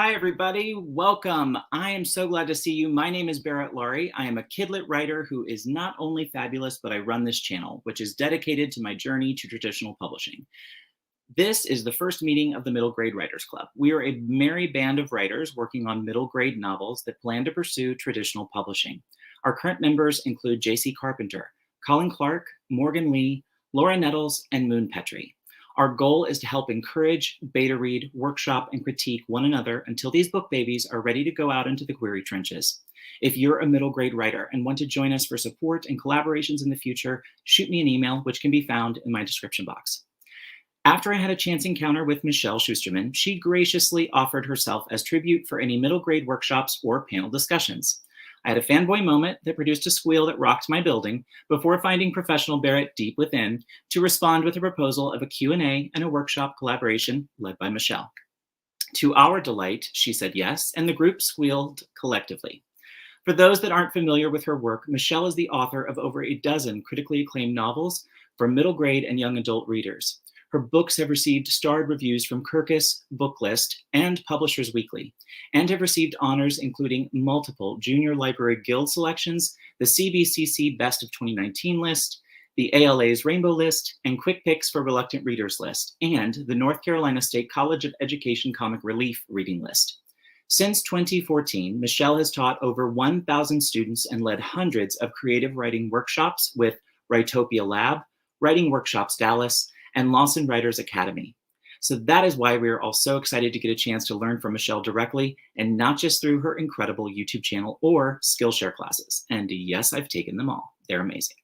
Hi, everybody. Welcome. I am so glad to see you. My name is Barrett Laurie. I am a kidlit writer who is not only fabulous, but I run this channel, which is dedicated to my journey to traditional publishing. This is the first meeting of the Middle Grade Writers Club. We are a merry band of writers working on middle grade novels that plan to pursue traditional publishing. Our current members include J.C. Carpenter, Colin Clark, Morgan Lee, Laura Nettles, and Moon Petrie. Our goal is to help encourage, beta read, workshop, and critique one another until these book babies are ready to go out into the query trenches. If you're a middle grade writer and want to join us for support and collaborations in the future, shoot me an email, which can be found in my description box. After I had a chance encounter with Michelle Schusterman, she graciously offered herself as tribute for any middle grade workshops or panel discussions. I had a fanboy moment that produced a squeal that rocked my building before finding professional Barrett deep within to respond with a proposal of a Q&A and a workshop collaboration led by Michelle. To our delight, she said yes, and the group squealed collectively. For those that aren't familiar with her work, Michelle is the author of over a dozen critically acclaimed novels for middle grade and young adult readers. Her books have received starred reviews from Kirkus, Booklist, and Publishers Weekly, and have received honors including multiple Junior Library Guild selections, the CBCC Best of 2019 list, the ALA's Rainbow List, and Quick Picks for Reluctant Readers list, and the North Carolina State College of Education Comic Relief reading list. Since 2014, Michelle has taught over 1,000 students and led hundreds of creative writing workshops with Writopia Lab, Writing Workshops Dallas, and Lawson Writers Academy. So that is why we are all so excited to get a chance to learn from Michelle directly, and not just through her incredible YouTube channel or Skillshare classes. And yes, I've taken them all. They're amazing.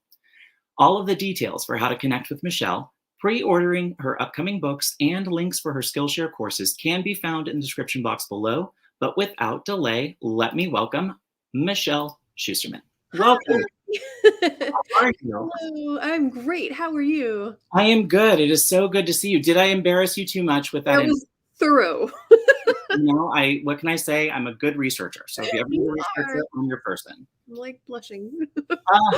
All of the details for how to connect with Michelle, pre-ordering her upcoming books, and links for her Skillshare courses can be found in the description box below. But without delay, let me welcome Michelle Schusterman. Welcome. How are you? Hello, I'm great. How are you? I am good. It is so good to see you. Did I embarrass you too much with that? That was thorough. What can I say? I'm a good researcher. So if you ever need a researcher, I'm your person. I'm like blushing.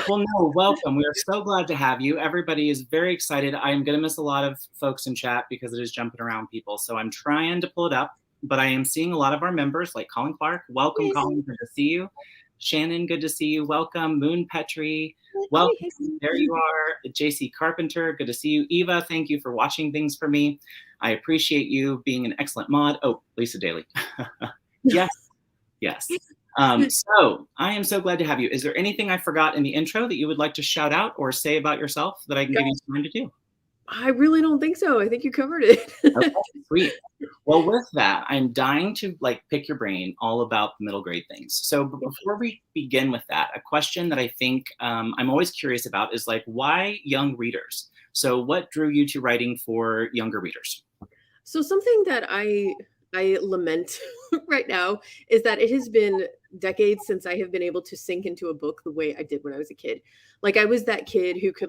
Well, no, welcome. We are so glad to have you. Everybody is very excited. I am going to miss a lot of folks in chat because it is jumping around people. So I'm trying to pull it up, but I am seeing a lot of our members like Colin Clark. Welcome, Yes. Colin. Good to see you. Shannon, good to see you. Welcome. Moon Petrie. Welcome. There you are. JC Carpenter, good to see you. Eva, thank you for watching things for me. I appreciate you being an excellent mod. Oh, Lisa Daly. Yes. So I am so glad to have you. Is there anything I forgot in the intro that you would like to shout out or say about yourself that I can give you some time to do? I really don't think so. I think you covered it. Okay, sweet. Well, with that, I'm dying to pick your brain all about the middle grade things. So before we begin with that, a question that I think I'm always curious about is why young readers? So what drew you to writing for younger readers? So something that I lament right now is that it has been decades since I have been able to sink into a book the way I did when I was a kid. I was that kid who could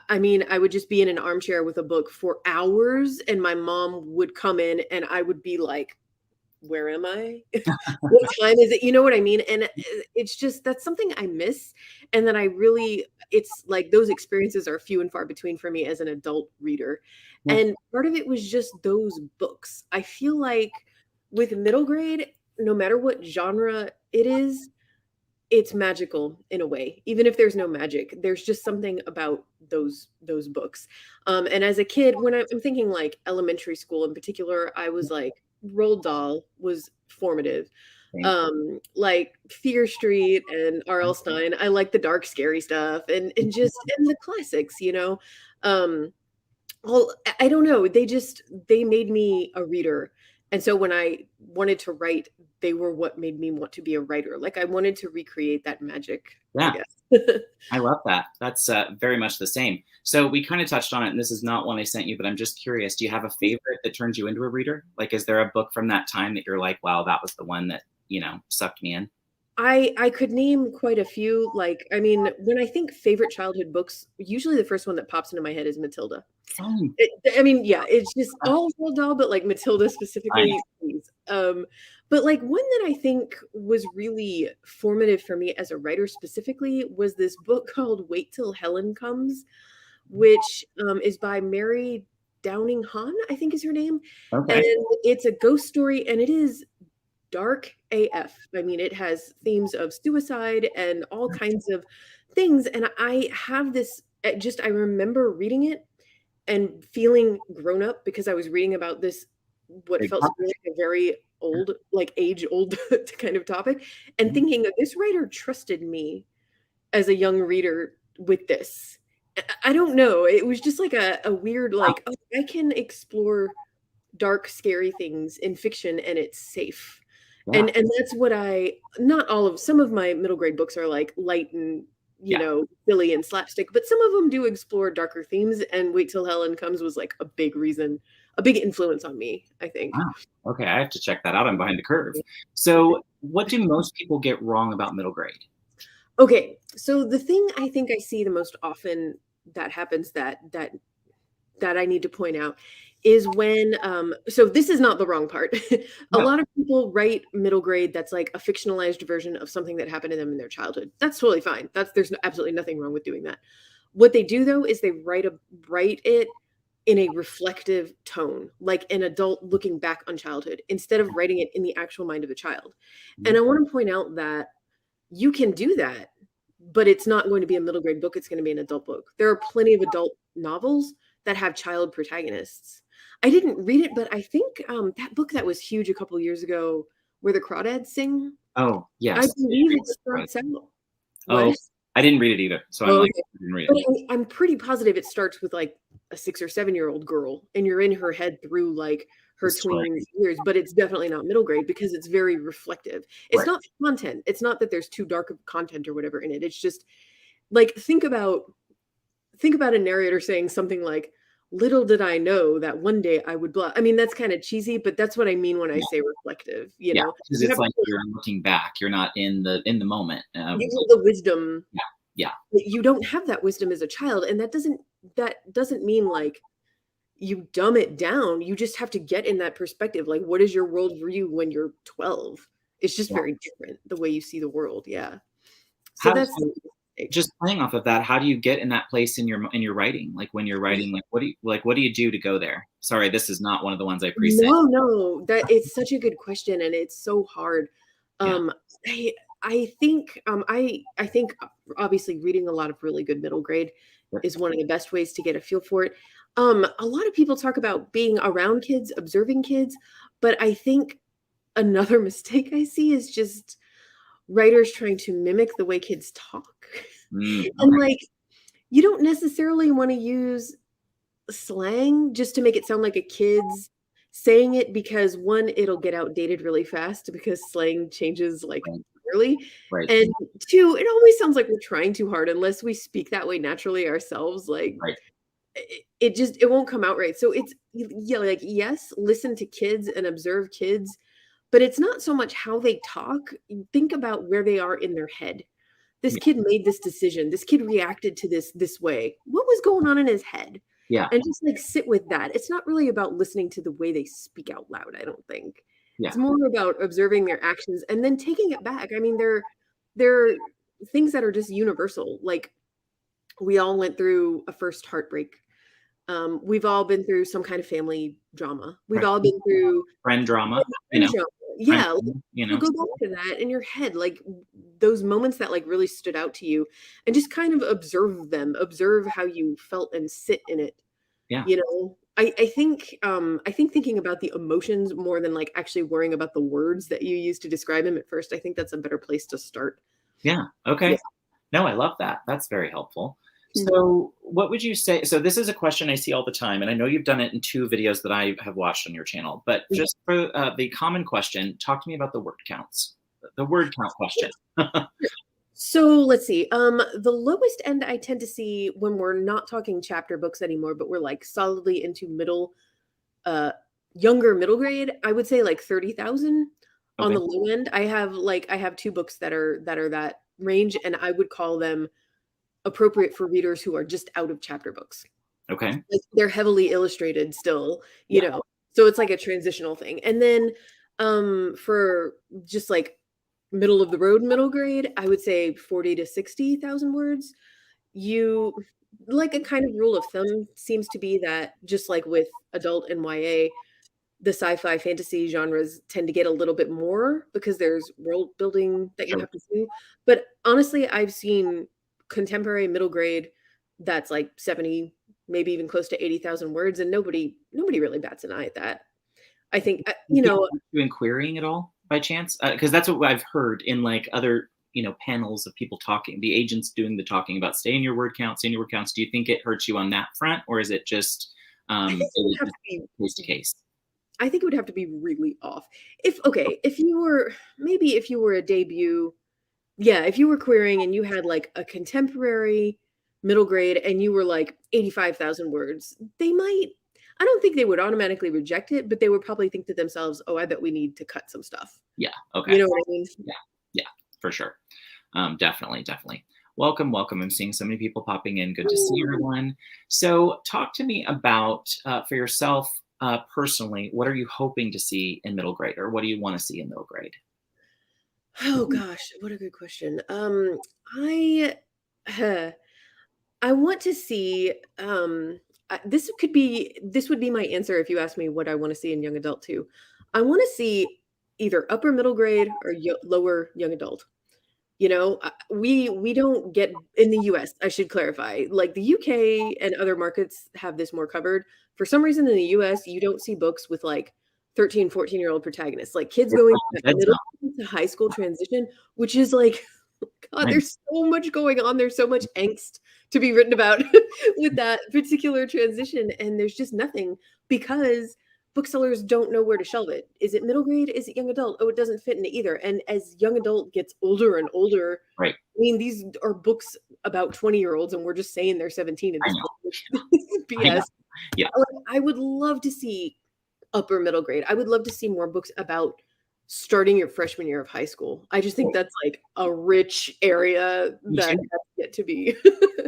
I would just be in an armchair with a book for hours, and my mom would come in and I would be like, where am I? What time is it? You know what I mean? And it's just, that's something I miss. And then it's like those experiences are few and far between for me as an adult reader. Yeah. And part of it was just those books. I feel like with middle grade, no matter what genre it is, it's magical in a way. Even if there's no magic, there's just something about those books. And as a kid, when I'm thinking elementary school in particular, I was like, Roald Dahl was formative. Fear Street and R.L. Stine. I like the dark, scary stuff and the classics, I don't know. They made me a reader. And so when I wanted to write, they were what made me want to be a writer. I wanted to recreate that magic, yeah. I guess. I love that. That's very much the same. So we kind of touched on it, and this is not one I sent you, but I'm just curious. Do you have a favorite that turns you into a reader? Is there a book from that time that you're like, wow, that was the one that, sucked me in? I could name quite a few. When I think favorite childhood books, usually the first one that pops into my head is Matilda. It's just all Roald Dahl, but Matilda specifically, please. But one that I think was really formative for me as a writer specifically was this book called Wait Till Helen Comes, which is by Mary Downing Hahn, I think is her name. Okay. And it's a ghost story, and it is dark AF. I mean, it has themes of suicide and all kinds of things. And I have this, I remember reading it and feeling grown up because I was reading about this, what Big felt to me like a very old, like age old kind of topic, and thinking that this writer trusted me as a young reader with this. I don't know. It was just like a weird, like, oh, I can explore dark, scary things in fiction and it's safe. Yeah. And that's what not all of, some of my middle grade books are like light and, silly and slapstick, but some of them do explore darker themes, and Wait Till Helen Comes was like a big influence on me, I think. Wow. Okay, I have to check that out. I'm behind the curve. So what do most people get wrong about middle grade? Okay, so the thing I think I see the most often that happens that I need to point out is when so this is not the wrong part. A lot of people write middle grade that's like a fictionalized version of something that happened to them in their childhood. That's totally fine. There's absolutely nothing wrong with doing that. What they do though is they write it in a reflective tone, like an adult looking back on childhood, instead of writing it in the actual mind of a child. And I want to point out that you can do that, but it's not going to be a middle grade book. It's going to be an adult book. There are plenty of adult novels that have child protagonists. I didn't read it, but I think that book that was huge a couple years ago, where the crawdads sing. Oh, yes. I believe it starts out. Oh, What? I didn't read it either, so I'm like, I didn't read it. But I'm pretty positive it starts with like a 6 or 7-year-old girl, and you're in her head through like her tween years, but it's definitely not middle grade because it's very reflective. It's not content. It's not that there's too dark of content or whatever in it. It's just like, think about a narrator saying something like, little did I know that one day I would blah. I mean, that's kind of cheesy, but that's what I mean when I say reflective, you know? Because it's like you're looking back. You're not in the moment. You have the wisdom. Yeah. You don't have that wisdom as a child, and that doesn't mean like you dumb it down. You just have to get in that perspective. Like, what is your world view when you're 12? It's just very different the way you see the world. Yeah. So just playing off of that, how do you get in that place in your writing? Like when you're writing, like what do you do to go there? Sorry, this is not one of the ones I pre-saved. No, that it's such a good question, and it's so hard. I think obviously reading a lot of really good middle grade is one of the best ways to get a feel for it. A lot of people talk about being around kids, observing kids, but I think another mistake I see is just writers trying to mimic the way kids talk. And like, you don't necessarily want to use slang just to make it sound like a kid's saying it, because one, it'll get outdated really fast because slang changes like early. And two, it always sounds like we're trying too hard unless we speak that way naturally ourselves. Like it won't come out right. So it's like, yes, listen to kids and observe kids, but it's not so much how they talk. Think about where they are in their head. This kid made this decision. This kid reacted to this way. What was going on in his head? Yeah. And just like sit with that. It's not really about listening to the way they speak out loud, I don't think. Yeah. It's more about observing their actions and then taking it back. I mean, there are things that are just universal. Like, we all went through a first heartbreak. We've all been through some kind of family drama. We've all been through friend drama. Yeah, go back to that in your head, like those moments that like really stood out to you, and just kind of observe them, observe how you felt and sit in it. Yeah. I think thinking about the emotions more than like actually worrying about the words that you use to describe them at first, I think that's a better place to start. Yeah. Okay. Yeah. No, I love that. That's very helpful. So what would you say? So this is a question I see all the time, and I know you've done it in 2 videos that I have watched on your channel, but just for the common question, talk to me about the word counts, the word count question. So let's see. The lowest end I tend to see when we're not talking chapter books anymore, but we're like solidly into younger middle grade, I would say like 30,000 on the low end. I have 2 books that are that range, and I would call them appropriate for readers who are just out of chapter books. Okay. Like, they're heavily illustrated still, you know, so it's like a transitional thing. And then for just like middle of the road middle grade, I would say 40 to 60,000 words. you like a kind of rule of thumb seems to be that just like with adult and YA, the sci-fi fantasy genres tend to get a little bit more because there's world building that you Sure. have to do. But honestly, I've seen contemporary middle grade that's like 70, maybe even close to 80,000 words, and nobody really bats an eye at that. I think Do you think it helps you in querying at all by chance? Because that's what I've heard in like other, panels of people talking, the agents doing the talking about stay in your word count, stay in your word counts. Do you think it hurts you on that front, or is it just I think it would have to be case to case? I think it would have to be really off. If you were maybe if you were a debut, yeah, if you were querying and you had like a contemporary middle grade and you were like 85,000 words, I don't think they would automatically reject it, but they would probably think to themselves, "Oh, I bet we need to cut some stuff." Yeah. Okay. You know what I mean? Yeah. Yeah. For sure. Definitely. Definitely. Welcome. Welcome. I'm seeing so many people popping in. Good to see everyone. So, talk to me about for yourself personally. What are you hoping to see in middle grade, or what do you want to see in middle grade? Oh gosh, what a good question. I I want to see, this would be my answer if you asked me what I wanna see in young adult too. I wanna see either upper middle grade or lower young adult. We don't get in the US, I should clarify, like, the UK and other markets have this more covered. For some reason in the US, you don't see books with, like, 13, 14-year-old protagonists, like, kids It's going like from that that's middle not school to high school transition, which is like, God, right. there's so much going on, there's so much angst to be written about with that particular transition, and there's just nothing because booksellers don't know where to shelve it. Is it middle grade? Is it young adult? Oh, it doesn't fit into either, and as young adult gets older and older, Right. I mean, these are books about 20-year-olds, and we're just saying they're 17 at I this know. point. This is I know. BS. Yeah. Like, I would love to see upper middle grade. I would love to see more books about starting your freshman year of high school. I just think that's, like, a rich area Me that too. has yet to be.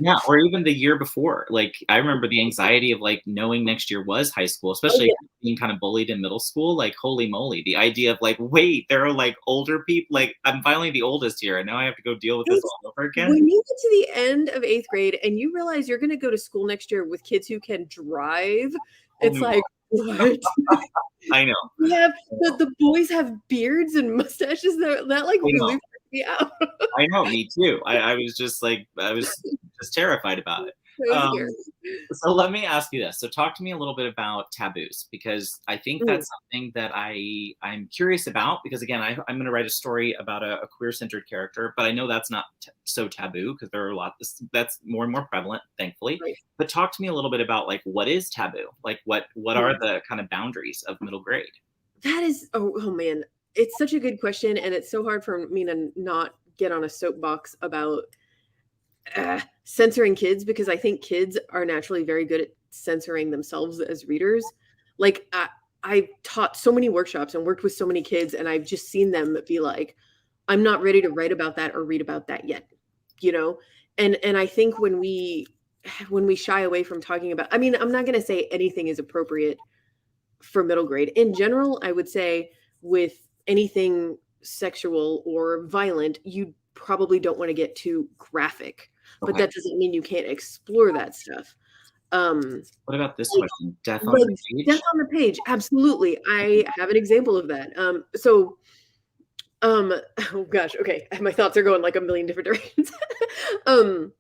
Yeah, or even the year before. Like, I remember the anxiety of, like, knowing next year was high school, Oh, especially yeah. being kind of bullied in middle school, like, holy moly, the idea of, like, "Wait, there are, like, older people like, I'm finally the oldest here, and now I have to go deal with this It's all over again?" when you get to the end of 8th grade and you realize you're gonna go to school next year with kids who can drive, Whole it's new like, "What?" I know. We have I know. the boys have beards and mustaches that, like, I really know. freaked me out. I know, me too. I was just, like I was just terrified about it. So scary. Um So let me ask you this. So talk to me a little bit about taboos, because I think Mm, that's something that I'm curious about, because again, I'm going to write a story about a queer centered character, but I know that's not so taboo because there are a lot that's more and more prevalent, thankfully. right. But talk to me a little bit about like what is taboo? Like what are Mm. the kind of boundaries of middle grade? That is man, it's such a good question, and it's so hard for me to not get on a soapbox about censoring kids because I think kids are naturally very good at censoring themselves as readers. Like I taught so many workshops and worked with so many kids, and I've just seen them be like, "I'm not ready to write about that or read about that yet," you know. And I think when we shy away from talking about, I mean, I'm not going to say anything is appropriate for middle grade. In general, I would say with anything sexual or violent, you probably don't want to get too graphic, but Okay. that doesn't mean you can't explore that stuff. Um, What about this like, question? Death on like the death page? on the page, absolutely. I have an example of that. Um, oh gosh, okay, my thoughts are going like a million different directions. um,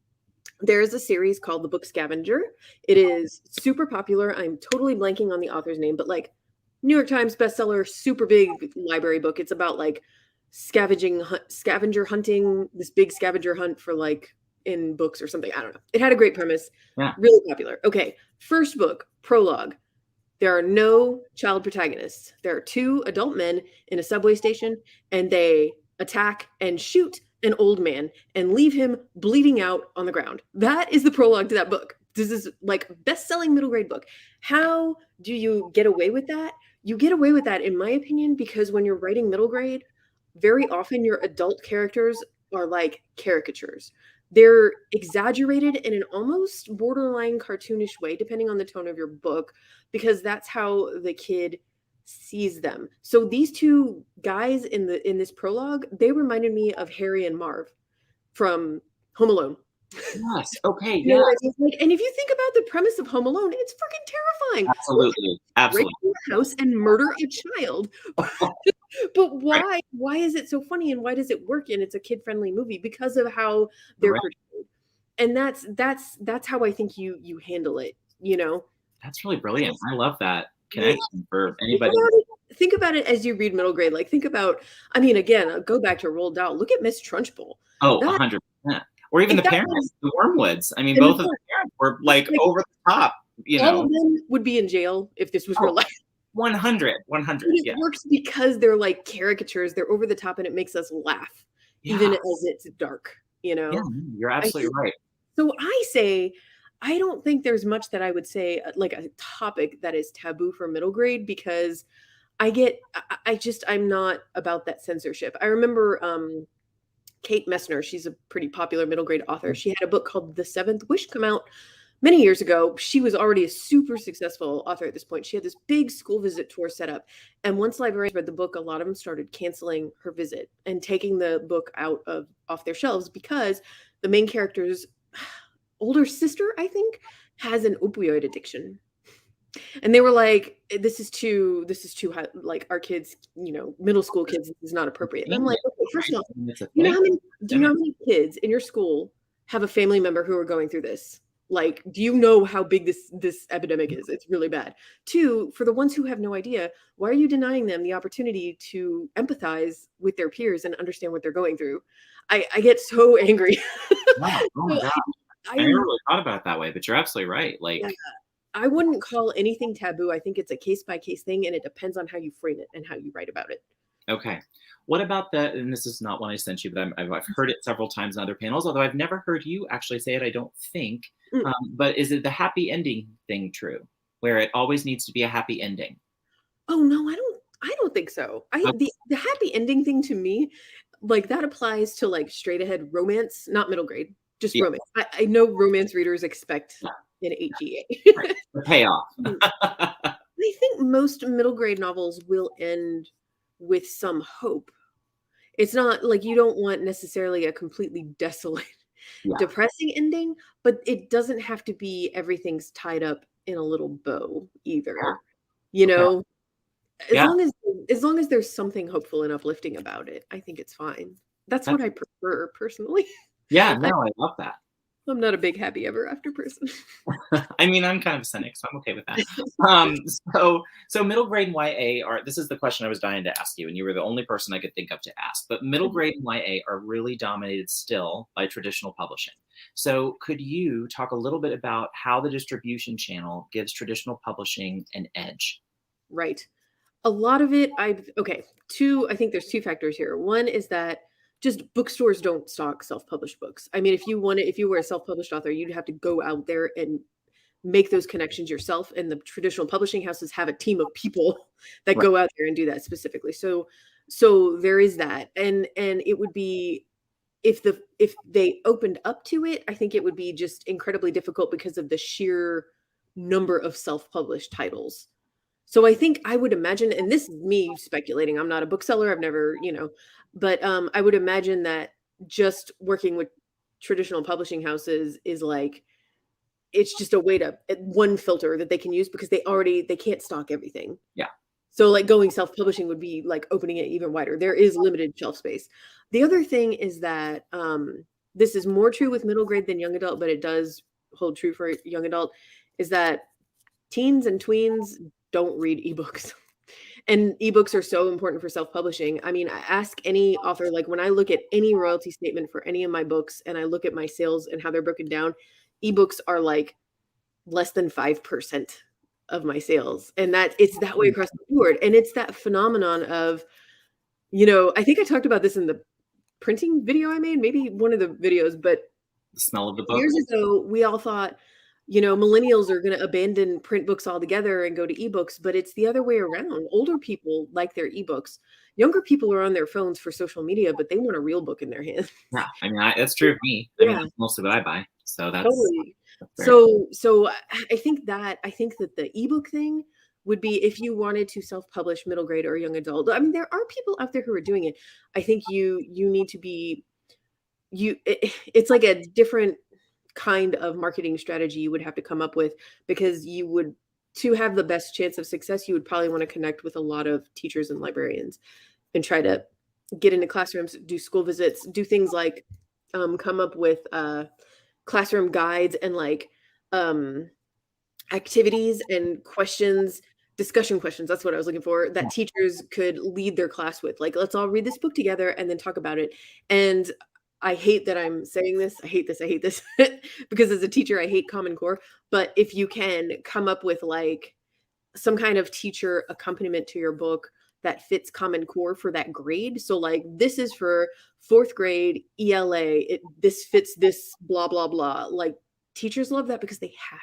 there's a series called The Book Scavenger. It is super popular. I'm totally blanking on the author's name, but like New York Times bestseller, super big library book. It's about like scavenger hunting, this big scavenger hunt for like in books or something. I don't know. It had a great premise, Yeah. really popular. Okay, first book, prologue. There are no child protagonists. There are two adult men in a subway station, and they attack and shoot an old man and leave him bleeding out on the ground. That is the prologue to that book. This is like best-selling middle grade book. How do you get away with that? You get away with that, in my opinion, because when you're writing middle grade, very often your adult characters are like caricatures. They're exaggerated in an almost borderline cartoonish way, depending on the tone of your book, because that's how the kid sees them. So these two guys in this prologue, they reminded me of Harry and Marv from Home Alone. Yes. Okay. You know Yeah. what I mean? Like, and if you think about the premise of Home Alone, it's freaking terrifying. Absolutely. Break Absolutely. into a house and murder a child. But Right. why is it so funny and why does it work and it's a kid-friendly movie? Because of how they're Right. portrayed. And that's how I think you handle it, you know? That's really brilliant. I love that Yeah. connection for Think anybody. about it think about it as you read middle grade, like, think about I mean, again, go back to Roald Dahl, look at Miss Trunchbull. Oh, That 100%. Or even if the that was parents, the Wormwoods. I mean, in the both of the book, parents were, it's like, like over the top, you all know? of them would be in jail if this was real Oh, life. 100, But 100, it yeah. works because they're like caricatures, they're over the top, and it makes us laugh, even Yeah, as it's dark, you yeah, know? no, you're I absolutely think right. so I say, I don't think there's much that I would say, like a topic that is taboo for middle grade because I just I'm not about that censorship. I remember, Kate Messner, she's a pretty popular middle grade author. She had a book called The Seventh Wish come out many years ago. She was already a super successful author at this point. She had this big school visit tour set up. And once librarians read the book, a lot of them started canceling her visit and taking the book out of off their shelves because the main character's older sister, I think, has an opioid addiction. And they were like, this is too high, like our kids, middle school kids, this is not appropriate. And I'm like, Genius, okay, first right? of all, I mean, it's a you know thing, how many do you know epidemic. how many kids in your school have a family member who are going through this? Like, do you know how big this epidemic is? It's really bad. Two, for the ones who have no idea, why are you denying them the opportunity to empathize with their peers and understand what they're going through? I get so angry. Wow, oh my So god. I I never am really thought about it that way, but you're absolutely right, yeah, like, I wouldn't call anything taboo. I think it's a case by case thing, and it depends on how you frame it and how you write about it. okay. What about the and this is not one I sent you, but I've heard it several times in other panels, although I've never heard you actually say it, I don't think. Mm. But is it the happy ending thing true, where it always needs to be a happy ending? Oh no, I don't think so. I Oh, the happy ending thing to me, like that applies to like straight ahead romance, not middle grade, just yeah, romance. I know romance readers expect yeah, an HGA. right. The payoff. Mm. I think most middle grade novels will end with some hope. It's not like you don't want necessarily a completely desolate, Yeah, depressing ending, but it doesn't have to be everything's tied up in a little bow either. You okay. know, as Yeah, long as as long as there's something hopeful and uplifting about it, I think it's fine. That's that what I prefer personally. yeah, I no, I love that. I'm not a big happy ever after person. I mean, I'm kind of a cynic, so I'm okay with that. Um, so middle grade and YA are this is the question I was dying to ask you, and you were the only person I could think of to ask. But middle grade and YA are really dominated still by traditional publishing. So could you talk a little bit about how the distribution channel gives traditional publishing an edge? Right. A lot of it, I've okay, 2 I think there's 2 factors here. One is that just bookstores don't stock self-published books. I mean, if you were a self-published author, you'd have to go out there and make those connections yourself, and the traditional publishing houses have a team of people that Right. go out there and do that specifically. So there is that, and it would be if they opened up to it, I think it would be just incredibly difficult because of the sheer number of self-published titles. So I think I would imagine, and this is me speculating, I'm not a bookseller, I've never, but I would imagine that just working with traditional publishing houses is like it's just a way to one filter that they can use because they can't stock everything. Yeah. So like going self-publishing would be like opening it even wider. There is limited shelf space. The other thing is that this is more true with middle grade than young adult, but it does hold true for young adult, is that teens and tweens don't read ebooks. And ebooks are so important for self-publishing. I mean, I ask any author, like when I look at any royalty statement for any of my books and I look at my sales and how they're broken down, ebooks are like less than 5% of my sales. And that it's that way across the board. And it's that phenomenon of, I think I talked about this in the printing video I made, maybe one of the videos, but The smell of the book. years ago, we all thought, millennials are going to abandon print books altogether and go to ebooks, but it's the other way around. Older people like their ebooks. Younger people are on their phones for social media, but they want a real book in their hands. Yeah, I mean, that's true of me. I mean, Yeah, that's mostly what I buy. So totally. that's very So I think that the ebook thing would be if you wanted to self-publish middle grade or young adult. I mean, there are people out there who are doing it. I think you need to be it's like a different kind of marketing strategy you would have to come up with, because you would, to have the best chance of success, you would probably want to connect with a lot of teachers and librarians and try to get into classrooms, do school visits, do things like come up with classroom guides and like activities and questions, discussion questions. That's what I was looking for, that teachers could lead their class with. Like, let's all read this book together and then talk about it. And I hate that I'm saying this. I hate this because as a teacher, I hate Common Core. But if you can come up with like some kind of teacher accompaniment to your book that fits Common Core for that grade. So like, this is for 4th grade ELA. This fits this blah, blah, blah. Like, teachers love that because they have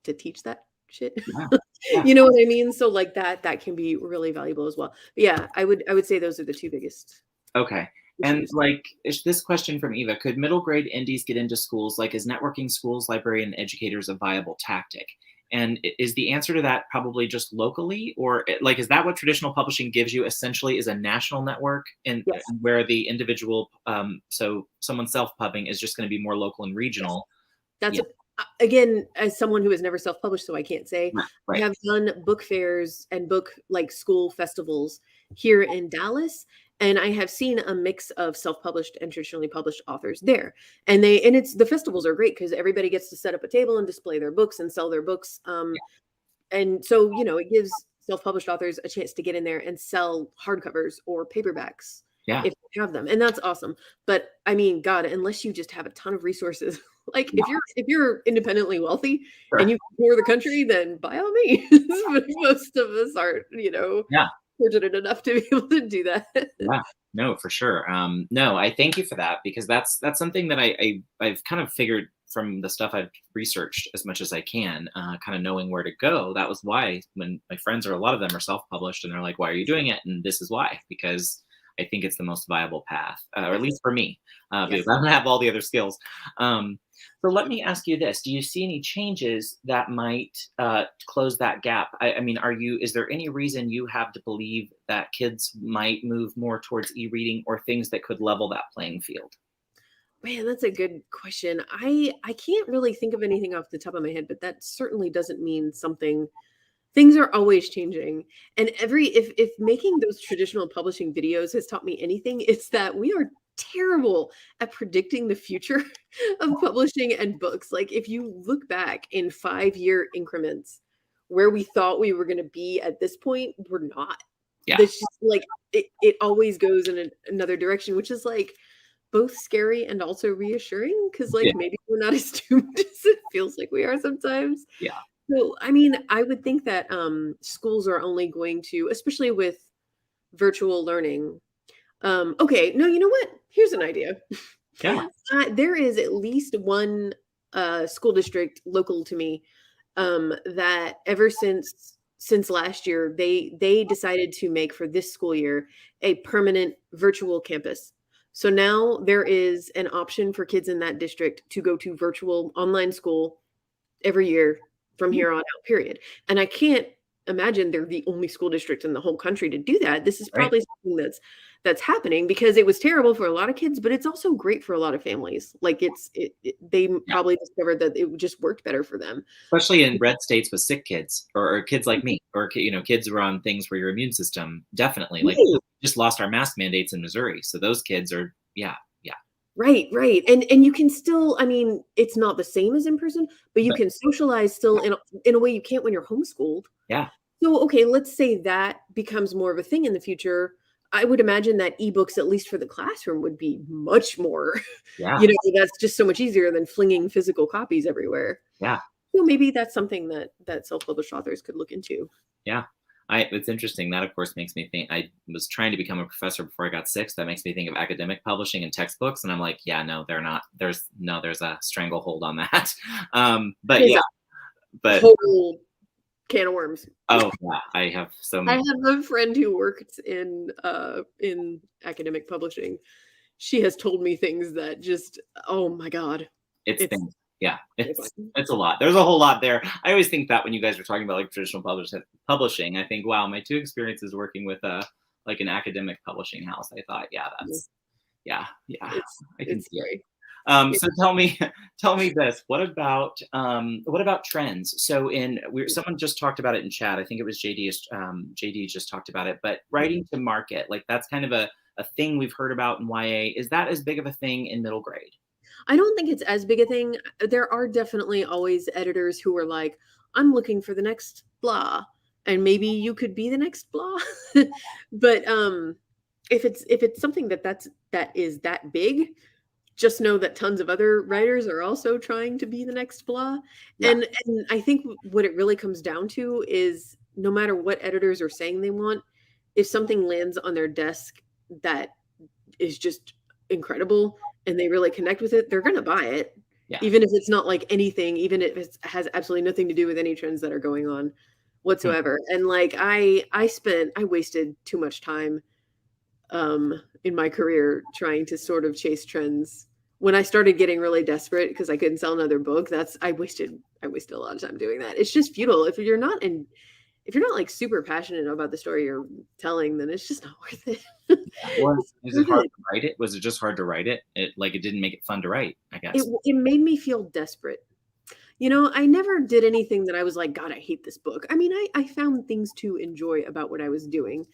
to teach that shit. Yeah. Yeah. You know what I mean? So like that can be really valuable as well. But yeah, I would say those are the 2 biggest. Okay. And like, is this question from Eva, could middle grade indies get into schools? Like, is networking schools, library, and educators a viable tactic? And is the answer to that probably just locally, or like, is that what traditional publishing gives you essentially, is a national network, and Yes. where the individual, so someone self-pubbing is just going to be more local and regional? Yes. That's again, as someone who has never self-published, so I can't say. Right. I have done book fairs and book like school festivals here in Dallas, and I have seen a mix of self-published and traditionally published authors there. And it's the festivals are great because everybody gets to set up a table and display their books and sell their books. And so, you know, it gives self-published authors a chance to get in there and sell hardcovers or paperbacks if you have them. And that's awesome. But I mean, God, unless you just have a ton of resources, like if you're independently wealthy and you can tour the country, then by all means. But most of us aren't, you know, fortunate enough to be able to do that. Yeah, no, for sure. No, I thank you for that, because that's something that I've kind of figured from the stuff I've researched as much as I can, kind of knowing where to go. That was why when my friends, or a lot of them, are self-published and they're like, why are you doing it? And this is why, because I think it's the most viable path, or at least for me, because I don't have all the other skills. So let me ask you this. Do you see any changes that might close that gap? I mean, is there any reason you have to believe that kids might move more towards e-reading, or things that could level that playing field? Man, that's a good question. I can't really think of anything off the top of my head, but that certainly doesn't mean something. Things are always changing. And if making those traditional publishing videos has taught me anything, it's that we are terrible at predicting the future of publishing and books. Like, if you look back in 5-year increments where we thought we were going to be at this point, we're not. Yeah. It's just like it always goes in another direction, which is like both scary and also reassuring, because like maybe we're not as doomed as it feels like we are sometimes. Yeah. So, I mean, I would think that schools are only going to, especially with virtual learning. Okay, no, you know what? Here's an idea. Yeah. There is at least one school district local to me that ever since last year, they decided to make for this school year a permanent virtual campus. So now there is an option for kids in that district to go to virtual online school every year from here on out, period. And I can't imagine they're the only school district in the whole country to do that. This is probably something that's happening because it was terrible for a lot of kids, but it's also great for a lot of families. Like they probably discovered that it just worked better for them. Especially in red states with sick kids, or kids like me, or, you know, kids who are on things where your immune system, definitely, like, we just lost our mask mandates in Missouri. So those kids are, Right. And you can still, I mean, it's not the same as in person, but you can socialize still in a way you can't when you're homeschooled. Yeah. So, okay, let's say that becomes more of a thing in the future. I would imagine that ebooks, at least for the classroom, would be much more, you know, that's just so much easier than flinging physical copies everywhere. Yeah. So maybe that's something that self-published authors could look into. Yeah. It's interesting. That, of course, makes me think. I was trying to become a professor before I got sick. So that makes me think of academic publishing and textbooks. And I'm like, yeah, no, they're not. There's a stranglehold on that. But but whole can of worms. Oh, yeah. I have so many. I have a friend who worked in academic publishing. She has told me things that just, oh my God. It's things. Yeah, it's a lot. There's a whole lot there. I always think that when you guys were talking about like traditional publishing, I think, wow, my 2 experiences working with like an academic publishing house, I thought, yeah, that's, I can see scary. So tell me this. What about trends? So someone just talked about it in chat. I think it was JD. JD just talked about it. But writing to market, like that's kind of a thing we've heard about in YA. Is that as big of a thing in middle grade? I don't think it's as big a thing. There are definitely always editors who are like, I'm looking for the next blah, and maybe you could be the next blah. But if it's something that is that big, just know that tons of other writers are also trying to be the next blah. Yeah. And I think what it really comes down to is no matter what editors are saying they want, if something lands on their desk that is just incredible and they really connect with it, they're going to buy it. Yeah. Even if it's not like anything, even if it has absolutely nothing to do with any trends that are going on whatsoever. And like I wasted too much time in my career trying to sort of chase trends. When I started getting really desperate because I couldn't sell another book, I wasted a lot of time doing that. It's just futile. If you're not like super passionate about the story you're telling, then it's just not worth it. Is it hard to write it? Was it just hard to write it? It didn't make it fun to write, I guess. It made me feel desperate. You know, I never did anything that I was like, God, I hate this book. I mean, I found things to enjoy about what I was doing,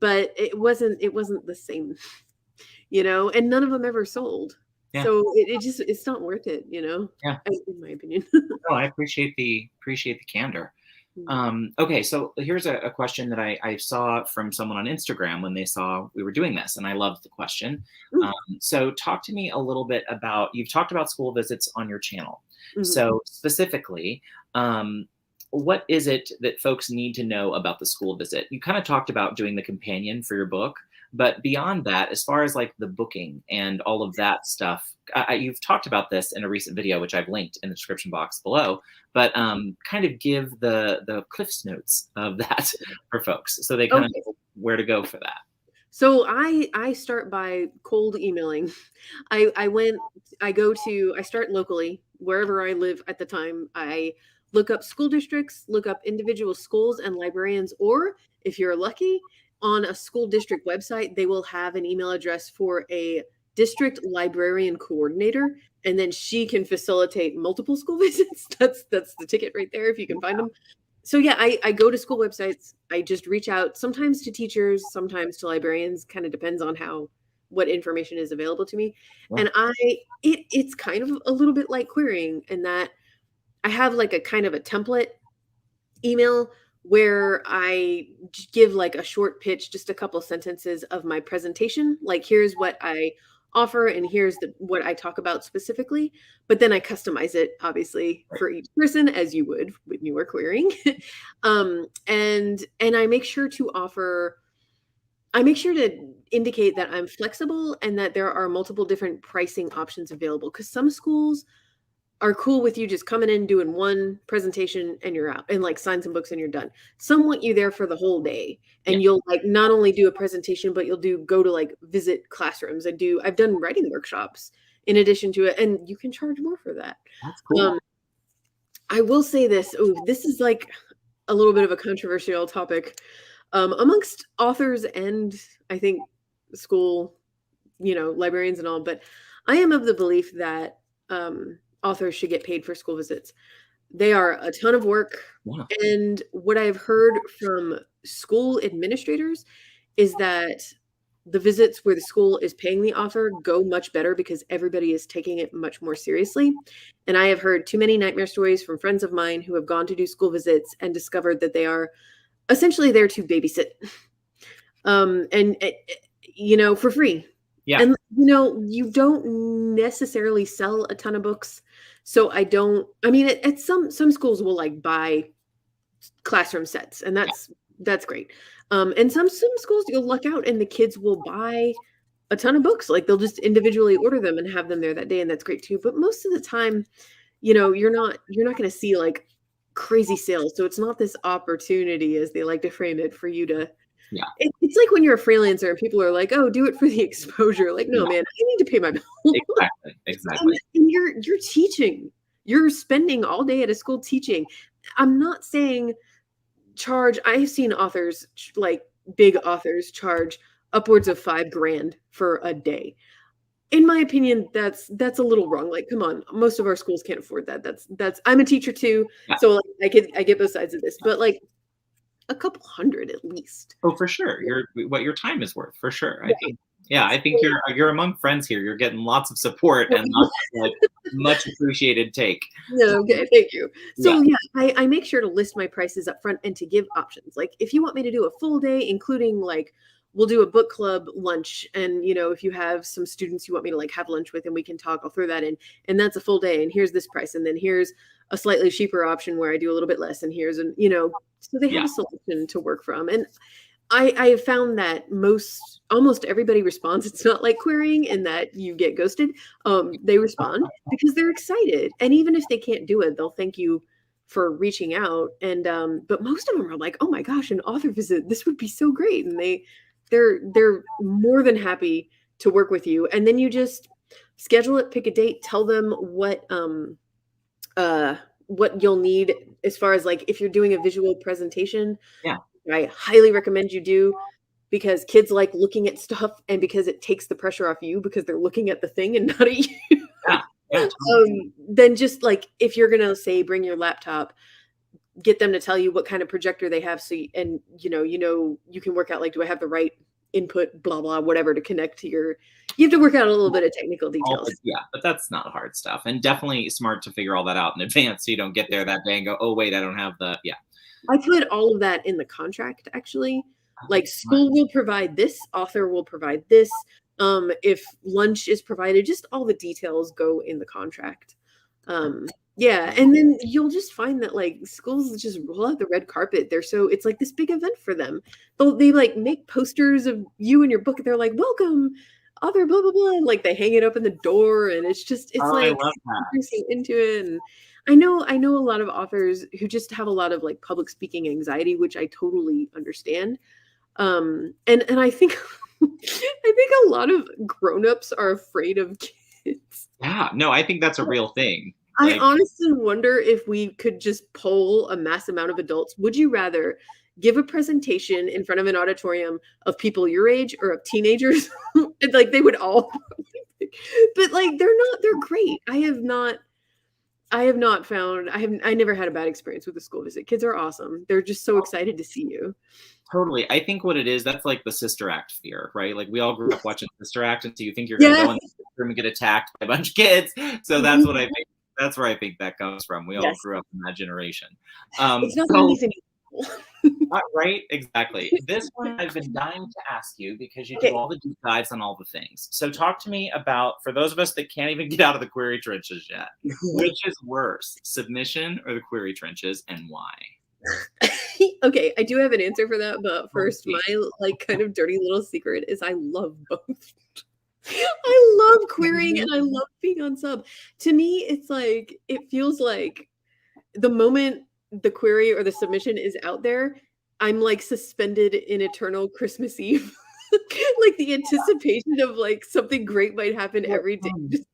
but it wasn't the same, you know, and none of them ever sold. Yeah. So it's not worth it, you know. Yeah. In my opinion. No, I appreciate the candor. Okay, so here's a question that I saw from someone on Instagram when they saw we were doing this, and I loved the question. So talk to me a little bit about, you've talked about school visits on your channel. So specifically, what is it that folks need to know about the school visit? You kind of talked about doing the companion for your book, but beyond that, as far as like the booking and all of that stuff, you've talked about this in a recent video, which I've linked in the description box below, but kind of give the Cliff's Notes of that for folks so they kind of know where to go for that. So I start by cold emailing. I start locally wherever I live at the time. I look up school districts, look up individual schools and librarians, or if you're lucky, on a school district website, they will have an email address for a district librarian coordinator, and then she can facilitate multiple school visits. That's the ticket right there if you can find them. So yeah, I go to school websites. I just reach out sometimes to teachers, sometimes to librarians, kind of depends on what information is available to me. Wow. And it's kind of a little bit like querying in that I have like a kind of a template email where I give like a short pitch, just a couple sentences of my presentation. Like, here's what I offer and here's what I talk about specifically. But then I customize it, obviously, for each person, as you would when you were querying. And I make sure to indicate that I'm flexible and that there are multiple different pricing options available, because some schools are cool with you just coming in, doing one presentation and you're out, and like sign some books and you're done. Some want you there for the whole day, and you'll like not only do a presentation, but you'll go to like visit classrooms. I've done writing workshops in addition to it, and you can charge more for that. That's cool. I will say this. This is like a little bit of a controversial topic amongst authors and I think school, librarians and all, but I am of the belief that authors should get paid for school visits. They are a ton of work. Wow. And what I've heard from school administrators is that the visits where the school is paying the author go much better because everybody is taking it much more seriously. And I have heard too many nightmare stories from friends of mine who have gone to do school visits and discovered that they are essentially there to babysit, for free. Yeah. And, you don't necessarily sell a ton of books. So at some schools will like buy classroom sets, and that's great. And some schools you'll luck out and the kids will buy a ton of books. Like they'll just individually order them and have them there that day. And that's great too. But most of the time, you're not going to see like crazy sales. So it's not this opportunity, as they like to frame it, for you to, it's like when you're a freelancer and people are like, oh, do it for the exposure. Like, no, man, I need to pay my bill. Exactly. And you're teaching. You're spending all day at a school teaching. I'm not saying charge. I've seen authors, like big authors, charge upwards of $5,000 for a day. In my opinion, that's a little wrong. Like, come on, most of our schools can't afford that. That's I'm a teacher too, Yeah. so like I get both sides of this, but like a couple hundred at least. Oh, for sure. What your time is worth, for sure. I Right. think, yeah, I think So, you're among friends here. You're getting lots of support and lots of, like, much appreciated take. no, okay, thank you. Yeah. So yeah, I make sure to list my prices up front and to give options. Like if you want me to do a full day, including like we'll do a book club lunch, and if you have some students you want me to like have lunch with and we can talk, I'll throw that in. And that's a full day, and here's this price, and then here's a slightly cheaper option where I do a little bit less, and here's so they have Yeah. a selection to work from. And I have found that almost everybody responds. It's not like querying in that you get ghosted. They respond because they're excited. And even if they can't do it, they'll thank you for reaching out. And but most of them are like, oh my gosh, an author visit, this would be so great. And they're more than happy to work with you. And then you just schedule it, pick a date, tell them what you'll need as far as like if you're doing a visual presentation. Yeah. I highly recommend you do, because kids like looking at stuff, and because it takes the pressure off you because they're looking at the thing and not at you. Yeah. Yeah. Totally. Then just like if you're gonna say bring your laptop, get them to tell you what kind of projector they have, so you can work out like, do I have the right input, blah blah, whatever, to connect to your. You have to work out a little bit of technical details. Yeah, but that's not hard stuff, and definitely smart to figure all that out in advance so you don't get there that day and go, oh wait, I don't have the. Yeah. I put all of that in the contract, actually. Like, Smart. school will provide this, author will provide this. If lunch is provided, just all the details go in the contract. Yeah, and then you'll just find that like schools just roll out the red carpet. It's like this big event for them. They like make posters of you and your book. They're like, welcome, author, blah blah blah. And like they hang it up in the door, and it's Oh, I like love that. so into it. And I know a lot of authors who just have a lot of like public speaking anxiety, which I totally understand. And I think I think a lot of grown-ups are afraid of kids. Yeah, no, I think that's a real thing. I Like, honestly wonder if we could just poll a mass amount of adults. Would you rather give a presentation in front of an auditorium of people your age or of teenagers? And like they would all but like they're great. I never had a bad experience with a school visit. Kids are awesome. They're just so excited to see you. totally. I think what it is, that's like the Sister Act fear, right? Like we all grew up watching Sister Act, and so you think you're gonna Yeah. go in the room and get attacked by a bunch of kids. So that's what I think. That's where I think that comes from. We all Yes. grew up in that generation. It's not So, easy. right, exactly. This one I've been dying to ask you because you Okay. do all the deep dives on all the things. So talk to me about, for those of us that can't even get out of the query trenches yet, which is worse, submission or the query trenches, and why? Okay, I do have an answer for that, but first, my like kind of dirty little secret is I love both. I love querying and I love being on sub. To me, it's like it feels like the moment the query or the submission is out there, I'm like suspended in eternal Christmas Eve. Like the anticipation of like something great might happen every day just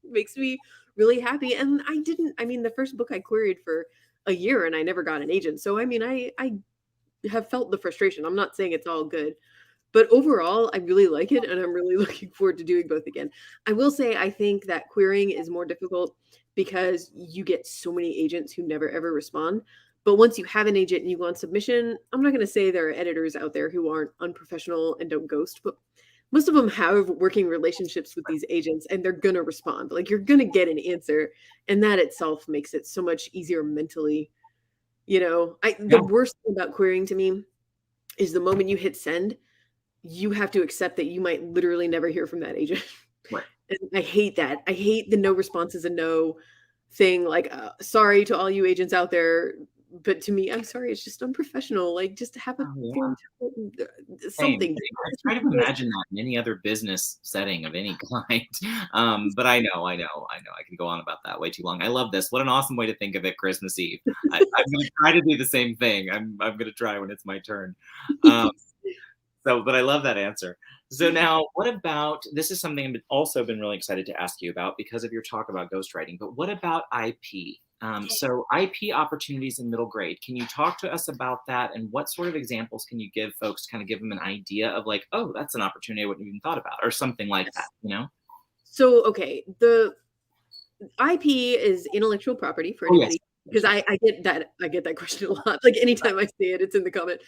makes me really happy. And I mean, the first book I queried for a year and I never got an agent. So I mean, I have felt the frustration. I'm not saying it's all good, but overall, I really like it, and I'm really looking forward to doing both again. I will say I think that querying is more difficult because you get so many agents who never ever respond. But once you have an agent and you go on submission, I'm not going to say there are editors out there who aren't unprofessional and don't ghost, but most of them have working relationships with these agents and they're going to respond. Like you're going to get an answer, and that itself makes it so much easier mentally. The worst thing about querying to me is the moment you hit send, you have to accept that you might literally never hear from that agent. Right. And I hate that. I hate the no response is a no thing. Like, sorry to all you agents out there, but to me, I'm sorry, it's just unprofessional. Like, just have a something. I try to imagine that in any other business setting of any kind. But I know. I can go on about that way too long. I love this. What an awesome way to think of it, Christmas Eve. I'm going to try to do the same thing. I'm going to try when it's my turn. But I love that answer. So now, what about, this is something I've also been really excited to ask you about because of your talk about ghostwriting, but what about IP? So IP opportunities in middle grade, can you talk to us about that, and what sort of examples can you give folks to kind of give them an idea of like, oh, that's an opportunity I wouldn't even thought about, or something like that, So, okay, the IP is intellectual property for Oh, yes. anybody, because I get that question a lot. Like anytime I see it, it's in the comment.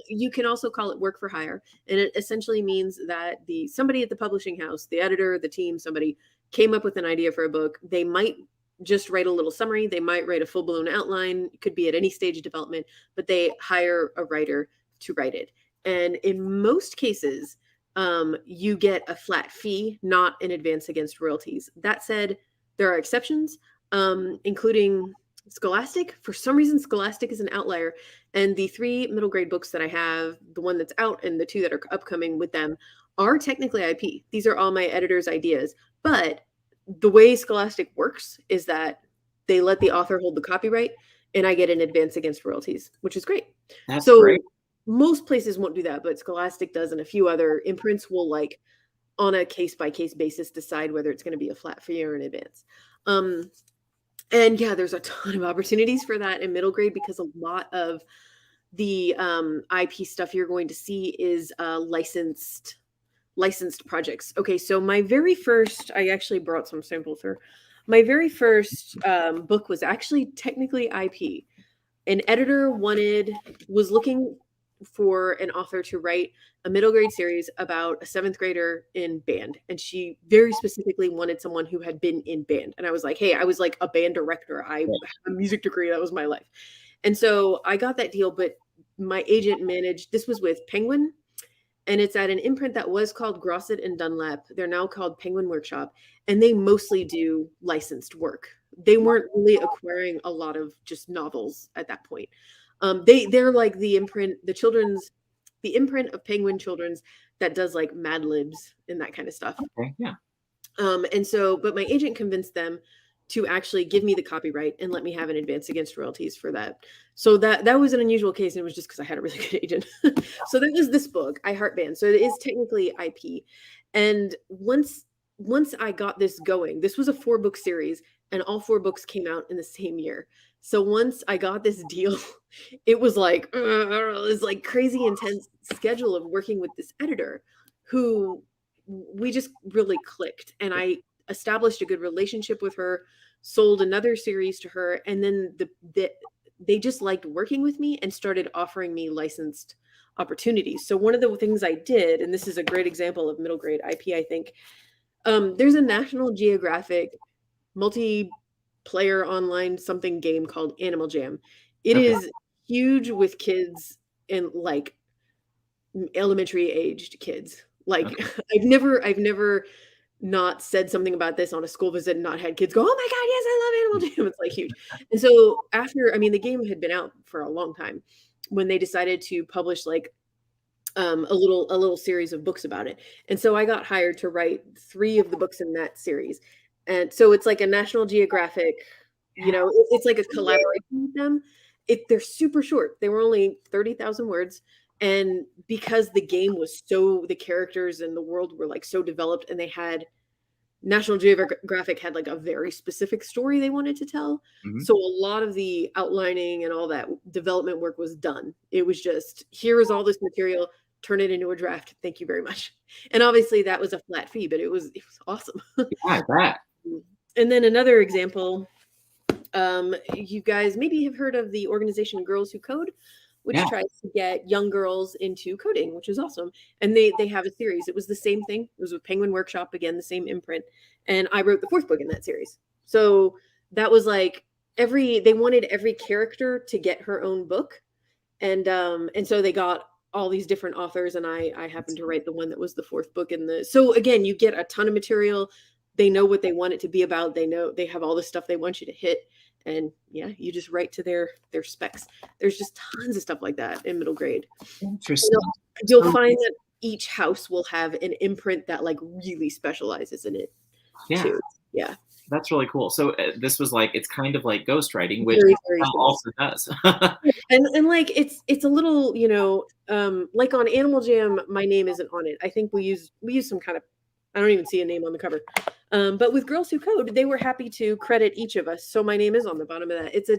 You can also call it work for hire, and it essentially means that the somebody at the publishing house, the editor, the team, somebody came up with an idea for a book. They might just write a little summary. They might write a full blown outline. It could be at any stage of development, but they hire a writer to write it. And in most cases, you get a flat fee, not an advance against royalties. That said, there are exceptions, including Scholastic. For some reason, Scholastic is an outlier. And the 3 middle grade books that I have, the one that's out and the 2 that are upcoming with them, are technically IP. These are all my editor's ideas. But the way Scholastic works is that they let the author hold the copyright, and I get an advance against royalties, which is great. That's So great. most places won't do that, but Scholastic does, and a few other imprints will, like, on a case-by-case basis, decide whether it's going to be a flat fee or an advance. And yeah, there's a ton of opportunities for that in middle grade, because a lot of the IP stuff you're going to see is licensed projects. Okay, so my very first, I actually brought some samples here. My very first book was actually technically IP. An editor was looking for an author to write a middle grade series about a 7th grader in band. And she very specifically wanted someone who had been in band. And I was like, hey, I was like a band director. I had a music degree. That was my life. And so I got that deal, but my agent managed, this was with Penguin, and it's at an imprint that was called Grosset and Dunlap. They're now called Penguin Workshop, and they mostly do licensed work. They weren't really acquiring a lot of just novels at that point. They're like the imprint of Penguin Children's that does like Mad Libs and that kind of stuff. Okay, yeah. And so, but my agent convinced them to actually give me the copyright and let me have an advance against royalties for that. So that was an unusual case, and it was just because I had a really good agent. So that was this book, I Heart Band. So it is technically IP. And once I got this going, this was a 4-book series, and all 4 books came out in the same year. So once I got this deal, it was like, it's like crazy intense schedule of working with this editor who we just really clicked. And I established a good relationship with her, sold another series to her, and then they just liked working with me and started offering me licensed opportunities. So one of the things I did, and this is a great example of middle grade IP, I think, there's a National Geographic multiplayer online something game called Animal Jam. It is huge with kids and like elementary aged kids. Like I've never not said something about this on a school visit and not had kids go, oh my God, yes, I love Animal Jam. It's like huge. And so the game had been out for a long time when they decided to publish like a little series of books about it. And so I got hired to write 3 of the books in that series. And so it's like a National Geographic, it's like a collaboration with them. They're super short. They were only 30,000 words. And because the game was the characters and the world were like so developed, and they had National Geographic had like a very specific story they wanted to tell. Mm-hmm. So a lot of the outlining and all that development work was done. It was just, here is all this material, turn it into a draft. Thank you very much. And obviously that was a flat fee, but it was awesome. Yeah, that. And then another example, you guys maybe have heard of the organization Girls Who Code, which tries to get young girls into coding, which is awesome. And they have a series. It was the same thing. It was with Penguin Workshop, again, the same imprint. And I wrote the 4th book in that series. So that was like they wanted every character to get her own book. And so they got all these different authors, and I happened to write the one that was the 4th book so again, you get a ton of material. They know what they want it to be about. They know they have all the stuff they want you to hit. And yeah, you just write to their specs. There's just tons of stuff like that in middle grade. Interesting. You'll find that each house will have an imprint that like really specializes in it too. Yeah. That's really cool. So this was like, it's kind of like ghostwriting, which very also does. and like, it's a little, like on Animal Jam, my name isn't on it. I think we use some kind of, I don't even see a name on the cover. But with Girls Who Code, they were happy to credit each of us. So my name is on the bottom of that. It's a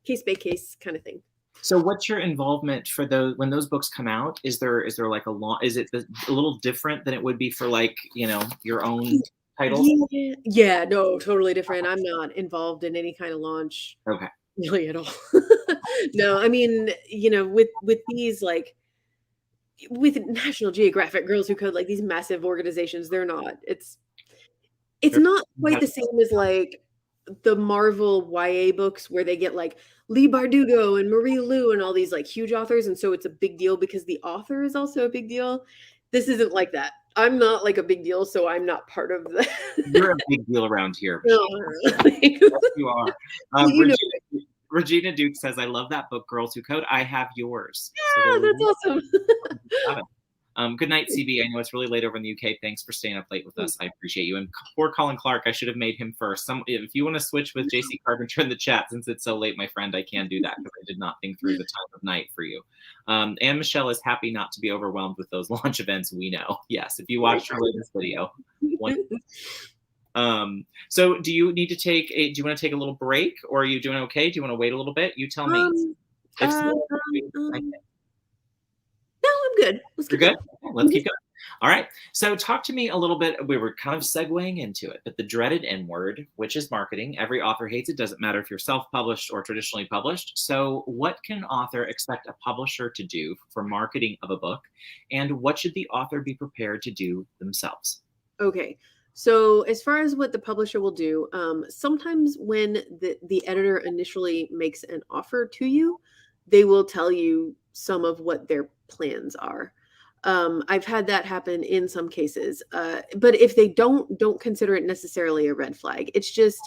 case-by-case kind of thing. So what's your involvement for when those books come out? Is there like is it a little different than it would be for like, your own titles? Yeah, no, totally different. I'm not involved in any kind of launch Okay. really at all. No, I mean, with these, like, with National Geographic, Girls Who Code, like, these massive organizations, they're not it's Sure. not quite That- the same as, like, the Marvel YA books where they get, like, Leigh Bardugo and Marie Lu and all these, like, huge authors, and so it's a big deal because the author is also a big deal. This isn't like that. I'm not, like, a big deal, so I'm not part of the You're a big deal around here. No, Yes, you are. you know Regina Duke says, I love that book, Girls Who Code. I have yours. So Yeah, there you that's go. awesome. Got it. Good night, CB. I know it's really late over in the UK. Thanks for staying up late with us. I appreciate you. And poor Colin Clark, I should have made him first. If you want to switch with JC Carpenter in the chat, since it's so late, my friend, I can do that because I did not think through the time of night for you. And Michelle is happy not to be overwhelmed with those launch events. We know. Yes, if you watched her latest video. So do you need to do you want to take a little break, or are you doing okay? Do you want to wait a little bit? You tell me. If so, No, I'm good. Let's you're keep good? going. Let's keep going. All right. So talk to me a little bit. We were kind of segueing into it, but the dreaded N word, which is marketing. Every author hates it. Doesn't matter if you're self-published or traditionally published. So what can an author expect a publisher to do for marketing of a book? And what should the author be prepared to do themselves? Okay. So as far as what the publisher will do, sometimes when the editor initially makes an offer to you, they will tell you some of what their plans are. I've had that happen in some cases, but if they don't consider it necessarily a red flag. It's just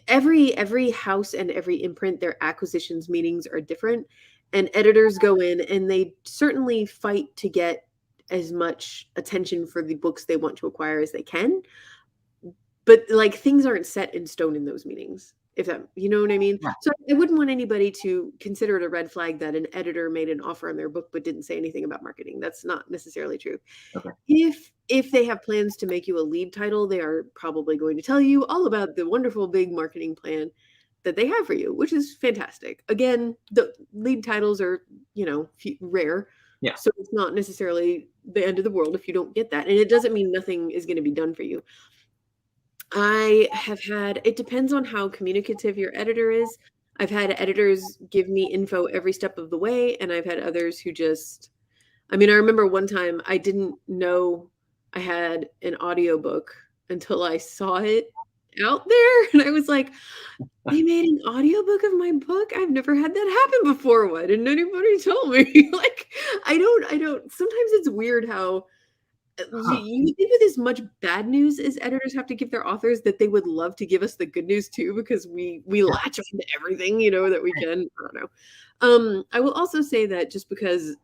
every house and every imprint, their acquisitions meetings are different, and editors go in and they certainly fight to get as much attention for the books they want to acquire as they can. But, like, things aren't set in stone in those meetings, if that you know what I mean? Yeah. So I wouldn't want anybody to consider it a red flag that an editor made an offer on their book but didn't say anything about marketing. That's not necessarily true. Okay. If they have plans to make you a lead title, they are probably going to tell you all about the wonderful big marketing plan that they have for you, which is fantastic. Again, the lead titles are, rare. Yeah. So it's not necessarily the end of the world if you don't get that. And it doesn't mean nothing is going to be done for you. It depends on how communicative your editor is. I've had editors give me info every step of the way, and I've had others who I remember one time I didn't know I had an audiobook until I saw it out there, and I was like, they made an audiobook of my book? I've never had that happen before. Why didn't anybody tell me? Like, I don't sometimes it's weird how you think with as much bad news as editors have to give their authors that they would love to give us the good news too, because we latch on to everything, that we can. I don't know. I will also say that just because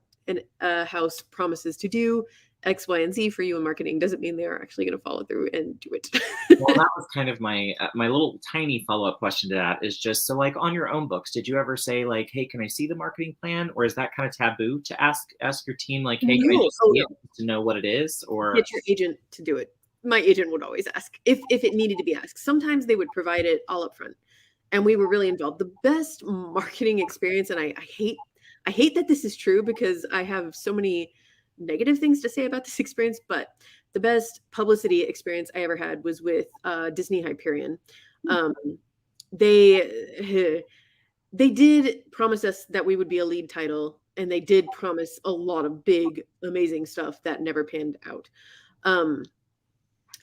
a house promises to do X, Y, and Z for you in marketing doesn't mean they are actually going to follow through and do it. Well, that was kind of my little tiny follow-up question to that is just, so like on your own books, did you ever say like, hey, can I see the marketing plan? Or is that kind of taboo to ask your team, like, hey, can I just see it to know what it is? Or get your agent to do it. My agent would always ask if it needed to be asked. Sometimes they would provide it all up front, and we were really involved. The best marketing experience, and I hate that this is true because I have so many negative things to say about this experience, but the best publicity experience I ever had was with Disney Hyperion. They did promise us that we would be a lead title, and they did promise a lot of big, amazing stuff that never panned out. And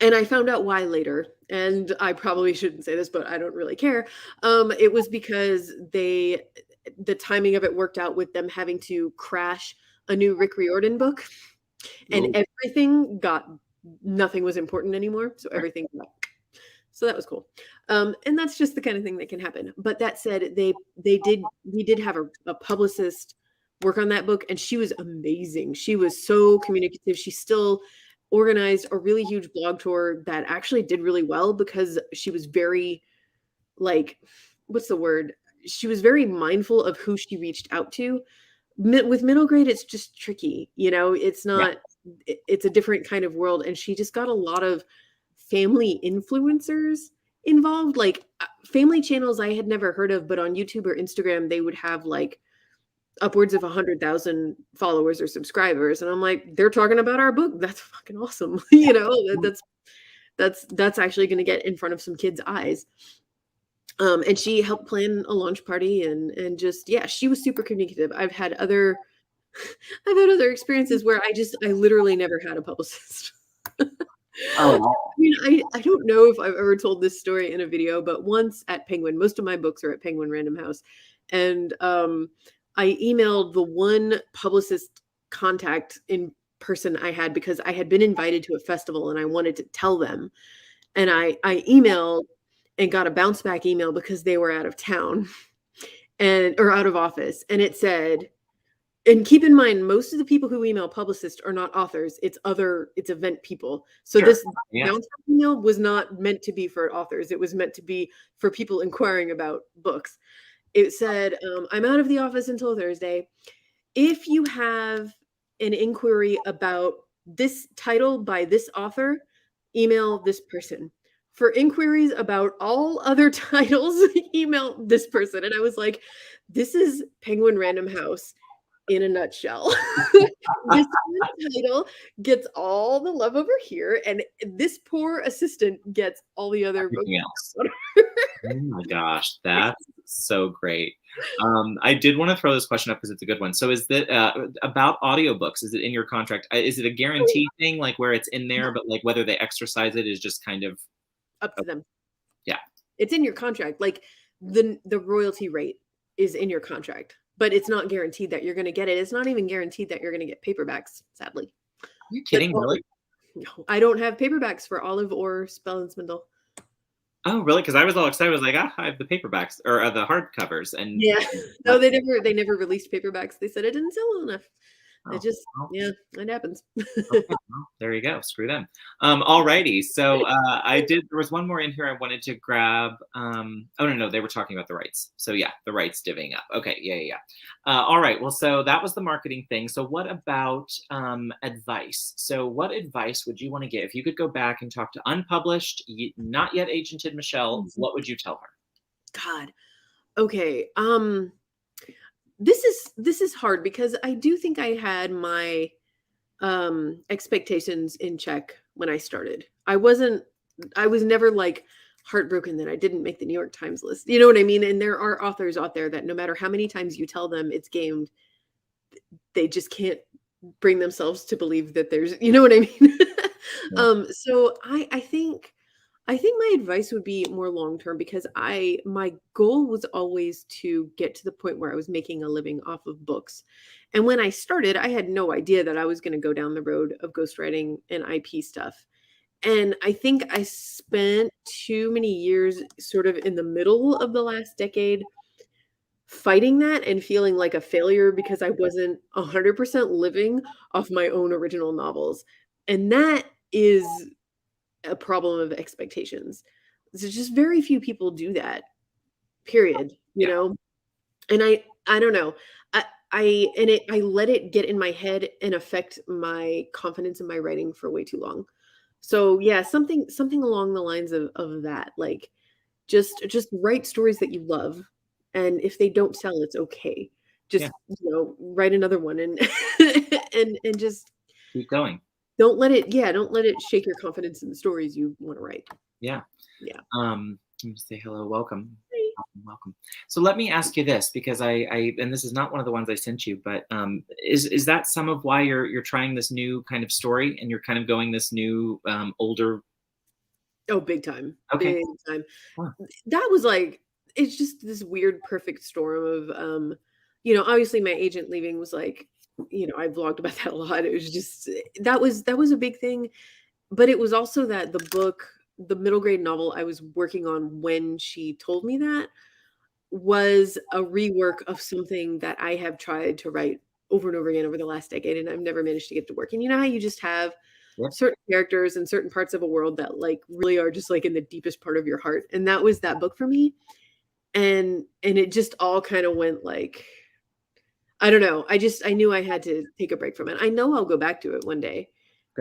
I found out why later, and I probably shouldn't say this, but I don't really care. It was because the timing of it worked out with them having to crash a new Rick Riordan book, and nothing was important anymore. So everything so that was cool. And that's just the kind of thing that can happen. But that said, we did have a publicist work on that book, and she was amazing. She was so communicative. She still organized a really huge blog tour that actually did really well because she was very, like, what's the word? She was very mindful of who she reached out to. With middle grade, it's just tricky. It's not, it's a different kind of world. And she just got a lot of family influencers involved, like family channels I had never heard of, but on YouTube or Instagram, they would have like upwards of 100,000 followers or subscribers. And I'm like, they're talking about our book. That's fucking awesome. That's actually going to get in front of some kids' eyes. And she helped plan a launch party and just, yeah, she was super communicative. I've had other experiences where I literally never had a publicist. Oh, I wow. mean, I don't know if I've ever told this story in a video, but once at Penguin, most of my books are at Penguin Random House, and I emailed the one publicist contact in person I had because I had been invited to a festival and I wanted to tell them, and I emailed and got a bounce back email because they were out of town or out of office, and it said, and keep in mind, most of the people who email publicists are not authors. It's event people. So Sure. this Yeah. bounce back email was not meant to be for authors. It was meant to be for people inquiring about books. It said, I'm out of the office until Thursday. If you have an inquiry about this title by this author, email this person. For inquiries about all other titles, email this person. And I was like, this is Penguin Random House in a nutshell. This title gets all the love over here, and this poor assistant gets all the other Everything else. Oh my gosh, that's so great. I did want to throw this question up because it's a good one. So is that about audiobooks? Is it in your contract? Is it a guarantee thing, like where it's in there, but like whether they exercise it is just kind of up to them? Yeah. It's in your contract. Like the royalty rate is in your contract, but it's not guaranteed that you're going to get it. It's not even guaranteed that you're going to get paperbacks, sadly. Are you kidding? Really? No, I don't have paperbacks for Olive or Spell and Spindle. Oh, really? Because I was all excited. I was like, I have the paperbacks or the hardcovers, and yeah, no, they never released paperbacks. They said it didn't sell well enough. Oh, It just, well. yeah, it happens. Okay, well, there you go. Screw them. Alrighty. So there was one more in here I wanted to grab. Oh no, they were talking about the rights. So yeah, the rights divvying up. Okay, yeah. All right. Well, so that was the marketing thing. So what about advice? So what advice would you want to give if you could go back and talk to unpublished, not yet agented Michelle? What would you tell her? God. Okay. This is hard because I do think I had my expectations in check when I started. I was never like heartbroken that I didn't make the New York Times list. You know what I mean? And there are authors out there that no matter how many times you tell them it's gamed, they just can't bring themselves to believe that there's, you know what I mean? Yeah. So I think my advice would be more long-term because my goal was always to get to the point where I was making a living off of books. And when I started, I had no idea that I was going to go down the road of ghostwriting and IP stuff. And I think I spent too many years sort of in the middle of the last decade fighting that and feeling like a failure because I wasn't 100% living off my own original novels. And that is a problem of expectations. There's just very few people do that, period, you know? And I don't know. I let it get in my head and affect my confidence in my writing for way too long. So yeah, something along the lines of that, like just write stories that you love. And if they don't sell, it's okay. Just, write another one and, and just Keep going. don't let it shake your confidence in the stories you want to write. Yeah. Let me say hello, welcome. Hey. Welcome. So let me ask you this, because I and this is not one of the ones I sent you, but is that some of why you're trying this new kind of story and you're kind of going this new older? Oh, big time. Okay. Big time. Huh. That was like, it's just this weird perfect storm of obviously my agent leaving was like, I vlogged about that a lot. It was just that was a big thing. But it was also that the middle grade novel I was working on when she told me that was a rework of something that I have tried to write over and over again over the last decade, and I've never managed to get to work. And you know how you just have certain characters and certain parts of a world that like really are just like in the deepest part of your heart. And that was that book for me. And it just all kind of went like, I don't know. I knew I had to take a break from it. I know I'll go back to it one day.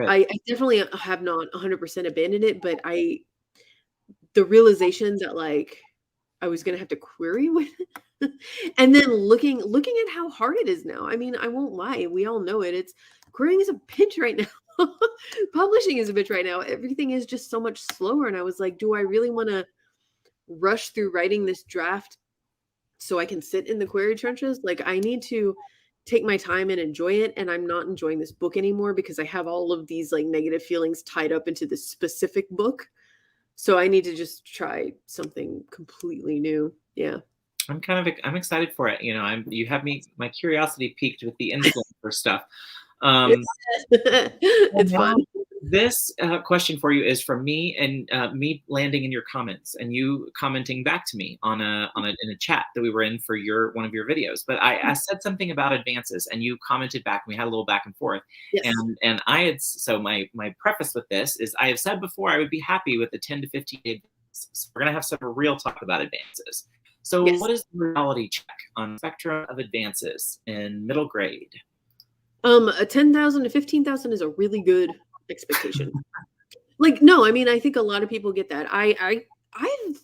I definitely have not 100% abandoned it, but the realization that like I was going to have to query with it. And then looking at how hard it is now. I mean, I won't lie. We all know it. Querying is a pinch right now. Publishing is a bitch right now. Everything is just so much slower. And I was like, do I really want to rush through writing this draft so I can sit in the query trenches? Like, I need to take my time and enjoy it. And I'm not enjoying this book anymore because I have all of these like negative feelings tied up into this specific book. So I need to just try something completely new. Yeah. I'm excited for it. You know, you have my curiosity piqued with the influencer stuff. Well, It's now, fun. this question for you is from me, and me landing in your comments and you commenting back to me in a chat that we were in for one of your videos. But I said something about advances, and you commented back, and we had a little back and forth. Yes. And I had, so my preface with this is, I have said before I would be happy with the 10 to 15 advances. We're gonna have some real talk about advances. So Yes. what is the reality check on the spectrum of advances in middle grade? A 10,000 to 15,000 is a really good expectation. Like, no, I mean, I think a lot of people get that. I've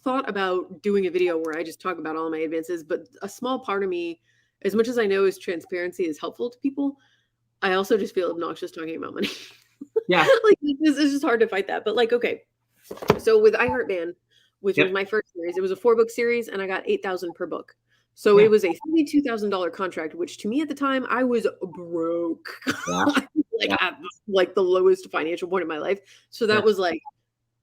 thought about doing a video where I just talk about all my advances, but a small part of me, as much as I know is transparency is helpful to people, I also just feel obnoxious talking about money. Yeah. Like, it's just hard to fight that. But like, okay, so with I Heart Man, which was my first series, it was a 4-book series, and I got 8,000 per book. So it was a $32,000 contract, which to me at the time, I was broke. Like the lowest financial point of my life. So that was like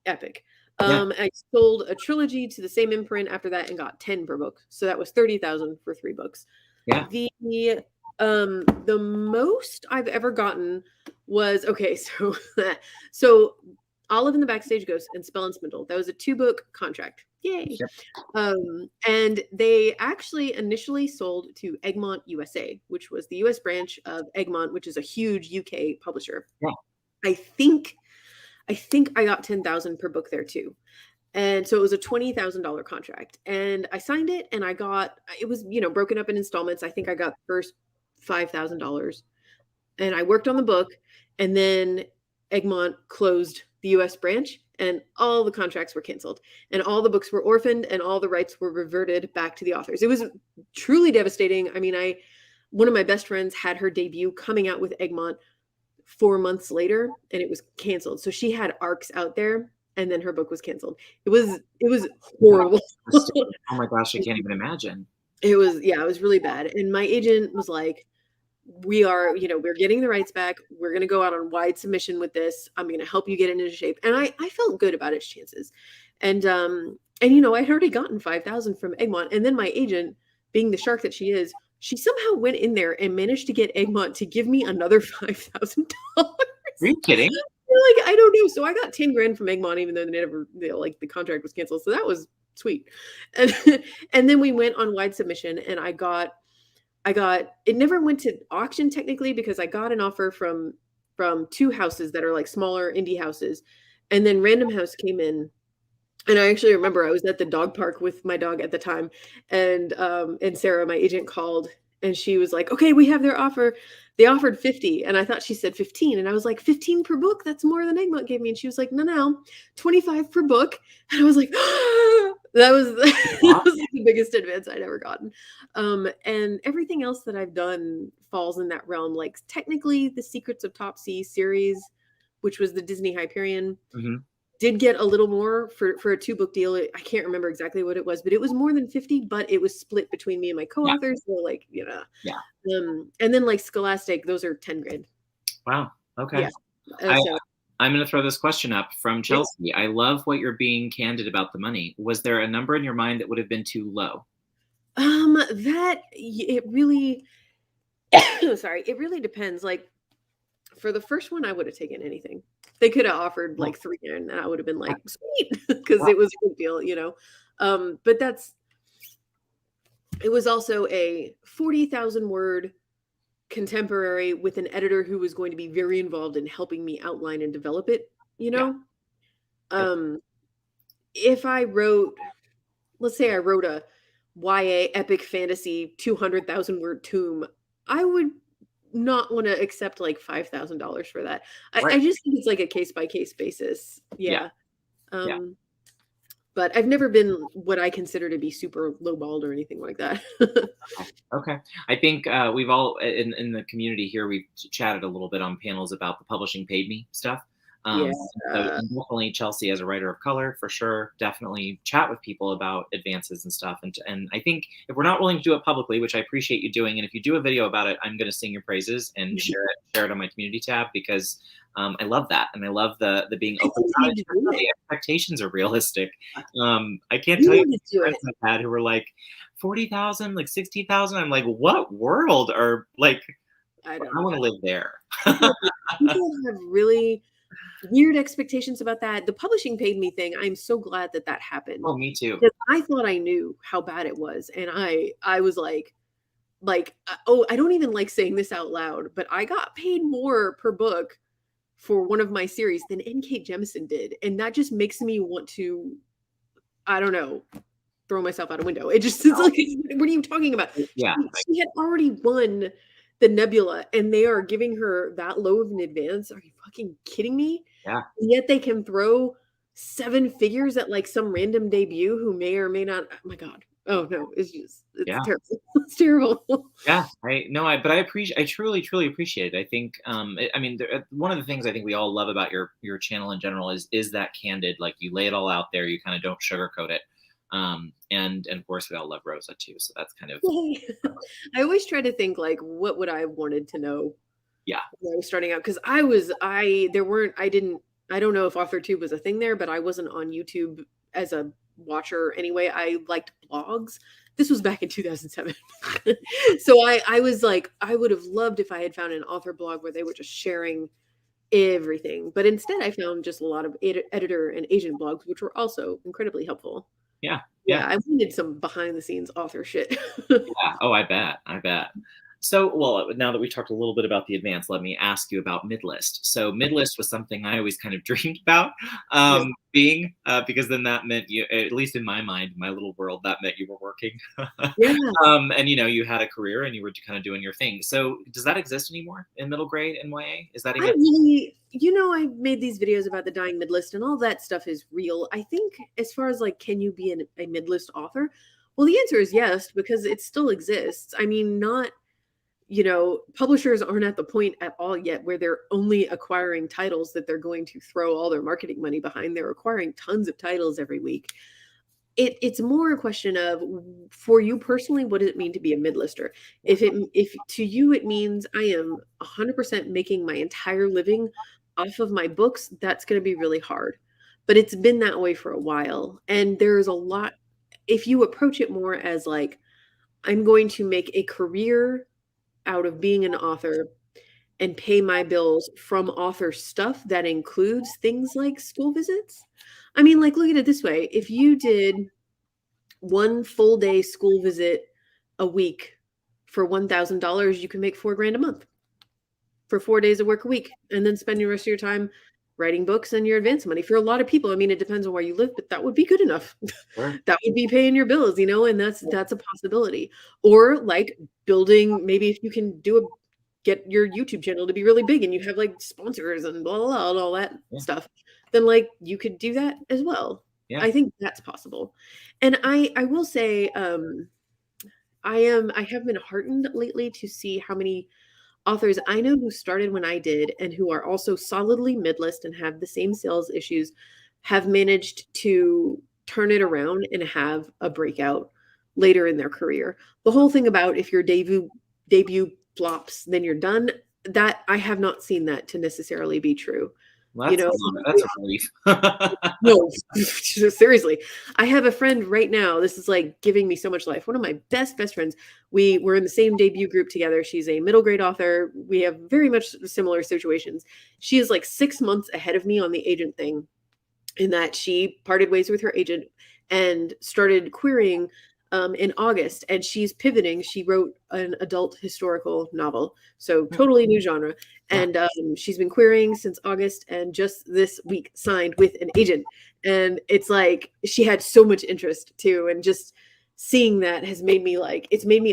epic. I sold a trilogy to the same imprint after that and got 10 per book. So that was 30,000 for 3 books. Yeah. The most I've ever gotten was, okay, so Olive in the Backstage Ghost and Spell and Spindle. That was a 2-book contract. Yay. Yep. And they actually initially sold to Egmont USA, which was the US branch of Egmont, which is a huge UK publisher. Yeah. I think I got 10,000 per book there too. And so it was a $20,000 contract, and I signed it, and it was, broken up in installments. I think I got the first $5,000, and I worked on the book, and then Egmont closed the US branch, and all the contracts were canceled, and all the books were orphaned, and all the rights were reverted back to the authors. It was truly devastating. I mean, one of my best friends had her debut coming out with Egmont 4 months later, and it was canceled. So she had arcs out there, and then her book was canceled. It was horrible. Oh my gosh, I can't even imagine. It was really bad. And my agent was like, we're getting the rights back. We're going to go out on wide submission with this. I'm going to help you get it into shape. And I felt good about its chances. And I'd already gotten 5,000 from Egmont. And then my agent, being the shark that she is, she somehow went in there and managed to get Egmont to give me another $5,000. Are you kidding? Like, I don't know. So I got 10 grand from Egmont, even though the contract was canceled. So that was sweet. And then we went on wide submission, and I got, it never went to auction technically, because I got an offer from 2 houses that are like smaller indie houses. And then Random House came in. And I actually remember I was at the dog park with my dog at the time, and Sarah, my agent, called, and she was like, okay, we have their offer. They offered 50. And I thought she said 15. And I was like, 15 per book? That's more than Egmont gave me. And she was like, no, 25 per book. And I was like, that was the biggest advance I'd ever gotten. And everything else that I've done falls in that realm. Like, technically the Secrets of Top Sea series, which was the Disney Hyperion, did get a little more for a 2-book deal. I can't remember exactly what it was, but it was more than 50, but it was split between me and my co-authors. So like, and then like Scholastic, those are 10 grand. Wow. Okay. Yeah. I'm going to throw this question up from Chelsea. Yes. I love what you're being candid about the money. Was there a number in your mind that would have been too low? It really, it really depends. Like, for the first one, I would have taken anything. They could have offered like 3 grand, and I would have been like, sweet, because it was a big deal, But it was also a 40,000 word contemporary with an editor who was going to be very involved in helping me outline and develop it, If I wrote, let's say I wrote a YA epic fantasy 200,000 word tome, I would not want to accept like $5,000 for that. I just think it's like a case by case basis. Yeah. But I've never been what I consider to be super lowballed or anything like that. Okay. I think we've all in the community here, we've chatted a little bit on panels about the publishing paid me stuff. Yeah. So definitely Chelsea as a writer of color, for sure, definitely chat with people about advances and stuff. And I think if we're not willing to do it publicly, which I appreciate you doing, and if you do a video about it, I'm going to sing your praises and share it on my community tab, because I love that. And I love the being open about it. The expectations are realistic. I can't tell you the friends I've had who were like 40,000, like 60,000. I'm like, what world are like, I want to live there. People have really weird expectations about that. The publishing paid me thing, I'm so glad that that happened. Oh, me too. Because I thought I knew how bad it was. And I was like, oh, I don't even like saying this out loud, but I got paid more per book for one of my series than N.K. Jemisin did. And that just makes me want to, I don't know, throw myself out a window. It just is like, what are you talking about? Yeah. She had already won the Nebula, and they are giving her that low of an advance. Are you fucking kidding me? Yeah. And yet they can throw 7 figures at like some random debut who may or may not. Oh my God. Oh no, it's terrible. It's terrible. Yeah, but I truly appreciate it. I think, I mean, one of the things I think we all love about your channel in general is that candid, like you lay it all out there. You kind of don't sugarcoat it. And of course we all love Rosa too. So that's kind of, I always try to think like, what would I have wanted to know? Yeah. When I was starting out. Cause I don't know if AuthorTube was a thing there, but I wasn't on YouTube as a watcher anyway. I liked blogs. This was back in 2007. So I was like, I would have loved if I had found an author blog where they were just sharing everything. But instead I found just a lot of editor and agent blogs, which were also incredibly helpful. Yeah. I wanted some behind the scenes author shit. Yeah. Oh, I bet. So, well, now that we talked a little bit about the advance, let me ask you about midlist. So midlist was something I always kind of dreamed about being, because then that meant you, at least in my mind, my little world, that meant you were working. Yeah. And you had a career and you were kind of doing your thing. So does that exist anymore in middle grade NYA? Is that even? I made these videos about the dying midlist and all that stuff is real. I think as far as like, can you be a midlist author? Well, the answer is yes, because it still exists. I mean, publishers aren't at the point at all yet where they're only acquiring titles that they're going to throw all their marketing money behind. They're acquiring tons of titles every week. It's more a question of, for you personally, what does it mean to be a midlister? If to you it means I am 100% making my entire living off of my books, that's going to be really hard. But it's been that way for a while. And there's a lot, if you approach it more as like, I'm going to make a career out of being an author and pay my bills from author stuff that includes things like school visits. I mean, like, look at it this way. If you did one full day school visit a week for $1,000, you can make $4,000 a month for 4 days of work a week, and then spend the rest of your time writing books and your advance money. For a lot of people, I mean, it depends on where you live, but that would be good enough. Sure. That would be paying your bills, and that's a possibility. Or like building, maybe if you can get your YouTube channel to be really big and you have like sponsors and blah, blah, blah, and all that stuff, then like you could do that as well. Yeah. I think that's possible. And I will say, I have been heartened lately to see how many authors I know who started when I did and who are also solidly midlist and have the same sales issues have managed to turn it around and have a breakout later in their career. The whole thing about if your debut flops, then you're done, that I have not seen that to necessarily be true. Well, that's a relief. No, seriously. I have a friend right now. This is like giving me so much life. One of my best friends. We were in the same debut group together. She's a middle grade author. We have very much similar situations. She is like 6 months ahead of me on the agent thing, in that she parted ways with her agent and started querying in August, and she's pivoting. She wrote an adult historical novel, so totally new genre. And she's been querying since August, and just this week signed with an agent. And it's like she had so much interest too, and just seeing that has made me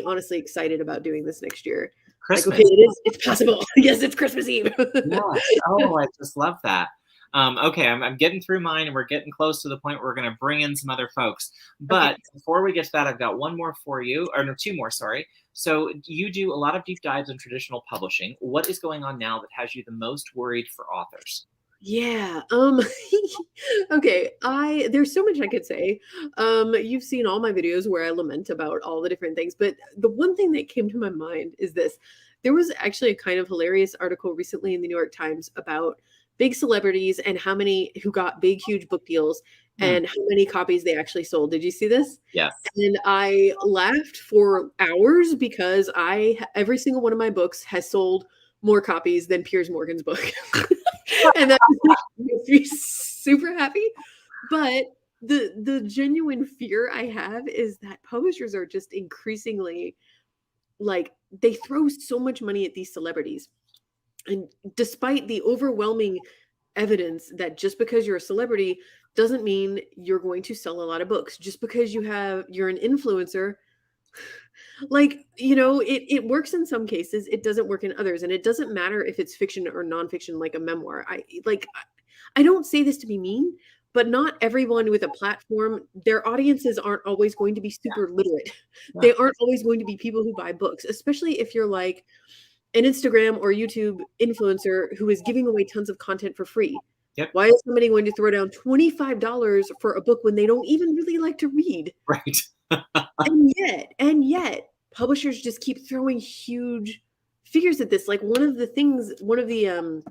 honestly excited about doing this next year. Christmas. Like, okay, it's possible. Yes, it's Christmas Eve. Yeah. Oh, I just love that. Okay, I'm getting through mine, and we're getting close to the point where we're going to bring in some other folks. But before we get to that, I've got one more for you, or no, two more, sorry. So you do a lot of deep dives in traditional publishing. What is going on now that has you the most worried for authors? Yeah. Okay. There's so much I could say. You've seen all my videos where I lament about all the different things, but the one thing that came to my mind is this. There was actually a kind of hilarious article recently in the New York Times about big celebrities and how many who got big, huge book deals and how many copies they actually sold. Did you see this? Yes. And I laughed for hours because every single one of my books has sold more copies than Piers Morgan's book. And that makes me super happy. But the genuine fear I have is that publishers are just increasingly like they throw so much money at these celebrities. And despite the overwhelming evidence that just because you're a celebrity doesn't mean you're going to sell a lot of books. Just because you're an influencer, like, it works in some cases, it doesn't work in others, and it doesn't matter if it's fiction or nonfiction, like a memoir. I don't say this to be mean, but not everyone with a platform, their audiences aren't always going to be super literate. They aren't always going to be people who buy books, especially if you're like an Instagram or YouTube influencer who is giving away tons of content for free. Yep. Why is somebody going to throw down $25 for a book when they don't even really like to read? Right. And yet, publishers just keep throwing huge figures at this. Like one of the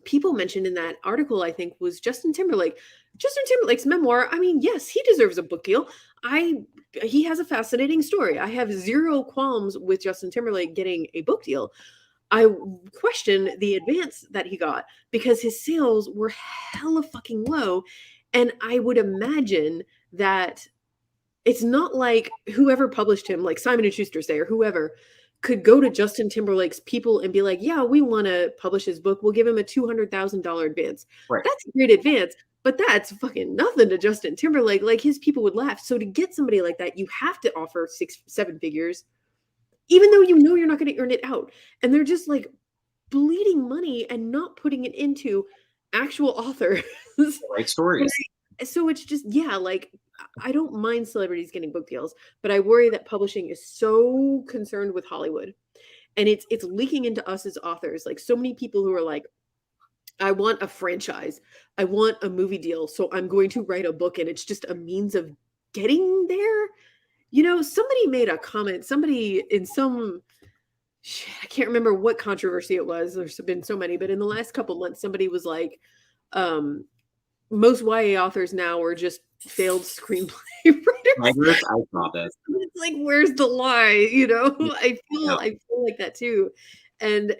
people mentioned in that article, I think, was Justin Timberlake. Justin Timberlake's memoir, I mean, yes, he deserves a book deal. He has a fascinating story. I have zero qualms with Justin Timberlake getting a book deal. I question the advance that he got because his sales were hella fucking low. And I would imagine that it's not like whoever published him, like Simon & Schuster, say, or whoever, could go to Justin Timberlake's people and be like, yeah, we want to publish his book. We'll give him a $200,000 advance. Right. That's a great advance, but that's fucking nothing to Justin Timberlake. Like, his people would laugh. So to get somebody like that, you have to offer 6-7 figures, even though you know you're not going to earn it out. And they're just like bleeding money and not putting it into actual authors. Right stories. So it's just, yeah, like, I don't mind celebrities getting book deals, but I worry that publishing is so concerned with Hollywood, and it's leaking into us as authors. Like, so many people who are like, I want a franchise, I want a movie deal, so I'm going to write a book, and it's just a means of getting there. Somebody made a comment, somebody in some, I can't remember what controversy it was. There's been so many, but in the last couple months, somebody was like, most YA authors now are just failed screenplay writers. I saw this. It's like, where's the lie? I feel like that too. And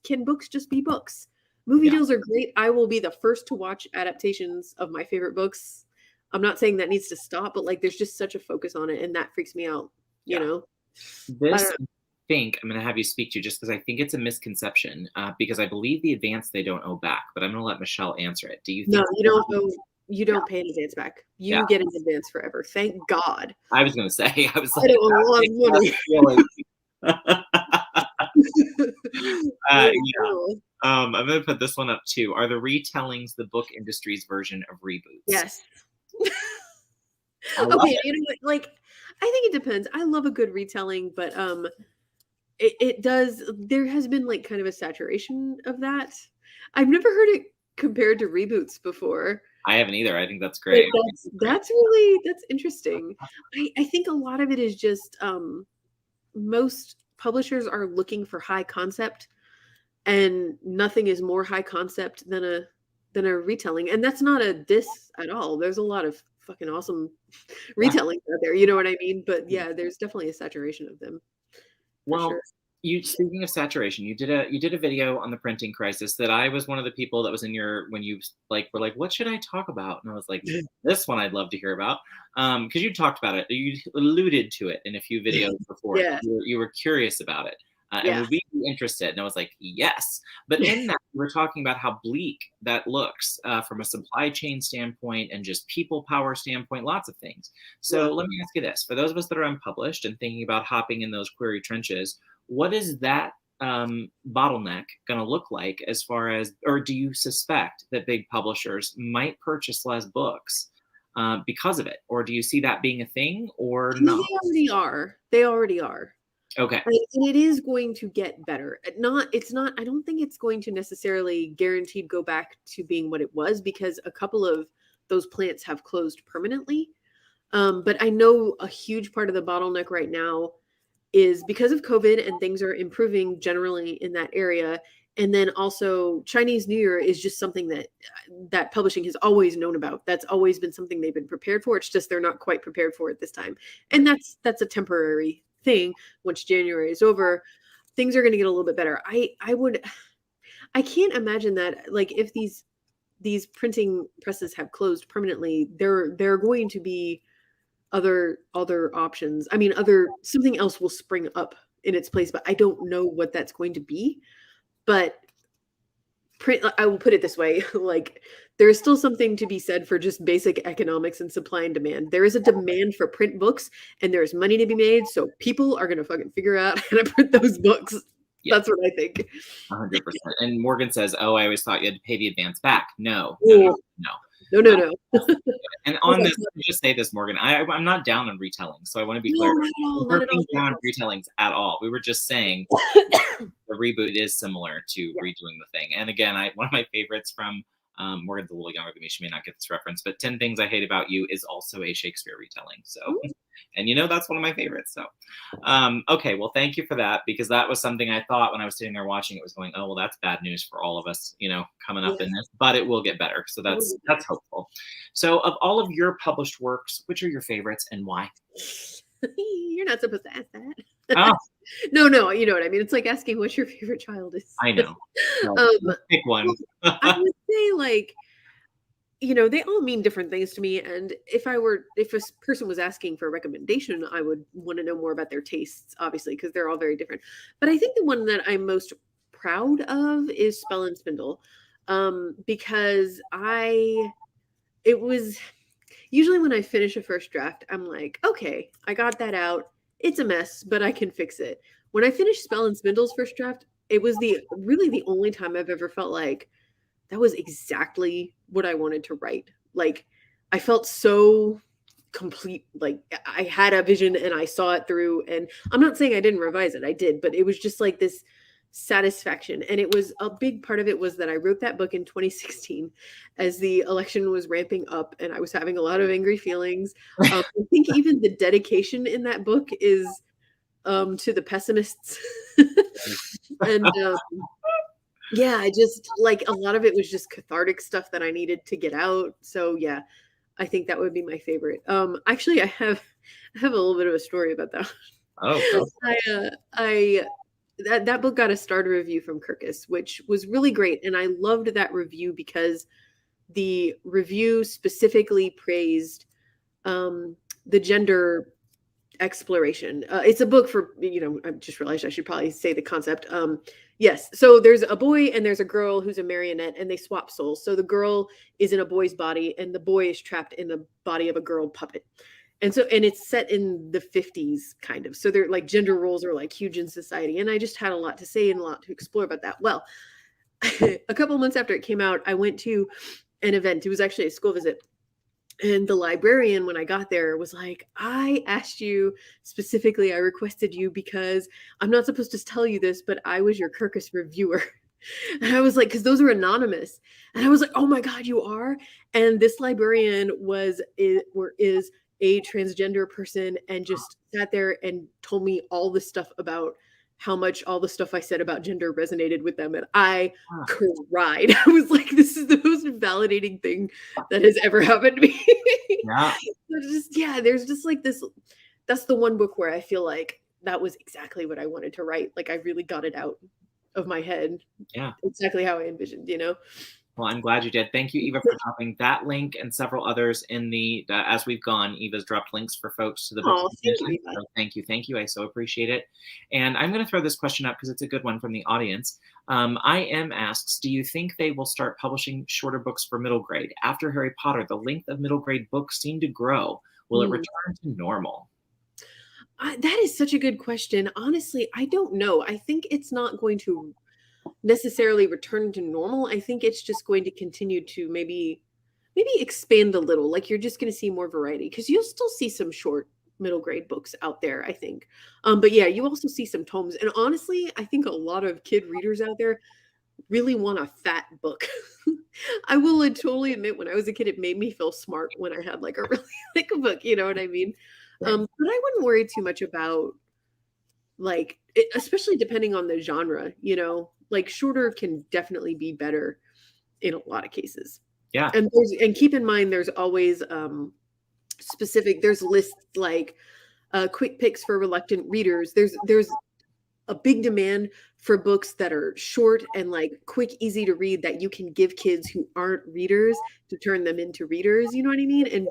can books just be books? Movie deals are great. I will be the first to watch adaptations of my favorite books. I'm not saying that needs to stop, but like, there's just such a focus on it, and that freaks me out. This, I think I'm going to have you speak to, just because I think it's a misconception, because I believe the advance they don't owe back, but I'm going to let Michelle answer it. Do you think? No, you don't pay an advance back. You get an advance forever. Thank God. I was going to say, I was like, I don't want money. I'm going to put this one up too. Are the retellings the book industry's version of reboots? Yes. Okay, like, I think it depends. I love a good retelling, but it does. There has been like kind of a saturation of that. I've never heard it compared to reboots before. I haven't either. I think that's great. That's interesting. I think a lot of it is just most publishers are looking for high concept, and nothing is more high concept than a retelling. And that's not a diss at all. There's a lot of fucking awesome retellings out there. You know what I mean? But yeah, there's definitely a saturation of them. Well, sure. Speaking of saturation, you did a video on the printing crisis that I was one of the people that was in when you were like, what should I talk about? And I was like, this one I'd love to hear about. Because you talked about it. You alluded to it in a few videos before. Yeah. You were curious about it. And would we be interested? And I was like, yes. But in that, we were talking about how bleak that looks from a supply chain standpoint and just people power standpoint, lots of things. So let me ask you this. For those of us that are unpublished and thinking about hopping in those query trenches, what is that bottleneck going to look like as far as, or do you suspect that big publishers might purchase less books because of it? Or do you see that being a thing or not? They already are. They already are. Okay. And it is going to get better. I don't think it's going to necessarily guaranteed go back to being what it was, because a couple of those plants have closed permanently. But I know a huge part of the bottleneck right now is because of COVID, and things are improving generally in that area. And then also Chinese New Year is just something that publishing has always known about. That's always been something they've been prepared for. It's just they're not quite prepared for it this time. And that's a temporary thing. Once January is over, things are going to get a little bit better. I can't imagine that, like, if these printing presses have closed permanently, there are going to be other options. I mean, something else will spring up in its place, but I don't know what that's going to be. But I will put it this way, like, there is still something to be said for just basic economics and supply and demand. There is a demand for print books, and there's money to be made, so people are going to fucking figure out how to print those books. Yeah. That's what I think. 100%. And Morgan says, "Oh, I always thought you had to pay the advance back." No. No. And on this, let me just say this, Morgan. I'm not down on retelling, so I want to be clear. We're not down on retellings at all. We were just saying the reboot is similar to redoing the thing. And again, one of my favorites from Morgan's a little younger than me. She may not get this reference, but 10 Things I Hate About You is also a Shakespeare retelling. So, and that's one of my favorites. So, okay, well, thank you for that, because that was something I thought when I was sitting there watching it was going, oh, well, that's bad news for all of us, coming up in this, but it will get better. So that's hopeful. So of all of your published works, which are your favorites and why? You're not supposed to ask that. Oh. No, you know what I mean? It's like asking what your favorite child is. I know. Pick one. I would say, like, they all mean different things to me. And if a person was asking for a recommendation, I would want to know more about their tastes, obviously, because they're all very different. But I think the one that I'm most proud of is Spell and Spindle, because it was usually when I finish a first draft, I'm like, okay, I got that out. It's a mess, but I can fix it. When I finished Spell and Spindle's first draft, it was really the only time I've ever felt like that was exactly what I wanted to write. Like, I felt so complete. Like, I had a vision and I saw it through. And I'm not saying I didn't revise it. I did, but it was just like this satisfaction. And it was a big part of it was that I wrote that book in 2016 as the election was ramping up and I was having a lot of angry feelings. I think even the dedication in that book is to the pessimists. And yeah, I just, like, a lot of it was just cathartic stuff that I needed to get out. So yeah, I think that would be my favorite. Actually, I have a little bit of a story about that. Oh, that book got a starter review from Kirkus, which was really great. And I loved that review because the review specifically praised the gender exploration. It's a book for, I just realized I should probably say the concept. Yes. So there's a boy and there's a girl who's a marionette and they swap souls. So the girl is in a boy's body and the boy is trapped in the body of a girl puppet. And it's set in the 50s kind of. So they're like gender roles are like huge in society. And I just had a lot to say and a lot to explore about that. Well, a couple of months after it came out, I went to an event. It was actually a school visit. And the librarian, when I got there, was like, I asked you specifically, I requested you because I'm not supposed to tell you this, but I was your Kirkus reviewer. And I was like, because those are anonymous. And I was like, oh my God, you are? And this librarian is a transgender person and just sat there and told me all the stuff about how much all the stuff I said about gender resonated with them. And I cried. I was like, this is the most validating thing that has ever happened to me. Yeah. There's just like this, that's the one book where I feel like that was exactly what I wanted to write. Like, I really got it out of my head. Yeah. Exactly how I envisioned, Well, I'm glad you did. Thank you, Eva, for dropping that link and several others in the, as we've gone, Eva's dropped links for folks to the book. Thank you. I so appreciate it. And I'm going to throw this question up because it's a good one from the audience. IM asks, do you think they will start publishing shorter books for middle grade? After Harry Potter, the length of middle grade books seemed to grow. Will it return to normal? That is such a good question. Honestly, I don't know. I think it's not going to necessarily return to normal. I think it's just going to continue to maybe expand a little. Like you're just going to see more variety because you'll still see some short middle grade books out there, I think. But yeah, you also see some tomes. And honestly, I think a lot of kid readers out there really want a fat book. I will totally admit when I was a kid, it made me feel smart when I had like a really thick book, you know what I mean? Right. But I wouldn't worry too much about like especially depending on the genre, you know, like shorter can definitely be better in a lot of cases. Yeah. And keep in mind there's always specific there's lists like quick picks for reluctant readers. There's a big demand for books that are short and like quick, easy to read that you can give kids who aren't readers to turn them into readers. You know what I mean? And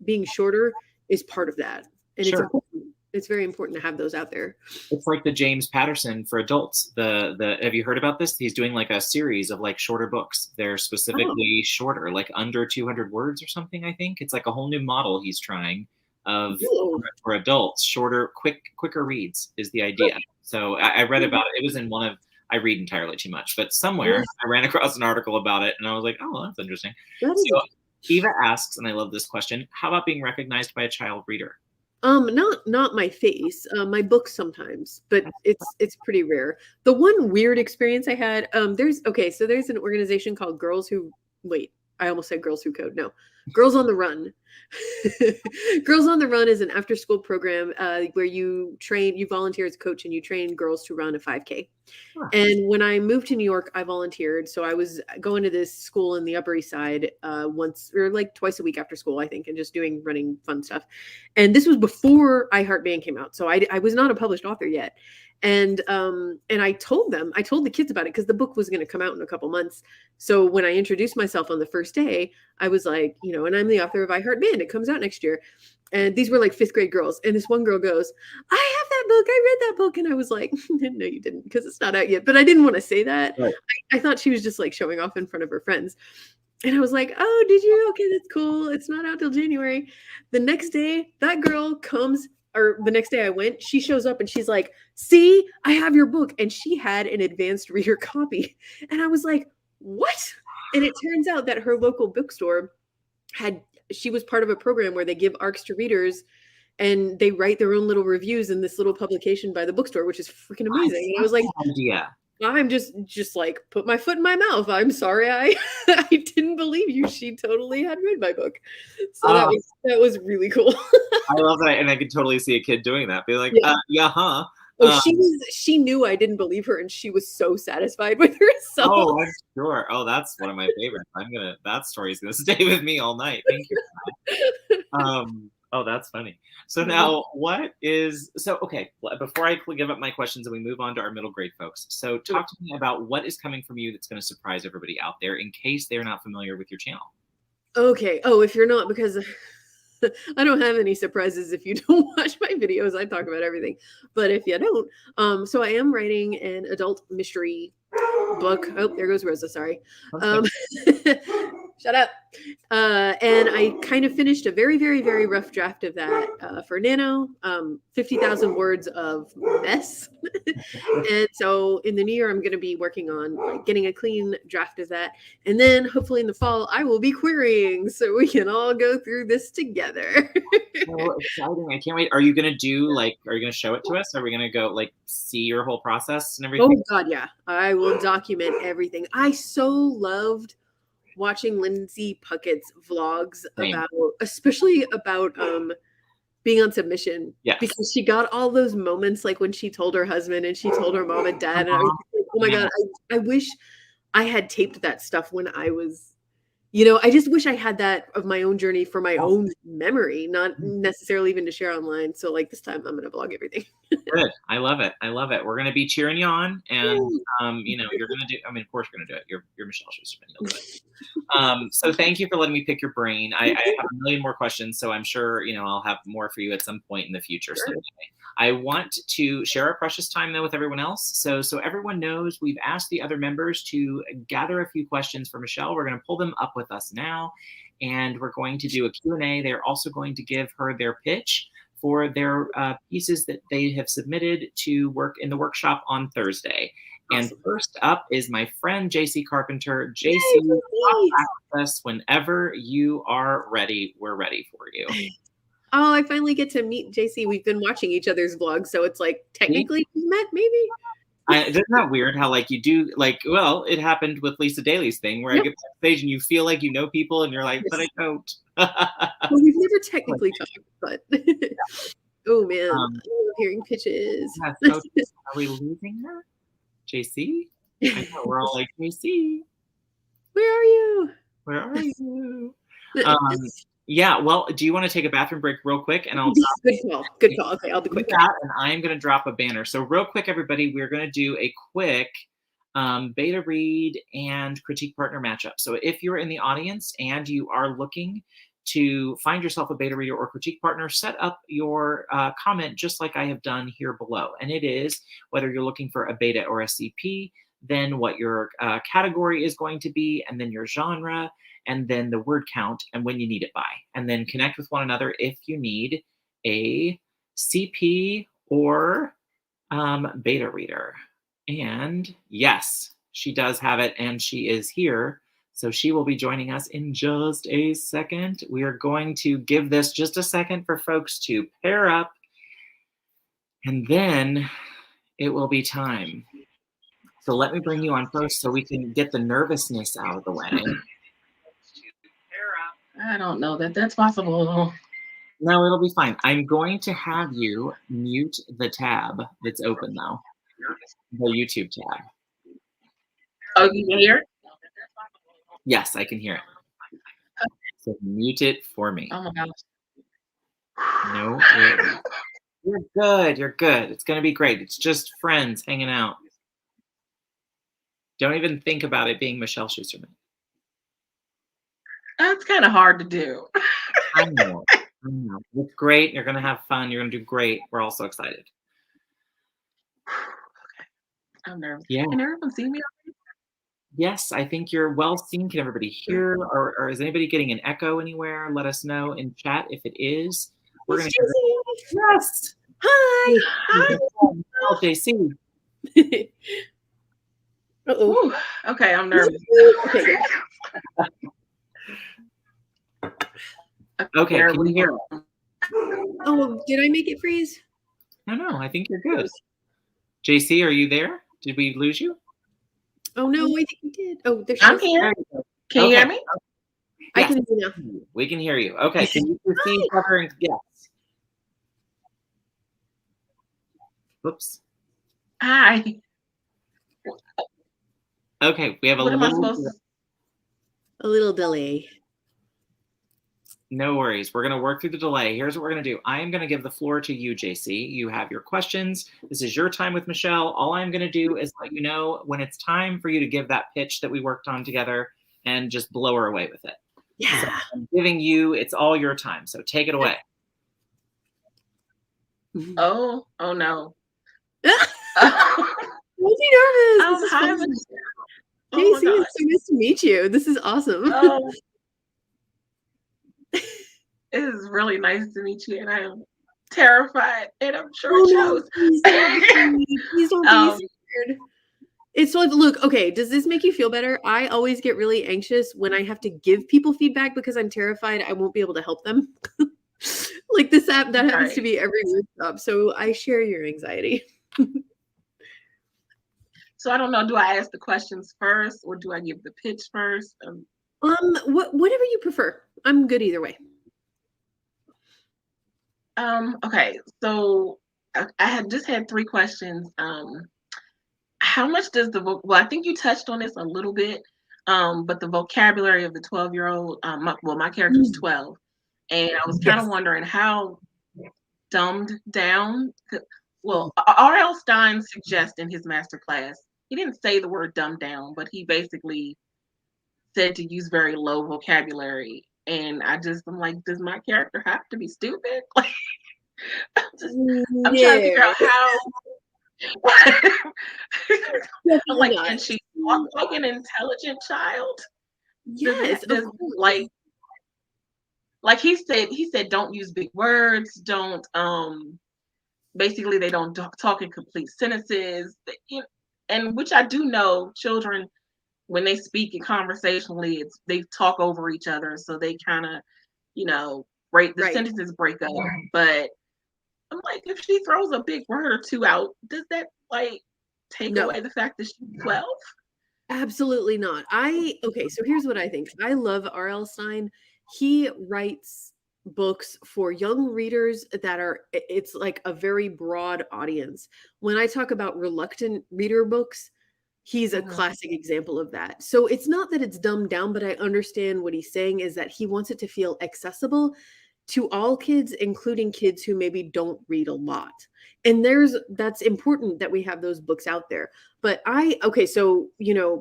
being shorter is part of that. And it's Sure. important. It's very important to have those out there. It's like the James Patterson for adults. The have you heard about this? He's doing like a series of like shorter books. They're specifically shorter, like under 200 words or something, I think. It's like a whole new model he's trying of for adults. Shorter, quicker reads is the idea. So I read about it. It was in one of, I read entirely too much, but somewhere I ran across an article about it and I was like, oh, that's interesting. So Eva asks, and I love this question, how about being recognized by a child reader? Not my face, my books sometimes, but it's pretty rare. The one weird experience I had, there's an organization called I almost said Girls Who Code. No, Girls on the Run. Girls on the Run is an after school program where you volunteer as a coach and you train girls to run a 5K. Huh. And when I moved to New York, I volunteered. So I was going to this school in the Upper East Side once or like twice a week after school, I think, and just running fun stuff. And this was before I Heart Band came out. So I was not a published author yet. And I told the kids about it because the book was going to come out in a couple months. So when I introduced myself on the first day, I was like, you know, and I'm the author of I Heart Band. It comes out next year. And these were like 5th grade girls. And this one girl goes, I have that book. I read that book. And I was like, no, you didn't, because it's not out yet. But I didn't want to say that. Right. I thought she was just like showing off in front of her friends. And I was like, oh, did you? Okay, that's cool. It's not out till January. The next day, that girl comes, or the next day I went, she shows up and she's like, see, I have your book. And she had an advanced reader copy. And I was like, what? And it turns out that her local bookstore she was part of a program where they give ARCs to readers and they write their own little reviews in this little publication by the bookstore, which is freaking amazing. And I was like, I'm just like, put my foot in my mouth. I'm sorry. I didn't believe you. She totally had read my book. So that was really cool. I love that. And I could totally see a kid doing that. Be like, huh? Oh, she knew I didn't believe her, and she was so satisfied with herself. Oh, I'm sure. Oh, that's one of my favorites. That story is gonna stay with me all night. Thank you. Oh, that's funny. So now okay, before I give up my questions and we move on to our middle grade folks. So talk to me about what is coming from you that's going to surprise everybody out there in case they're not familiar with your channel. Okay. Oh, if you're not, because I don't have any surprises if you don't watch my videos. I talk about everything. But if you don't, so I am writing an adult mystery book. Oh, there goes Rosa. Sorry. Shut up. And I kind of finished a very, very, very rough draft of that for Nano, 50,000 words of mess. And so in the new year, I'm going to be working on like getting a clean draft of that. And then hopefully in the fall, I will be querying so we can all go through this together. So exciting. I can't wait. Are you going to show it to us? Are we going to go like see your whole process and everything? Oh God, yeah. I will document everything. I so loved watching Lindsay Puckett's vlogs especially about being on submission. Yes. Because she got all those moments like when she told her husband and she told her mom and dad. And I was like, oh my God, I wish I had taped that stuff when I was, I just wish I had that of my own journey for my own memory, not necessarily even to share online. So like this time I'm going to vlog everything. Good. I love it. We're going to be cheering you on. And, you're going to do, of course you're going to do it. You're Michelle Schusterman. You'll do it. So thank you for letting me pick your brain. I have a million more questions, so I'm sure, I'll have more for you at some point in the future. Sure. So anyway, I want to share our precious time though with everyone else. So everyone knows we've asked the other members to gather a few questions for Michelle. We're going to pull them up with us now, and we're going to do a Q&A. They're also going to give her their pitch for their pieces that they have submitted to work in the workshop on Thursday. And Awesome. first up is my friend JC Carpenter. JC, Yay, talk back with us whenever you are ready. We're ready for you. Oh, I finally get to meet JC. We've been watching each other's vlogs, so it's like technically we met, maybe. Isn't that weird how like you do like, well, it happened with Lisa Daly's thing where I get backstage and you feel like you know people and you're like, but I don't. Well, we've never technically talked, but oh man, I love hearing pitches. Yeah, so are we losing her? JC? I know we're all like, JC. Where are you? Where are you? Yeah, well, do you want to take a bathroom break real quick? And I'll good call. Good call. Okay, I'll be quick. And I'm going to drop a banner. So real quick, everybody, we're going to do a quick beta read and critique partner matchup. So if you're in the audience and you are looking to find yourself a beta reader or critique partner, set up your comment just like I have done here below. And it is whether you're looking for a beta or a CP, then what your category is going to be, and then your genre, and then the word count and when you need it by. And then connect with one another if you need a CP or beta reader. And yes, she does have it and she is here. So she will be joining us in just a second. We are going to give this just a second for folks to pair up, and then it will be time. So let me bring you on first so we can get the nervousness out of the way. I don't know that that's possible. No, it'll be fine. I'm going to have you mute the tab that's open though. The YouTube tab. Oh, you can hear it? Yes, I can hear it. So mute it for me. Oh my gosh. No, you're good. You're good. It's going to be great. It's just friends hanging out. Don't even think about it being Michelle Schusterman. That's kind of hard to do. I know. It's great. You're going to have fun. You're going to do great. We're all so excited. Okay. I'm nervous. Yeah. Can everyone see me? Yes, I think you're well seen. Can everybody hear? Or is anybody getting an echo anywhere? Let us know in chat if it is. We're going to. Yes. Hi. Hi. Oh, JC. Uh-oh. Okay, I'm nervous. Okay. Okay, can you hear? Oh, did I make it freeze? No, I think you're good. JC, are you there? Did we lose you? Oh no, I think we did. Oh, there's. I'm here. Can you hear me? I can hear you now. We can hear you. Okay, can you see each other and yes? Oops. Hi. Okay, we have a What am I little. supposed to? A little delay. No worries. We're going to work through the delay. Here's what we're going to do. I am going to give the floor to you, JC. You have your questions. This is your time with Michelle. All I'm going to do is let you know when it's time for you to give that pitch that we worked on together and just blow her away with it. Yeah. So I'm giving you, it's all your time. So take it away. Oh no. Don't be nervous. Hi, JC, oh it's so nice to meet you. This is awesome. It is really nice to meet you, and I am terrified, and I'm sure it shows. Please don't be scared. It's like, look, okay, does this make you feel better? I always get really anxious when I have to give people feedback because I'm terrified I won't be able to help them. Like this app, that happens to be every workshop, so I share your anxiety. So I don't know, do I ask the questions first, or do I give the pitch first? Whatever you prefer. I'm good either way. Okay, so I had just had 3 questions. How much does well, I think you touched on this a little bit, but the vocabulary of the 12-year-old, my character is 12, and I was kind of wondering how dumbed down. Well, R.L. Stein suggests in his master class, he didn't say the word dumbed down, but he basically said to use very low vocabulary. And I'm like, does my character have to be stupid? Like, I'm trying to figure out how. I'm like, can she talk like an intelligent child? Yes, like, like he said, don't use big words. Don't basically they don't talk in complete sentences. And which I do know, children when they speak in conversationally, they talk over each other, so they kind of, break the sentences break up. But I'm like, if she throws a big word or two out, does that like take away the fact that she's 12? Absolutely not. Okay, so here's what I think. I love R.L. Stine. He writes books for young readers that it's like a very broad audience. When I talk about reluctant reader books, he's a classic example of that. So it's not that it's dumbed down, but I understand what he's saying is that he wants it to feel accessible to all kids, including kids who maybe don't read a lot. And that's important that we have those books out there. But okay, so,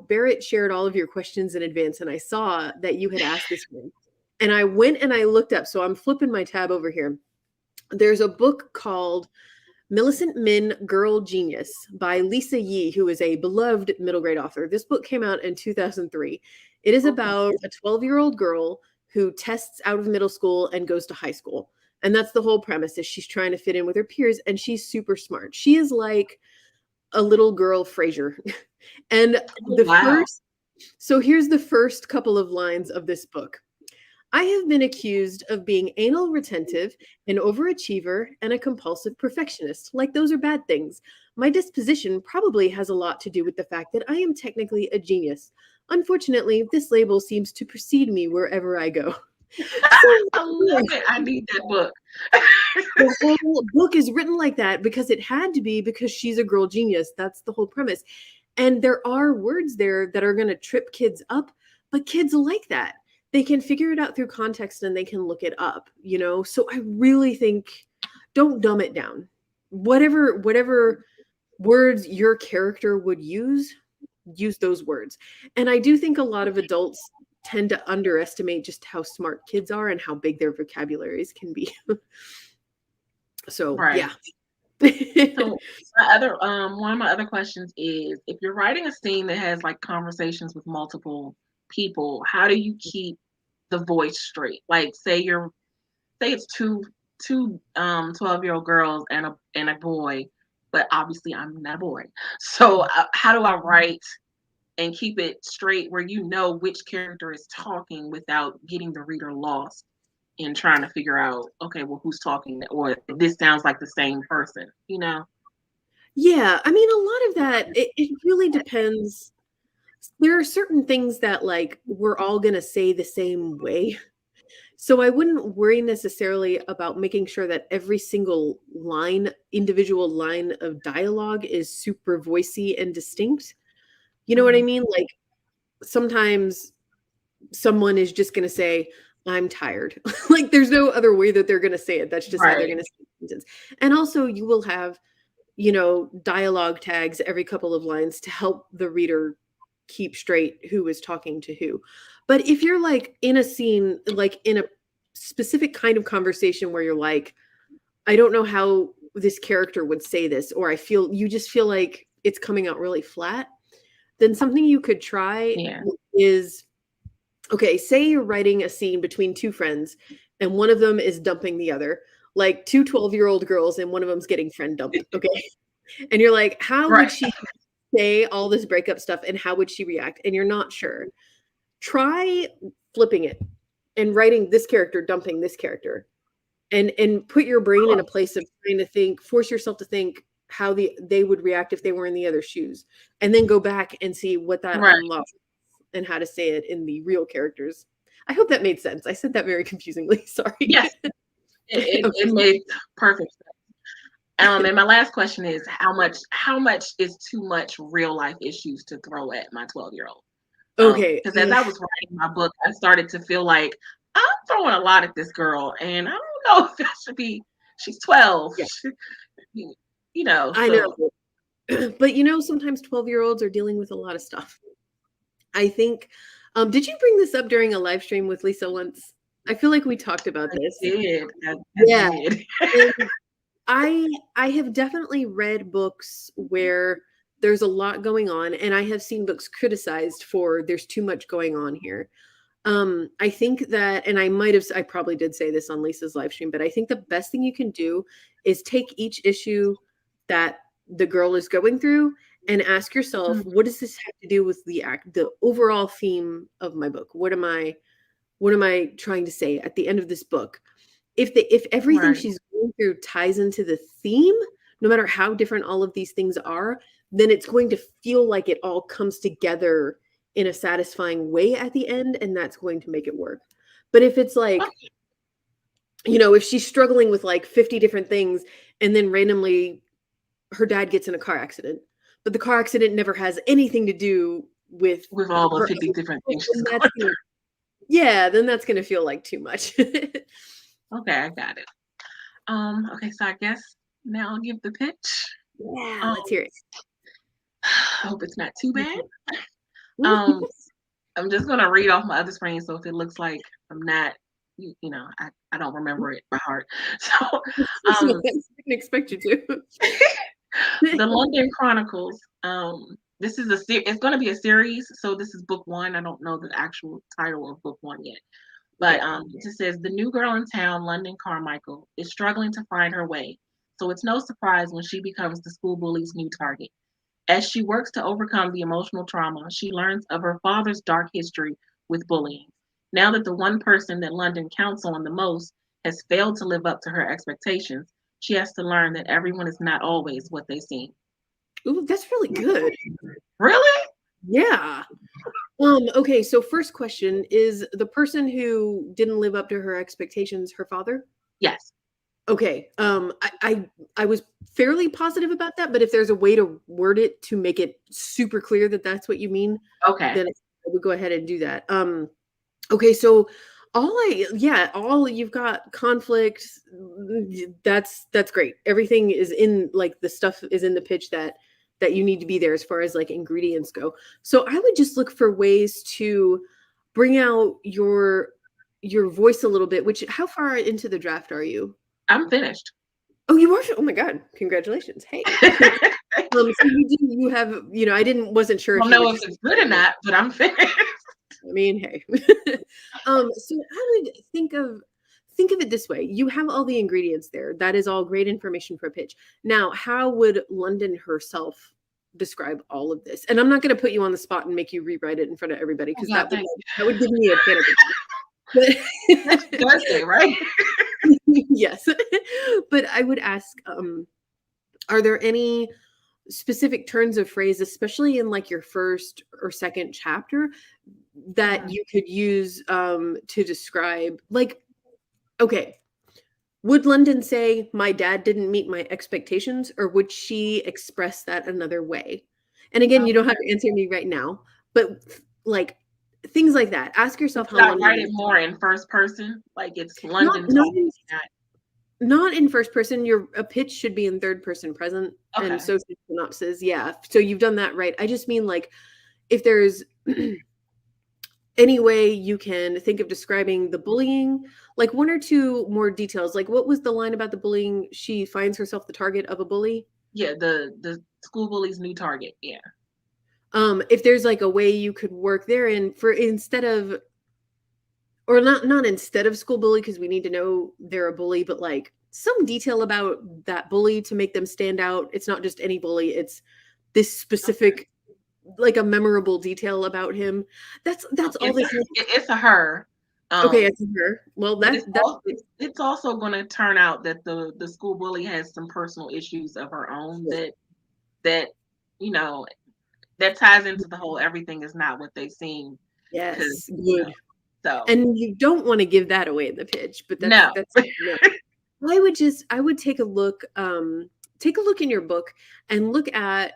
Barrett shared all of your questions in advance, and I saw that you had asked this one. And I went and I looked up, so I'm flipping my tab over here. There's a book called Millicent Min, Girl Genius by Lisa Yee, who is a beloved middle grade author. This book came out in 2003. It is about a 12-year-old girl who tests out of middle school and goes to high school. And that's the whole premise, is she's trying to fit in with her peers, and she's super smart. She is like a little girl Frasier. And so here's the first couple of lines of this book. I have been accused of being anal retentive, an overachiever, and a compulsive perfectionist. Like those are bad things. My disposition probably has a lot to do with the fact that I am technically a genius. Unfortunately, this label seems to precede me wherever I go. I love it. I need that book. The whole book is written like that because it had to be, because she's a girl genius. That's the whole premise. And there are words there that are going to trip kids up, but kids like that. They can figure it out through context and they can look it up, So I really think, don't dumb it down. Whatever words your character would use those words. And I do think a lot of adults tend to underestimate just how smart kids are and how big their vocabularies can be. So, yeah. So one of my other questions is, if you're writing a scene that has like conversations with multiple people, how do you keep the voice straight? Like say it's two 12-year-old girls and a boy, but obviously I'm not a boy. So how do I write and keep it straight where which character is talking without getting the reader lost in trying to figure out, okay, well, who's talking, or this sounds like the same person, Yeah, I mean, a lot of that, it really depends. There are certain things that like we're all going to say the same way. So I wouldn't worry necessarily about making sure that every single individual line of dialogue is super voicey and distinct. You know what I mean? Like sometimes someone is just going to say, I'm tired. Like there's no other way that they're going to say it. That's just how they're going to say the sentence. And also you will have, dialogue tags every couple of lines to help the reader keep straight who is talking to who. But if you're like in a scene, like in a specific kind of conversation where you're like, I don't know how this character would say this, or you just feel like it's coming out really flat, then something you could try is, okay, say you're writing a scene between two friends and one of them is dumping the other, like two 12-year-old girls and one of them's getting friend dumped. Okay. And you're like, how would she say all this breakup stuff and how would she react? And you're not sure. Try flipping it and writing this character dumping this character, and put your brain in a place of trying to think, force yourself to think how they would react if they were in the other shoes, and then go back and see what that unlocks and how to say it in the real characters. I hope that made sense. I said that very confusingly. Sorry. Yes, it made perfect sense. And my last question is, how much is too much real life issues to throw at my 12-year-old? Okay. Because as I was writing my book, I started to feel like I'm throwing a lot at this girl, and I don't know if that should be. She's 12. Yeah. I know. But sometimes 12-year-olds are dealing with a lot of stuff. I think, did you bring this up during a live stream with Lisa once? I feel like we talked about this. I did. I have definitely read books where there's a lot going on, and I have seen books criticized for there's too much going on here. I think that, and I probably did say this on Lisa's live stream, but I think the best thing you can do is take each issue that the girl is going through and ask yourself, what does this have to do with the overall theme of my book? What am I trying to say at the end of this book? If everything she's going through ties into the theme, no matter how different all of these things are, then it's going to feel like it all comes together in a satisfying way at the end, and that's going to make it work. But if it's like, if she's struggling with like 50 different things and then randomly her dad gets in a car accident, but the car accident never has anything to do with all the 50 different things she's going through. Yeah, then that's going to feel like too much. Okay, I got it. Okay, so I guess now I'll give the pitch. Yeah, let's hear it. I hope it's not too bad. I'm just gonna read off my other screen, so if it looks like I'm not, I don't remember it by heart. So I didn't expect you to. The London Chronicles. This is it's going to be a series, so this is book 1. I don't know the actual title of book 1 yet, but it just says the new girl in town, London Carmichael, is struggling to find her way. So it's no surprise when she becomes the school bully's new target. As she works to overcome the emotional trauma, she learns of her father's dark history with bullying. Now that the one person that London counts on the most has failed to live up to her expectations, she has to learn that everyone is not always what they seem. Ooh, that's really good. Really? Yeah. Okay, so first question, is the person who didn't live up to her expectations her father? Yes. Okay. I was fairly positive about that, but if there's a way to word it to make it super clear that that's what you mean, okay, then I would go ahead and do that. Okay, so all you've got conflict. That's great. Everything is in, like, the stuff is in the pitch that you need to be there as far as like ingredients go. So I would just look for ways to bring out your voice a little bit. Which, how far into the draft are you? I'm finished. Oh, you are? Oh my God. Congratulations. Hey. So you have, wasn't sure. I don't know if it's good or not, but I'm finished. I mean, hey. So I would think of it this way. You have all the ingredients there. That is all great information for a pitch. Now, how would London herself describe all of this? And I'm not going to put you on the spot and make you rewrite it in front of everybody, because that would give me a panic attack. That's Thursday, right? Yes. But I would ask, are there any specific turns of phrase, especially in like your first or second chapter, that you could use to describe, like, okay, would London say my dad didn't meet my expectations, or would she express that another way? And again, you don't have to answer me right now, but like things like that. Ask yourself how London write it more in first person, like it's London. Not in first person. A pitch should be in third person present, and so should synopsis. Yeah. So you've done that right. I just mean, like, if there's any way you can think of describing the bullying, like 1 or 2 more details. Like, what was the line about the bullying? She finds herself the target of a bully. Yeah, the school bully's new target. Yeah. If there's like a way you could work therein for, instead of, or not instead of school bully, because we need to know they're a bully, but like some detail about that bully to make them stand out. It's not just any bully. It's this specific, like a memorable detail about him. That's all this is. It's a her. Okay, it's a her. Well, it's also going to turn out that the school bully has some personal issues of her own that that ties into the whole everything is not what they seem. Yes, good. So, and you don't want to give that away in the pitch, but that's no. I would take a look in your book and look at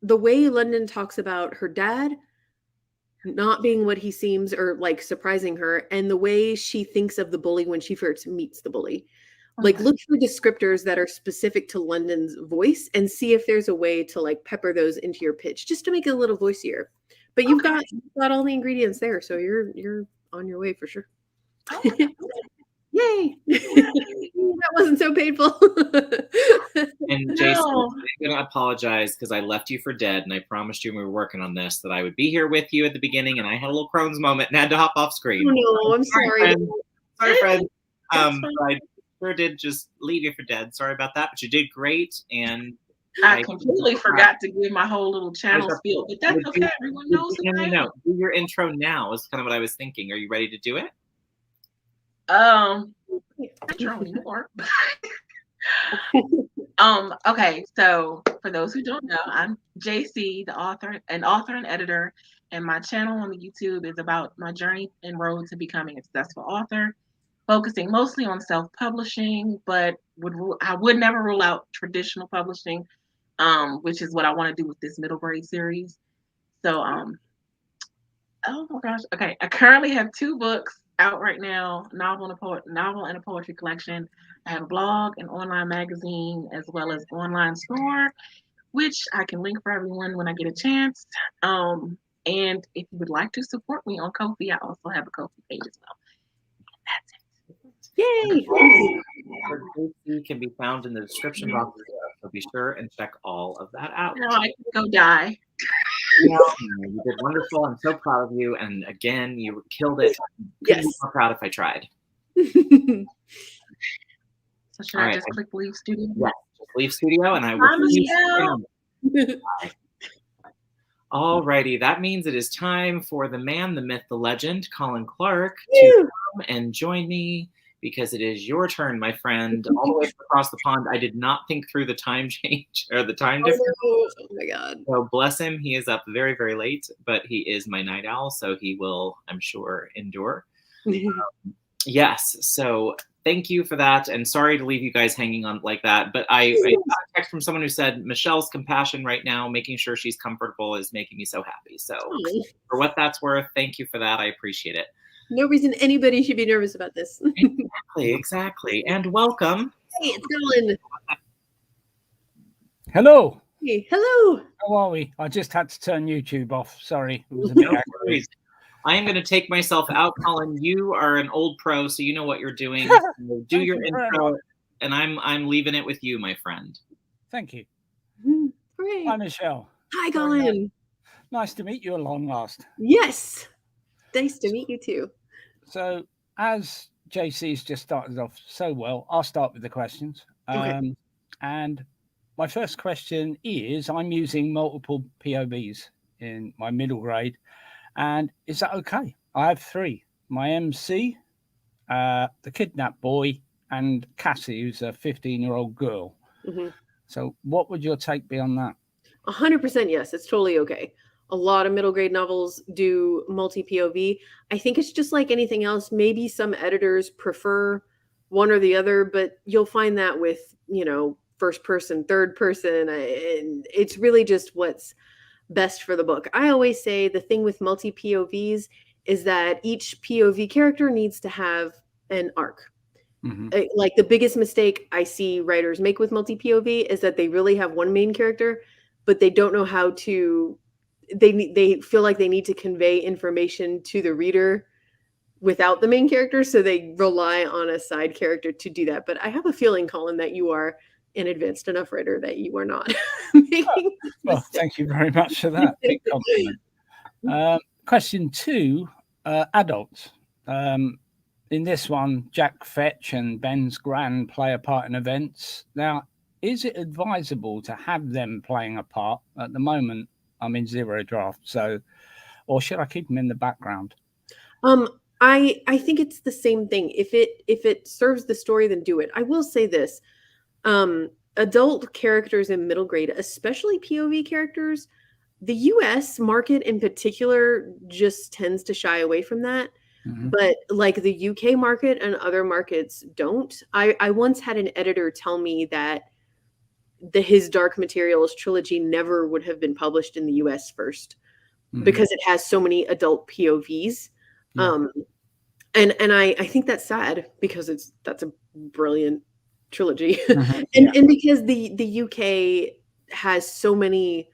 the way London talks about her dad not being what he seems, or like surprising her, and the way she thinks of the bully when she first meets the bully. Like, look for descriptors that are specific to London's voice and see if there's a way to like pepper those into your pitch just to make it a little voicier. But you've got all the ingredients there, so you're on your way for sure. Yay! That wasn't so painful. And Jason, No. I'm going to apologize because I left you for dead, and I promised you when we were working on this that I would be here with you at the beginning, and I had a little Crohn's moment and had to hop off screen. Oh no, I'm sorry. Friend. Sorry, friend. That's fine. I sure did just leave you for dead. Sorry about that, but you did great, and I completely forgot to give my whole little channel spiel, but that's okay. Everyone knows who I am. No. Do your intro now is kind of what I was thinking. Are you ready to do it? Intro anymore. Okay, so for those who don't know, I'm JC, the author and editor, and my channel on the YouTube is about my journey and road to becoming a successful author, focusing mostly on self-publishing, but I would never rule out traditional publishing, which is what I want to do with this middle grade series. So, oh my gosh, okay, I currently have 2 books out right now, novel and a poetry collection. I have a blog, an online magazine, as well as online store, which I can link for everyone when I get a chance. And if you would like to support me on Ko-fi, I also have a Ko-fi page as well. That's it. Yay! Ko-fi can be found in the description box, so be sure and check all of that out. Now I can go die. You did wonderful. I'm so proud of you. And again, you killed it. Couldn't be more proud if I tried. So should I just click leave studio? Yes, just leave studio, and I will. Alrighty, that means it is time for the man, the myth, the legend, Colin Clark, to come and join me, because it is your turn, my friend. All the way across the pond. I did not think through the time change or the time difference. Oh my God. So bless him. He is up very, very late, but he is my night owl, so he will, I'm sure, endure. Yes. So thank you for that. And sorry to leave you guys hanging on like that. But I got a text from someone who said Michelle's compassion right now, making sure she's comfortable, is making me so happy. So for what that's worth, thank you for that. I appreciate it. No reason anybody should be nervous about this. Exactly. And welcome. Hey, it's Colin. Hello. Hey, hello. How are we? I just had to turn YouTube off. Sorry. It was a bit worries. I am going to take myself out, Colin. You are an old pro, so you know what you're doing. Do your intro, and I'm leaving it with you, my friend. Thank you. Great. Hi, Michelle. Hi, Colin. Nice to meet you at long last. Yes. Nice to meet you too. So, as JC's just started off so well, I'll start with the questions. Okay. And my first question is, I'm using multiple POVs in my middle grade. And is that okay? I have 3. My MC, the kidnapped boy, and Cassie, who's a 15-year-old girl. So what would your take be on that? 100% yes. It's totally okay. A lot of middle grade novels do multi-POV. I think it's just like anything else. Maybe some editors prefer one or the other, but you'll find that with, first person, third person, and it's really just what's best for the book. I always say the thing with multi-POVs is that each POV character needs to have an arc. Like the biggest mistake I see writers make with multi-POV is that they really have one main character, but they don't know how to, they feel like they need to convey information to the reader without the main character, so they rely on a side character to do that. But I have a feeling, Colin, that you are an advanced enough writer that you are not making well, thank you very much for that. Big compliment. Question 2, adults. In this one, Jack Fetch and Ben's Gran play a part in events. Now, is it advisable to have them playing a part? At the moment, I'm in 0 draft, so, or should I keep them in the background? I think it's the same thing. If it serves the story, then do it. I will say this. Adult characters in middle grade, especially POV characters, the US market in particular just tends to shy away from that. But like the UK market and other markets don't. I once had an editor tell me that his Dark Materials trilogy never would have been published in the US first because it has so many adult POVs. And I think that's sad because that's a brilliant trilogy. And because the UK has so many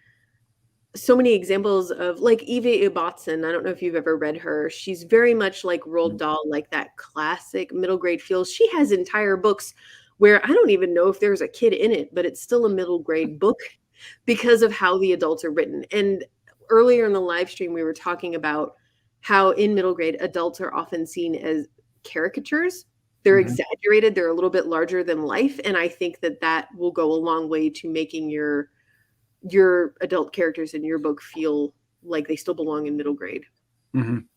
so many examples of like Eva Ibbotson. I don't know if you've ever read her. She's very much like Roald Dahl, like that classic middle grade feel. She has entire books where I don't even know if there's a kid in it, but it's still a middle grade book because of how the adults are written. And earlier in the live stream, we were talking about how in middle grade, adults are often seen as caricatures. They're exaggerated. They're a little bit larger than life. And I think that that will go a long way to making your adult characters in your book feel like they still belong in middle grade.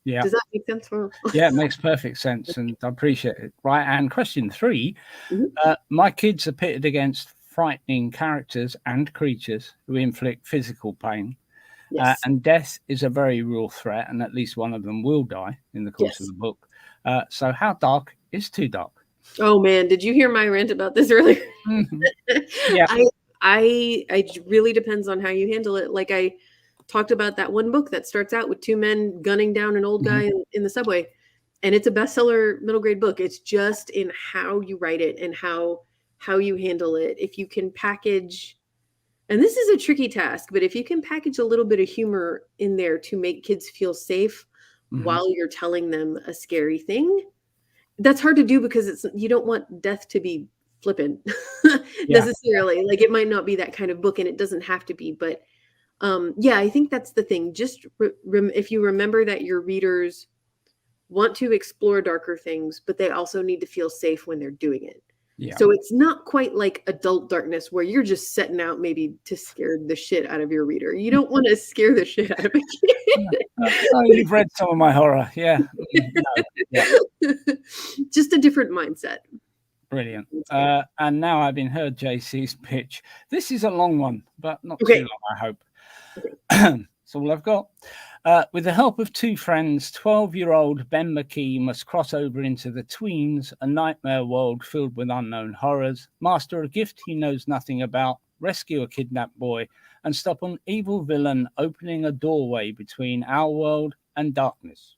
Yeah. Does that make sense? Yeah, it makes perfect sense, and I appreciate it. Right, and question 3. My kids are pitted against frightening characters and creatures who inflict physical pain. Yes. And death is a very real threat, and at least one of them will die in the course of the book. So how dark is too dark? Oh man, did you hear my rant about this earlier? Yeah. I really depends on how you handle it. Like I talked about that one book that starts out with 2 men gunning down an old guy in the subway, and it's a bestseller middle grade book. It's just in how you write it and how you handle it. If you can package, and this is a tricky task, but if you can package a little bit of humor in there to make kids feel safe while you're telling them a scary thing, that's hard to do because you don't want death to be flippant necessarily. Like it might not be that kind of book, and it doesn't have to be, but I think that's the thing. Just if you remember that your readers want to explore darker things, but they also need to feel safe when they're doing it. So it's not quite like adult darkness where you're just setting out maybe to scare the shit out of your reader. You don't want to scare the shit out of a kid. You've read some of my horror. Just a different mindset. Brilliant. And now having heard JC's pitch, this is a long one, but not too long, I hope. That's all I've got. With the help of 2 friends, 12-year-old Ben McKee must cross over into the tweens, a nightmare world filled with unknown horrors, master a gift he knows nothing about, rescue a kidnapped boy, and stop an evil villain opening a doorway between our world and darkness.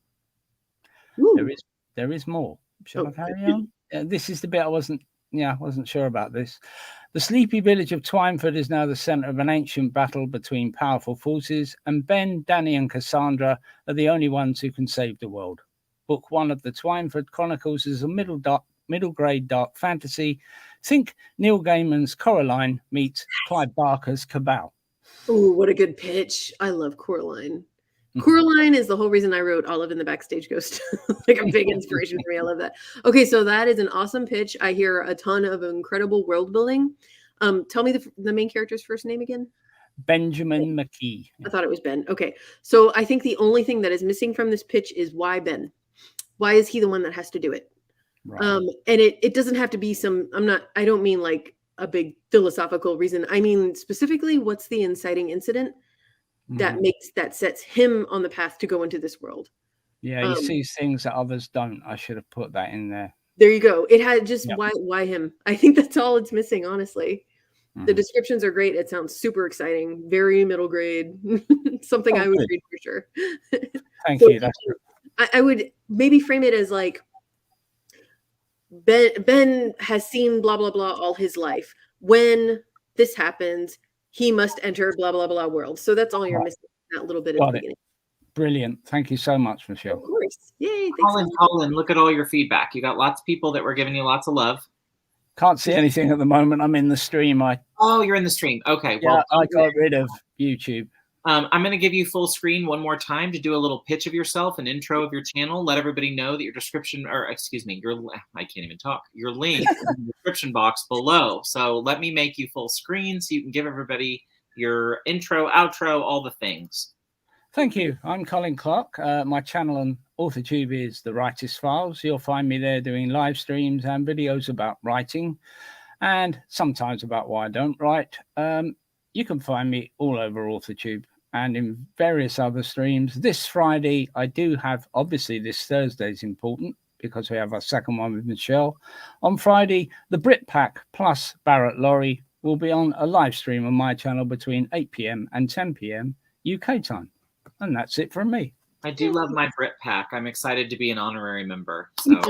There is more. Shall I carry on? This is the bit I wasn't sure about this. The sleepy village of Twynford is now the centre of an ancient battle between powerful forces, and Ben, Danny, and Cassandra are the only ones who can save the world. Book 1 of the Twynford Chronicles is a middle grade dark fantasy. Think Neil Gaiman's Coraline meets Clive Barker's Cabal. Oh, what a good pitch. I love Coraline. Coraline is the whole reason I wrote Olive in the Backstage Ghost. Like a big inspiration for me. I love that. Okay, so that is an awesome pitch. I hear a ton of incredible world building. Tell me the main character's first name again. Benjamin McKee. I thought it was Ben. Okay, so I think the only thing that is missing from this pitch is why Ben. Why is he the one that has to do it? Right. And it doesn't have to be I don't mean like a big philosophical reason. I mean specifically, what's the inciting incident that sets him on the path to go into this world? Yeah, he sees things that others don't. I should have put that in there. There you go. It had just why him? I think that's all it's missing, honestly. The descriptions are great. It sounds super exciting, very middle grade. Something I would read for sure. Thank you. That's I would maybe frame it as like Ben has seen blah blah blah all his life. When this happens, he must enter blah blah blah world. So that's all you're missing. That little bit of the beginning. Brilliant. Thank you so much, Michelle. Of course. Yay. Colin, look at all your feedback. You got lots of people that were giving you lots of love. Can't see anything at the moment. I'm in the stream. Oh, you're in the stream. Okay. Yeah, I got rid of YouTube. I'm going to give you full screen one more time to do a little pitch of yourself, an intro of your channel. Let everybody know that your description, I can't even talk. Your link in the description box below. So let me make you full screen so you can give everybody your intro, outro, all the things. Thank you. I'm Colin Clark. My channel on AuthorTube is The Writer's Files. You'll find me there doing live streams and videos about writing and sometimes about why I don't write. You can find me all over AuthorTube and in various other streams. This Friday, I do have, obviously this Thursday is important because we have our second one with Michelle. On Friday, the Brit Pack plus Barrett, Laurie will be on a live stream on my channel between 8 p.m. and 10 p.m. UK time. And that's it from me. I do love my Brit Pack. I'm excited to be an honorary member. So,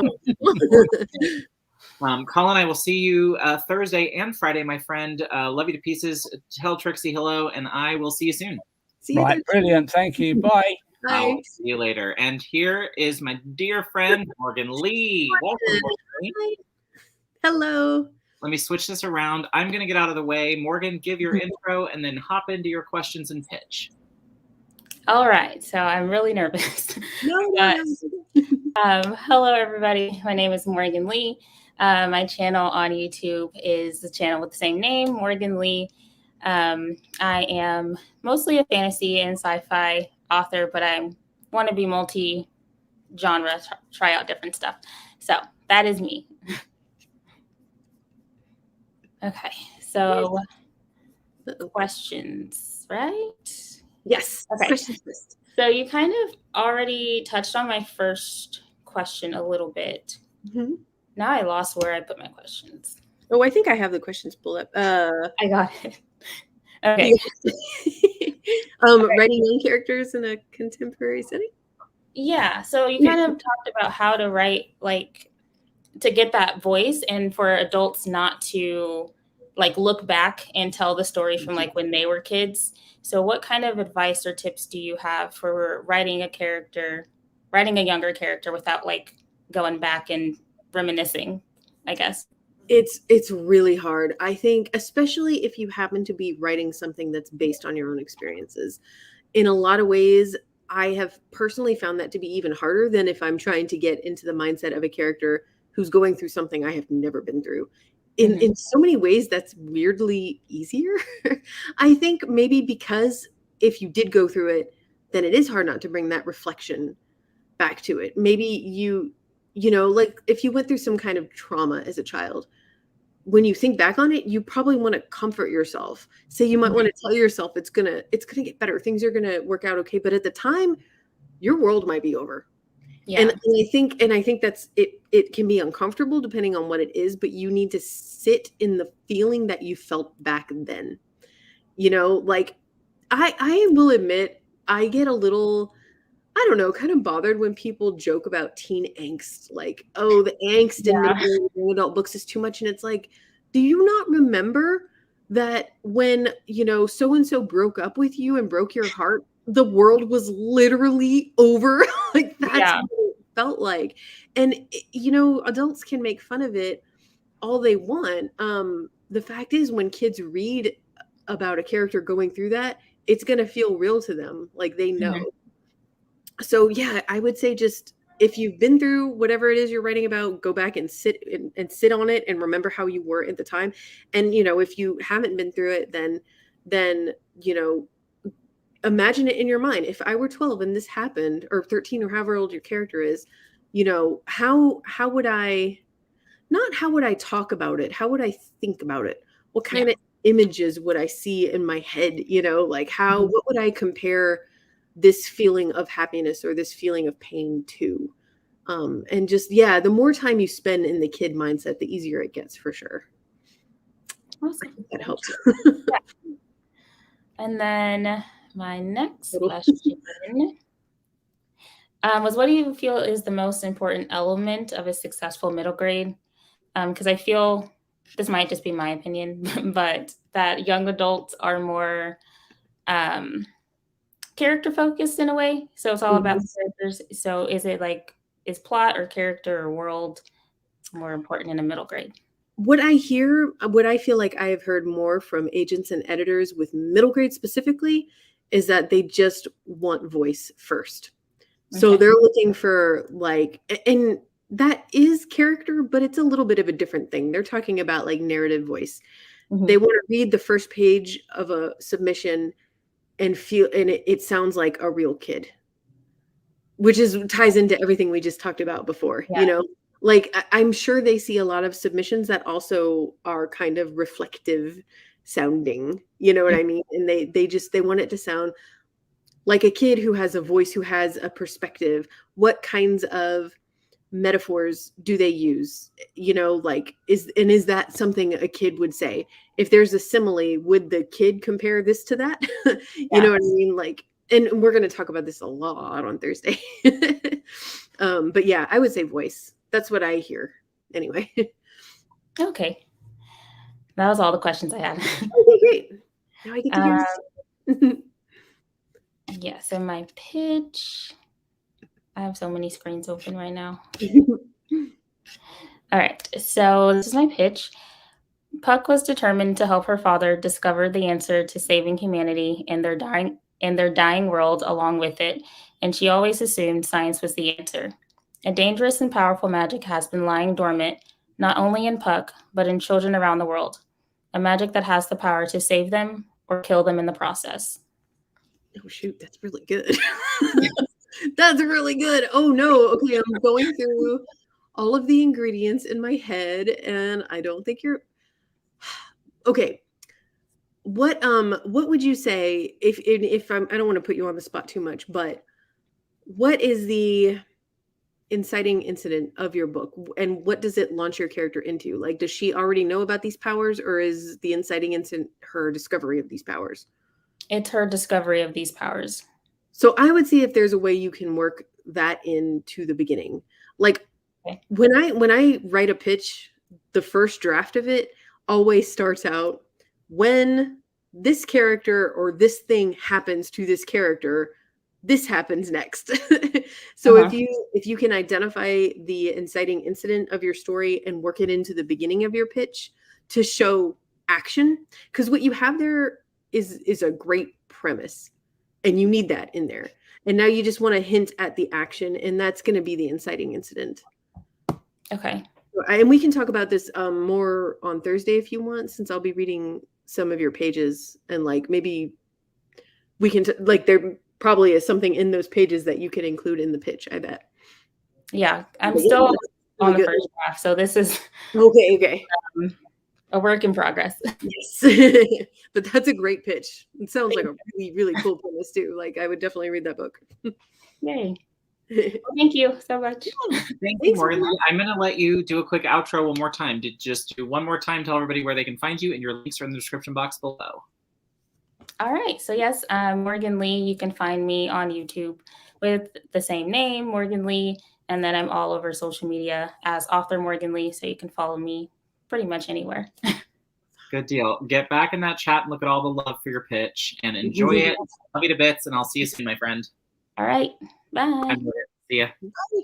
Colin, I will see you Thursday and Friday, my friend. Love you to pieces. Tell Trixie hello, and I will see you soon. See you Right, brilliant. Thank you. Bye. I'll see you later. And here is my dear friend, Morgan Lee. Welcome, Morgan Lee. Hi. Hello. Let me switch this around. I'm going to get out of the way. Morgan, give your intro and then hop into your questions and pitch. All right. So I'm really nervous. No. Hello, everybody. My name is Morgan Lee. My channel on YouTube is the channel with the same name, Morgan Lee. I am mostly a fantasy and sci-fi author, but I want to be multi-genre, try out different stuff. So that is me. Okay, so questions, right? Yes. Okay. Questions first. So you kind of already touched on my first question a little bit. Mm-hmm. Now I lost where I put my questions. Oh, I think I have the questions pulled up. I got it. Okay. Writing young characters in a contemporary setting. Yeah. So you kind of talked about how to write, like, to get that voice and for adults not to like look back and tell the story from like when they were kids. So what kind of advice or tips do you have for writing a younger character without like going back and reminiscing, I guess? It's really hard. I think, especially if you happen to be writing something that's based on your own experiences. In a lot of ways, I have personally found that to be even harder than if I'm trying to get into the mindset of a character who's going through something I have never been through. In so many ways, that's weirdly easier. I think maybe because if you did go through it, then it is hard not to bring that reflection back to it. Maybe you know, like if you went through some kind of trauma as a child, when you think back on it, you probably want to comfort yourself. So you might want to tell yourself it's gonna get better. Things are gonna work out okay. But at the time, your world might be over. Yeah. And I think that's it. It can be uncomfortable depending on what it is, but you need to sit in the feeling that you felt back then. You know, like I will admit I get a little, I don't know, kind of bothered when people joke about teen angst, like, oh, the angst in adult books is too much. And it's like, do you not remember that when, you know, so-and-so broke up with you and broke your heart, the world was literally over? Like that's what it felt like. And, you know, adults can make fun of it all they want. The fact is, when kids read about a character going through that, it's going to feel real to them. Like they know. Mm-hmm. So yeah, I would say just if you've been through whatever it is you're writing about, go back and sit on it and remember how you were at the time. And, you know, if you haven't been through it, then, you know, imagine it in your mind. If I were 12 and this happened, or 13 or however old your character is, you know, how would I talk about it? How would I think about it? What kind of images would I see in my head? You know, like what would I compare this feeling of happiness or this feeling of pain to? And just, the more time you spend in the kid mindset, the easier it gets for sure. Awesome. That helps. And then my next question was, what do you feel is the most important element of a successful middle grade? Because I feel, this might just be my opinion, but that young adults are more character focused in a way. So it's all about the characters. So is plot or character or world more important in a middle grade? What I feel like I have heard more from agents and editors with middle grade specifically is that they just want voice first. Okay. So they're looking for and that is character, but it's a little bit of a different thing. They're talking about like narrative voice. Mm-hmm. They want to read the first page of a submission and it sounds like a real kid, which ties into everything we just talked about before. You know, like I'm sure they see a lot of submissions that also are kind of reflective sounding, you know what I mean? And they want it to sound like a kid who has a voice, who has a perspective. What kinds of metaphors do they use? You know, like is that something a kid would say? If there's a simile, would the kid compare this to that? You know what I mean? Like, and we're going to talk about this a lot on Thursday. But yeah, I would say voice. That's what I hear anyway. Okay. That was all the questions I had. Okay, great. Now I get to hear. Yeah, so my pitch. I have so many screens open right now. All right, so this is my pitch. Puck was determined to help her father discover the answer to saving humanity and their dying world along with it, and she always assumed science was the answer. A dangerous and powerful magic has been lying dormant, not only in Puck, but in children around the world. A magic that has the power to save them or kill them in the process. Oh shoot, that's really good. That's really good. Oh no. Okay, I'm going through all of the ingredients in my head, and I don't think you're okay. What would you say if I don't want to put you on the spot too much, but what is the inciting incident of your book, and what does it launch your character into? Like, does she already know about these powers, or is the inciting incident her discovery of these powers? It's her discovery of these powers. So I would see if there's a way you can work that into the beginning. Like, okay. when I write a pitch, the first draft of it always starts out, when this character or this thing happens to this character, this happens next. So if you can identify the inciting incident of your story and work it into the beginning of your pitch to show action, because what you have there is a great premise, and you need that in there. And now you just want to hint at the action, and that's going to be the inciting incident. Okay. And we can talk about this more on Thursday if you want, since I'll be reading some of your pages, and like maybe we can there probably is something in those pages that you could include in the pitch, I bet. Yeah, I'm still on the first draft, so this is okay. A work in progress. Yes. But that's a great pitch. It sounds like a really, really cool premise too. Like, I would definitely read that book. Yay. Well, thank you so much. Thank you, Morgan. I'm going to let you do a quick outro one more time. Just do one more time, tell everybody where they can find you, and your links are in the description box below. All right. So yes, Morgan Lee, you can find me on YouTube with the same name, Morgan Lee, and then I'm all over social media as author Morgan Lee, so you can follow me pretty much anywhere. Good deal. Get back in that chat and look at all the love for your pitch and enjoy it. Love you to bits, and I'll see you soon, my friend. All right. Bye. See ya. Bye.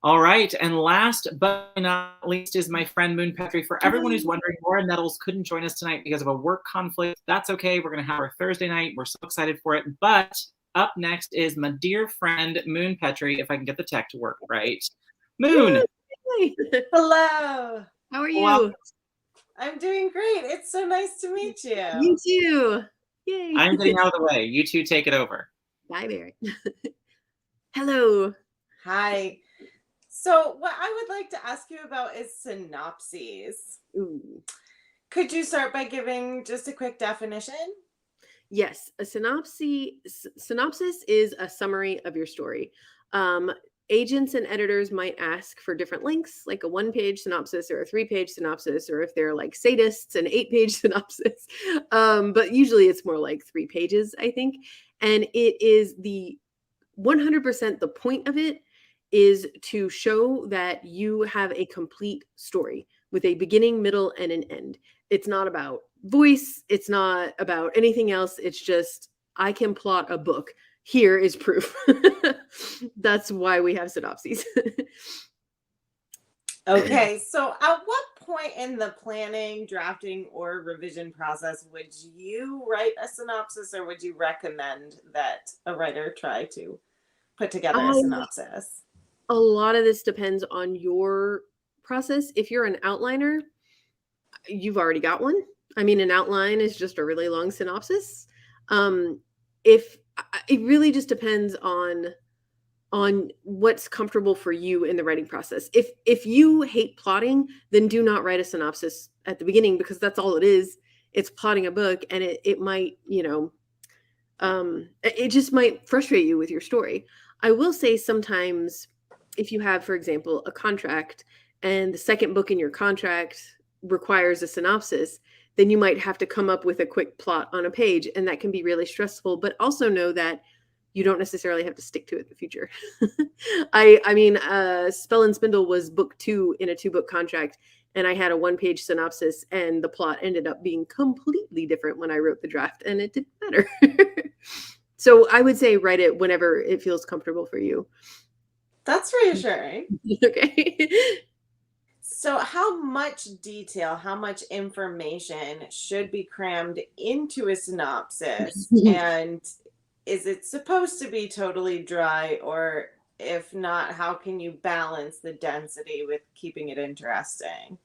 All right. And last but not least is my friend Moon Petrie. For everyone who's wondering, Laura Nettles couldn't join us tonight because of a work conflict. That's okay. We're going to have our Thursday night. We're so excited for it. But up next is my dear friend Moon Petrie, if I can get the tech to work right. Moon. Hello. How are you? Well, I'm doing great. It's so nice to meet you. You too. Yay. I'm getting out of the way. You two take it over. Bye, Barrett. Hello. Hi. So what I would like to ask you about is synopses. Ooh. Could you start by giving just a quick definition? Yes, a synopsis is a summary of your story. Agents and editors might ask for different lengths, like a 1-page synopsis or a 3-page synopsis, or if they're like sadists, an 8-page synopsis. But usually it's more like 3 pages, I think. And it is 100% the point of it is to show that you have a complete story with a beginning, middle, and an end. It's not about voice. It's not about anything else. It's just, I can plot a book. Here is proof. That's why we have synopses. Okay, so at what point in the planning, drafting, or revision process would you write a synopsis, or would you recommend that a writer try to put together a synopsis? A lot of this depends on your process. If you're an outliner, you've already got one. I mean, an outline is just a really long synopsis. It really just depends on what's comfortable for you in the writing process. If you hate plotting, then do not write a synopsis at the beginning, because that's all it is. It's plotting a book, and it might, it just might frustrate you with your story. I will say sometimes if you have, for example, a contract and the second book in your contract requires a synopsis, then you might have to come up with a quick plot on a page, and that can be really stressful. But also know that you don't necessarily have to stick to it in the future. I mean, Spell and Spindle was book 2 in a 2-book contract, and I had a 1-page synopsis, and the plot ended up being completely different when I wrote the draft, and it didn't matter. So I would say write it whenever it feels comfortable for you. That's reassuring. Okay. So how much detail, how much information should be crammed into a synopsis? And is it supposed to be totally dry, or if not, how can you balance the density with keeping it interesting?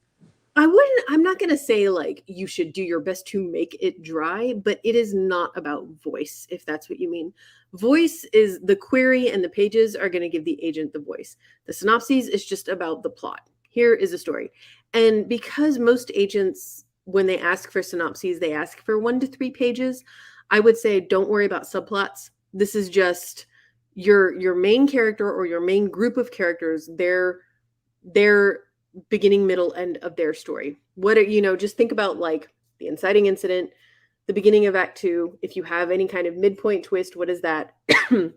I'm not going to say like you should do your best to make it dry, but it is not about voice, if that's what you mean. Voice is the query, and the pages are going to give the agent the voice. The synopses is just about the plot. Here is a story. And because most agents, when they ask for synopses, they ask for 1 to 3 pages, I would say don't worry about subplots. This is just your main character or your main group of characters, their beginning, middle, end of their story. What are, just think about like the inciting incident, the beginning of Act 2. If you have any kind of midpoint twist, what is that? And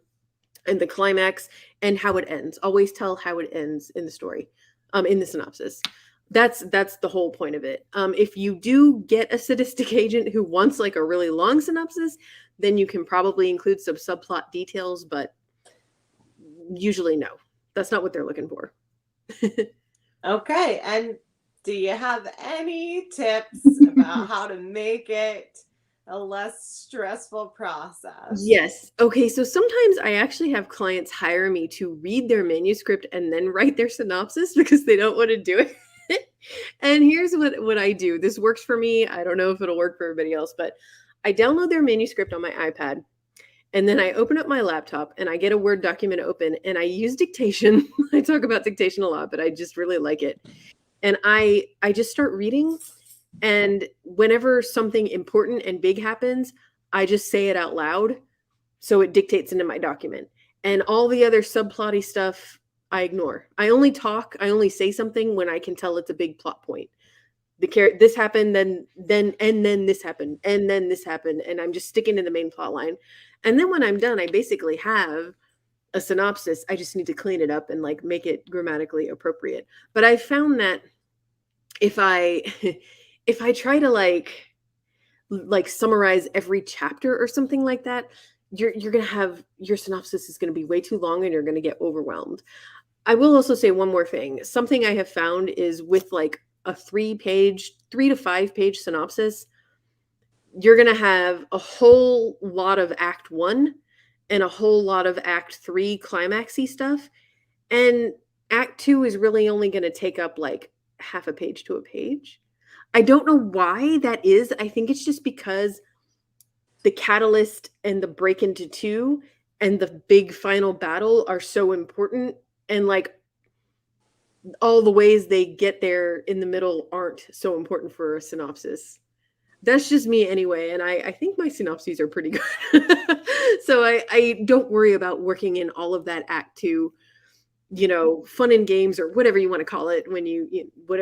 the climax and how it ends. Always tell how it ends in the story, in the synopsis. That's the whole point of it. If you do get a sadistic agent who wants like a really long synopsis, then you can probably include some subplot details, but usually no. That's not what they're looking for. Okay. And do you have any tips about how to make it a less stressful process? Yes. Okay. So sometimes I actually have clients hire me to read their manuscript and then write their synopsis because they don't want to do it. And here's what I do. This works for me. I don't know if it'll work for everybody else, but I download their manuscript on my iPad. And then I open up my laptop and I get a Word document open and I use dictation. I talk about dictation a lot, but I just really like it. And I just start reading. And whenever something important and big happens, I just say it out loud. So it dictates into my document. And all the other subplotty stuff, I ignore. I only say something when I can tell it's a big plot point. This happened, then this happened, and then this happened. And I'm just sticking to the main plot line. And then when I'm done, I basically have a synopsis. I just need to clean it up and like make it grammatically appropriate. But I found that if I try to like summarize every chapter or something like that, you're going to have your synopsis is going to be way too long and you're going to get overwhelmed. I will also say one more thing. Something I have found is with like a 3 to 5 page synopsis, you're going to have a whole lot of Act 1 and a whole lot of Act 3 climaxy stuff. And Act 2 is really only going to take up like half a page to a page. I don't know why that is. I think it's just because the catalyst and the break into 2 and the big final battle are so important. And like all the ways they get there in the middle aren't so important for a synopsis. That's just me anyway. And I think my synopses are pretty good. So I don't worry about working in all of that Act 2, fun and games or whatever you want to call it when what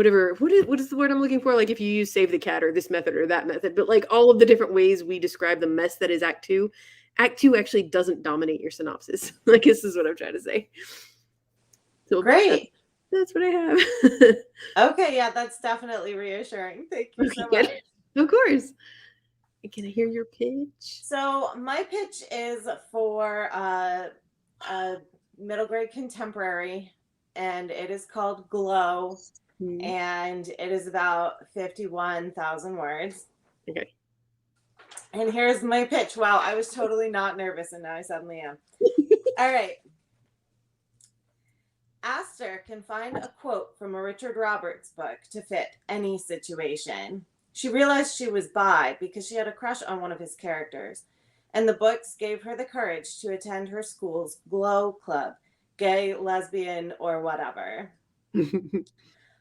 is the word I'm looking for? Like if you use save the cat or this method or that method, but like all of the different ways we describe the mess that is Act 2, Act 2 actually doesn't dominate your synopsis. Like this is what I'm trying to say. So great. That's what I have. Okay, yeah, that's definitely reassuring. Thank you so much. Of course. Can I hear your pitch? So my pitch is for a middle grade contemporary, and it is called Glow, and it is about 51,000 words. Okay. And here's my pitch. Wow, I was totally not nervous, and now I suddenly am. All right. Aster can find a quote from a Richard Roberts book to fit any situation. She realized she was bi because she had a crush on one of his characters, and the books gave her the courage to attend her school's Glow Club, gay, lesbian, or whatever.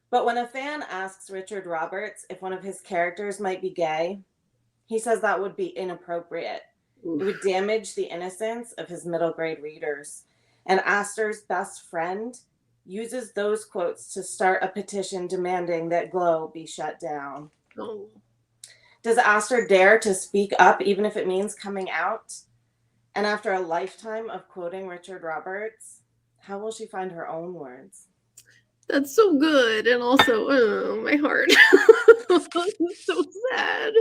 But when a fan asks Richard Roberts if one of his characters might be gay, he says that would be inappropriate. Oof. It would damage the innocence of his middle grade readers. And Aster's best friend uses those quotes to start a petition demanding that Glow be shut down. Oh. Does Aster dare to speak up, even if it means coming out? And after a lifetime of quoting Richard Roberts, how will she find her own words? That's so good. And also, oh, my heart. It's so sad.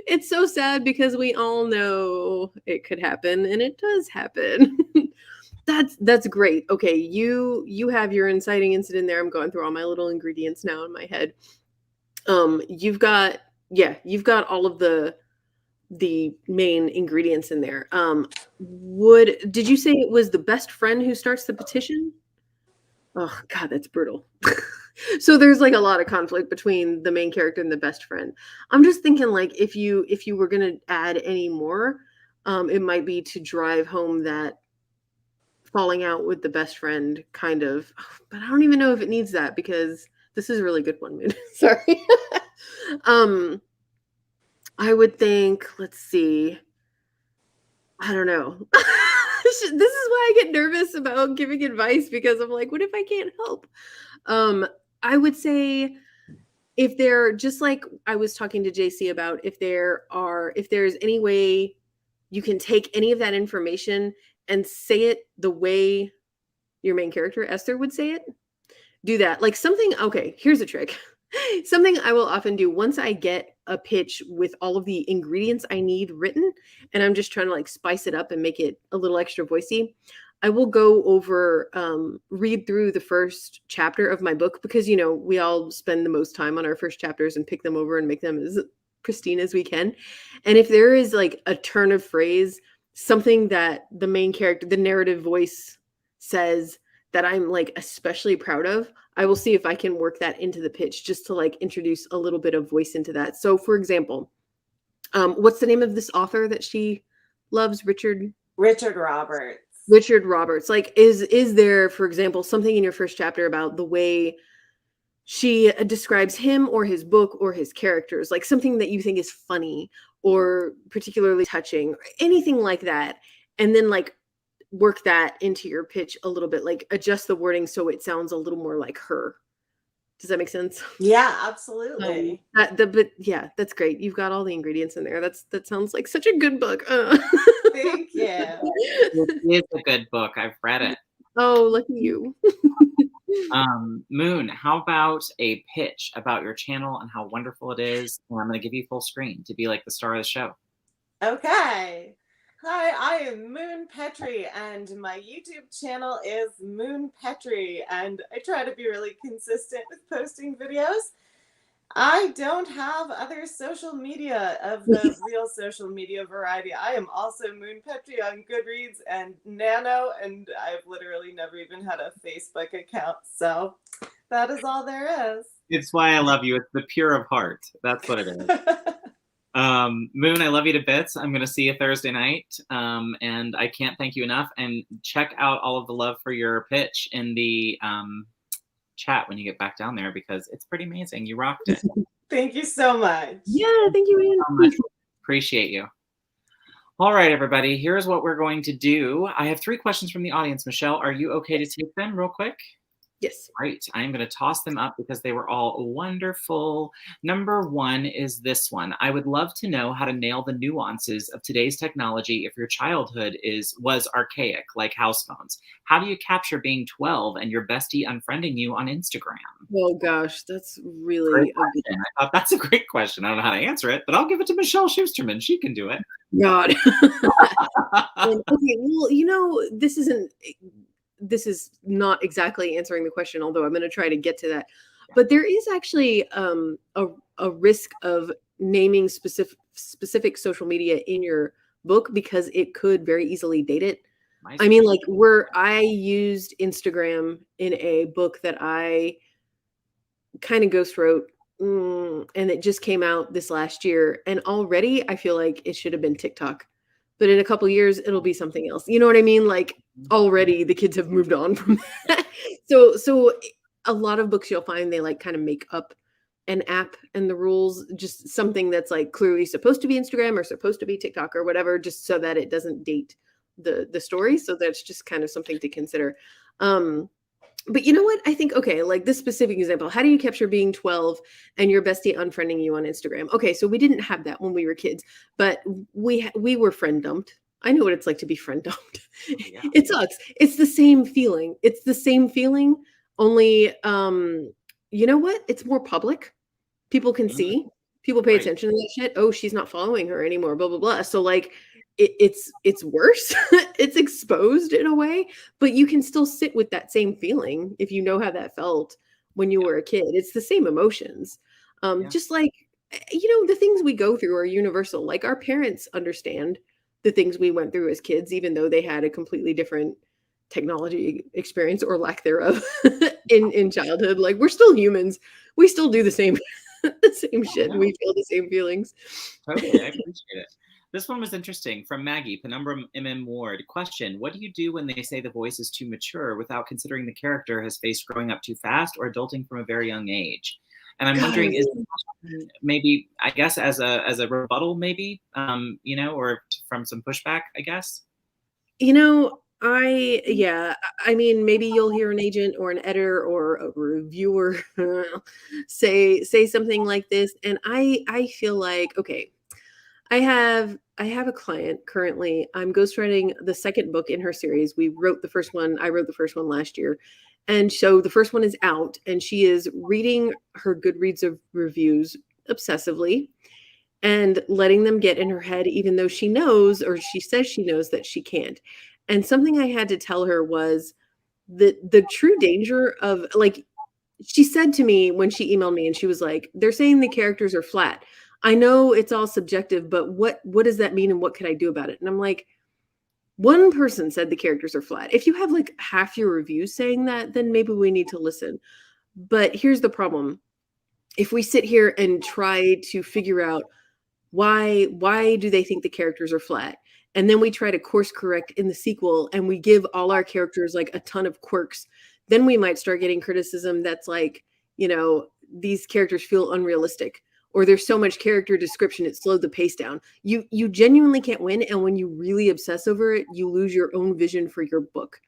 It's so sad because we all know it could happen, and it does happen. That's great. Okay, you have your inciting incident there. I'm going through all my little ingredients now in my head. You've got all of the main ingredients in there. Did you say it was the best friend who starts the petition? Oh God, that's brutal. So there's like a lot of conflict between the main character and the best friend. I'm just thinking like if you were gonna add any more, it might be to drive home that falling out with the best friend kind of, but I don't even know if it needs that because this is a really good one. Sorry. I would think, let's see. I don't know. This is why I get nervous about giving advice because I'm like, what if I can't help? I would say if they're just like I was talking to JC about, if there's any way you can take any of that information and say it the way your main character, Esther, would say it, do that. Like something, okay, here's a trick. Something I will often do once I get a pitch with all of the ingredients I need written, and I'm just trying to like spice it up and make it a little extra voicey, I will go over, read through the first chapter of my book because, you know, we all spend the most time on our first chapters and pick them over and make them as pristine as we can. And if there is like a turn of phrase, something that the main character, the narrative voice says that I'm like especially proud of, I will see if I can work that into the pitch just to like introduce a little bit of voice into that. So for example, what's the name of this author that she loves? Richard Roberts. Richard Roberts. Like, is there, for example, something in your first chapter about the way she describes him or his book or his characters, like something that you think is funny or particularly touching, or anything like that, and then like work that into your pitch a little bit, like adjust the wording so it sounds a little more like her. Does that make sense? Yeah, absolutely. But yeah, that's great. You've got all the ingredients in there. That sounds like such a good book. Thank you. It is a good book. I've read it. Oh, lucky you. Moon, how about a pitch about your channel and how wonderful it is? And I'm going to give you full screen to be like the star of the show. Okay. Hi, I am Moon Petrie, and my YouTube channel is Moon Petrie, and I try to be really consistent with posting videos. I don't have other social media of the real social media variety. I am also Moon Petrie on Goodreads and Nano, and I've literally never even had a Facebook account. So that is all there is. It's why I love you. It's the pure of heart. That's what it is. Moon, I love you to bits. I'm going to see you Thursday night. And I can't thank you enough. And check out all of the love for your pitch in the chat when you get back down there because it's pretty amazing. You rocked it. Thank you so much. Yeah, thank you, Anne. So much. Appreciate you. All right, everybody. Here's what we're going to do. I have 3 questions from the audience. Michelle, are you okay to take them real quick? Yes. Right. I'm going to toss them up because they were all wonderful. Number 1 is this one. I would love to know how to nail the nuances of today's technology if your childhood was archaic, like house phones. How do you capture being 12 and your bestie unfriending you on Instagram? Oh gosh, that's really I thought that's a great question. I don't know how to answer it, but I'll give it to Michelle Schusterman. She can do it. God. Okay, well, you know, this is not exactly answering the question, although I'm going to try to get to that. But there is actually a risk of naming specific social media in your book because it could very easily date it. I mean, like I used Instagram in a book that I kind of ghost wrote, and it just came out this last year. And already I feel like it should have been TikTok. But in a couple of years, it'll be something else. You know what I mean? Like already the kids have moved on from that. So a lot of books you'll find they like kind of make up an app and the rules, just something that's like clearly supposed to be Instagram or supposed to be TikTok or whatever, just so that it doesn't date the story. So that's just kind of something to consider. But you know what? I think, okay, like this specific example, how do you capture being 12 and your bestie unfriending you on Instagram? Okay, so we didn't have that when we were kids, but we were friend dumped. I know what it's like to be friend dumped. Yeah. It sucks. It's the same feeling. It's the same feeling, only, you know what? It's more public. People can see, people pay attention to that shit. Oh, she's not following her anymore, blah, blah, blah. So like it's worse. It's exposed in a way, but you can still sit with that same feeling if you know how that felt when you were a kid. It's the same emotions. Just like, the things we go through are universal. Like our parents understand the things we went through as kids, even though they had a completely different technology experience or lack thereof in childhood. Like we're still humans. We still do the same shit. And we feel the same feelings. Totally, I appreciate it. This one was interesting from Maggie, Penumbra MM Ward. Question: what do you do when they say the voice is too mature without considering the character has faced growing up too fast or adulting from a very young age? And I'm wondering, is maybe, I guess, as a rebuttal, maybe, or from some pushback, I guess? I mean, maybe you'll hear an agent or an editor or a reviewer say something like this. And I feel like, okay, I have a client currently. I'm ghostwriting the second book in her series. We wrote the first one. I wrote the first one last year. And so the first one is out and she is reading her Goodreads of reviews obsessively and letting them get in her head, even though she knows, or she says she knows, that she can't. And something I had to tell her was the true danger of, like, she said to me when she emailed me and she was like, they're saying the characters are flat. I know it's all subjective, but what does that mean and what could I do about it? And I'm like, one person said the characters are flat. If you have like half your reviews saying that, then maybe we need to listen. But here's the problem. If we sit here and try to figure out why do they think the characters are flat? And then we try to course correct in the sequel and we give all our characters like a ton of quirks, then we might start getting criticism that's like, these characters feel unrealistic, or there's so much character description it slowed the pace down. You genuinely can't win. And when you really obsess over it, you lose your own vision for your book.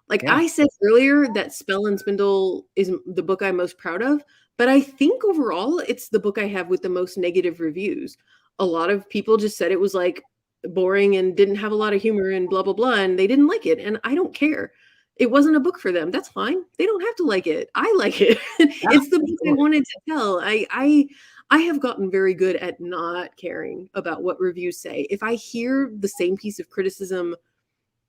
Like I said earlier, that Spell and Spindle is the book I'm most proud of, but I think overall it's the book I have with the most negative reviews. A lot of people just said it was like boring and didn't have a lot of humor and blah, blah, blah. And they didn't like it. And I don't care. It wasn't a book for them. That's fine. They don't have to like it. I like it. It's the book I wanted to tell. I have gotten very good at not caring about what reviews say. If I hear the same piece of criticism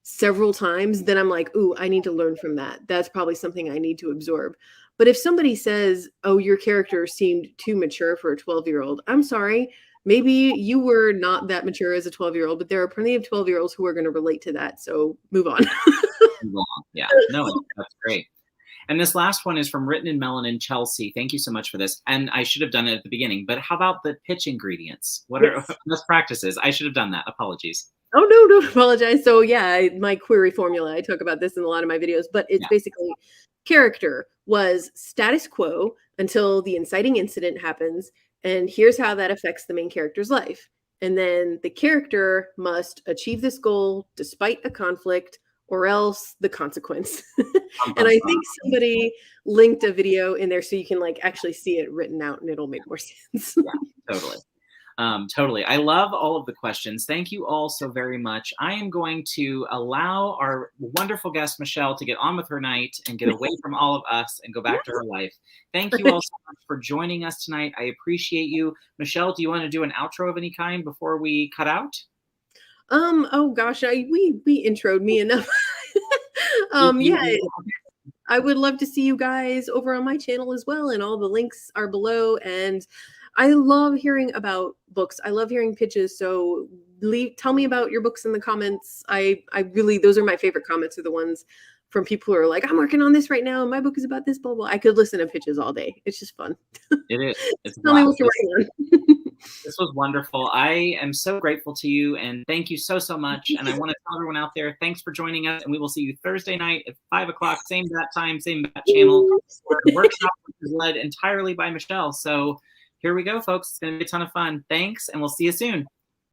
several times, then I'm like, ooh, I need to learn from that. That's probably something I need to absorb. But if somebody says, oh, your character seemed too mature for a 12-year-old, I'm sorry. Maybe you were not that mature as a 12-year-old, but there are plenty of 12-year-olds who are going to relate to that. So move on. Yeah, no, that's great. And this last one is from Written in Melanin Chelsea. Thank you so much for this. And I should have done it at the beginning, but how about the pitch ingredients? What are best practices? I should have done that. Apologies. Oh, no, don't apologize. So yeah, my query formula, I talk about this in a lot of my videos, but it's basically character was status quo until the inciting incident happens. And here's how that affects the main character's life. And then the character must achieve this goal despite a conflict, or else the consequence. And I think somebody linked a video in there so you can like actually see it written out and it'll make more sense. Yeah, totally. Totally. I love all of the questions. Thank you all so very much. I am going to allow our wonderful guest, Michelle, to get on with her night and get away from all of us and go back to her life. Thank you all so much for joining us tonight. I appreciate you. Michelle, do you want to do an outro of any kind before we cut out? Oh gosh, we introed me enough. Yeah, I would love to see you guys over on my channel as well, and all the links are below. And I love hearing about books. I love hearing pitches. So tell me about your books in the comments. I really, those are my favorite comments, are the ones from people who are like, I'm working on this right now, and my book is about this, blah, blah. I could listen to pitches all day. It's just fun. It is. It's Tell me what you're working on. This was wonderful. I am so grateful to you, and thank you so, so much. And I want to tell everyone out there, thanks for joining us, and we will see you Thursday night at 5 o'clock, same bat time, same bat channel. The workshop is led entirely by Michelle. So here we go, folks. It's going to be a ton of fun. Thanks, and we'll see you soon.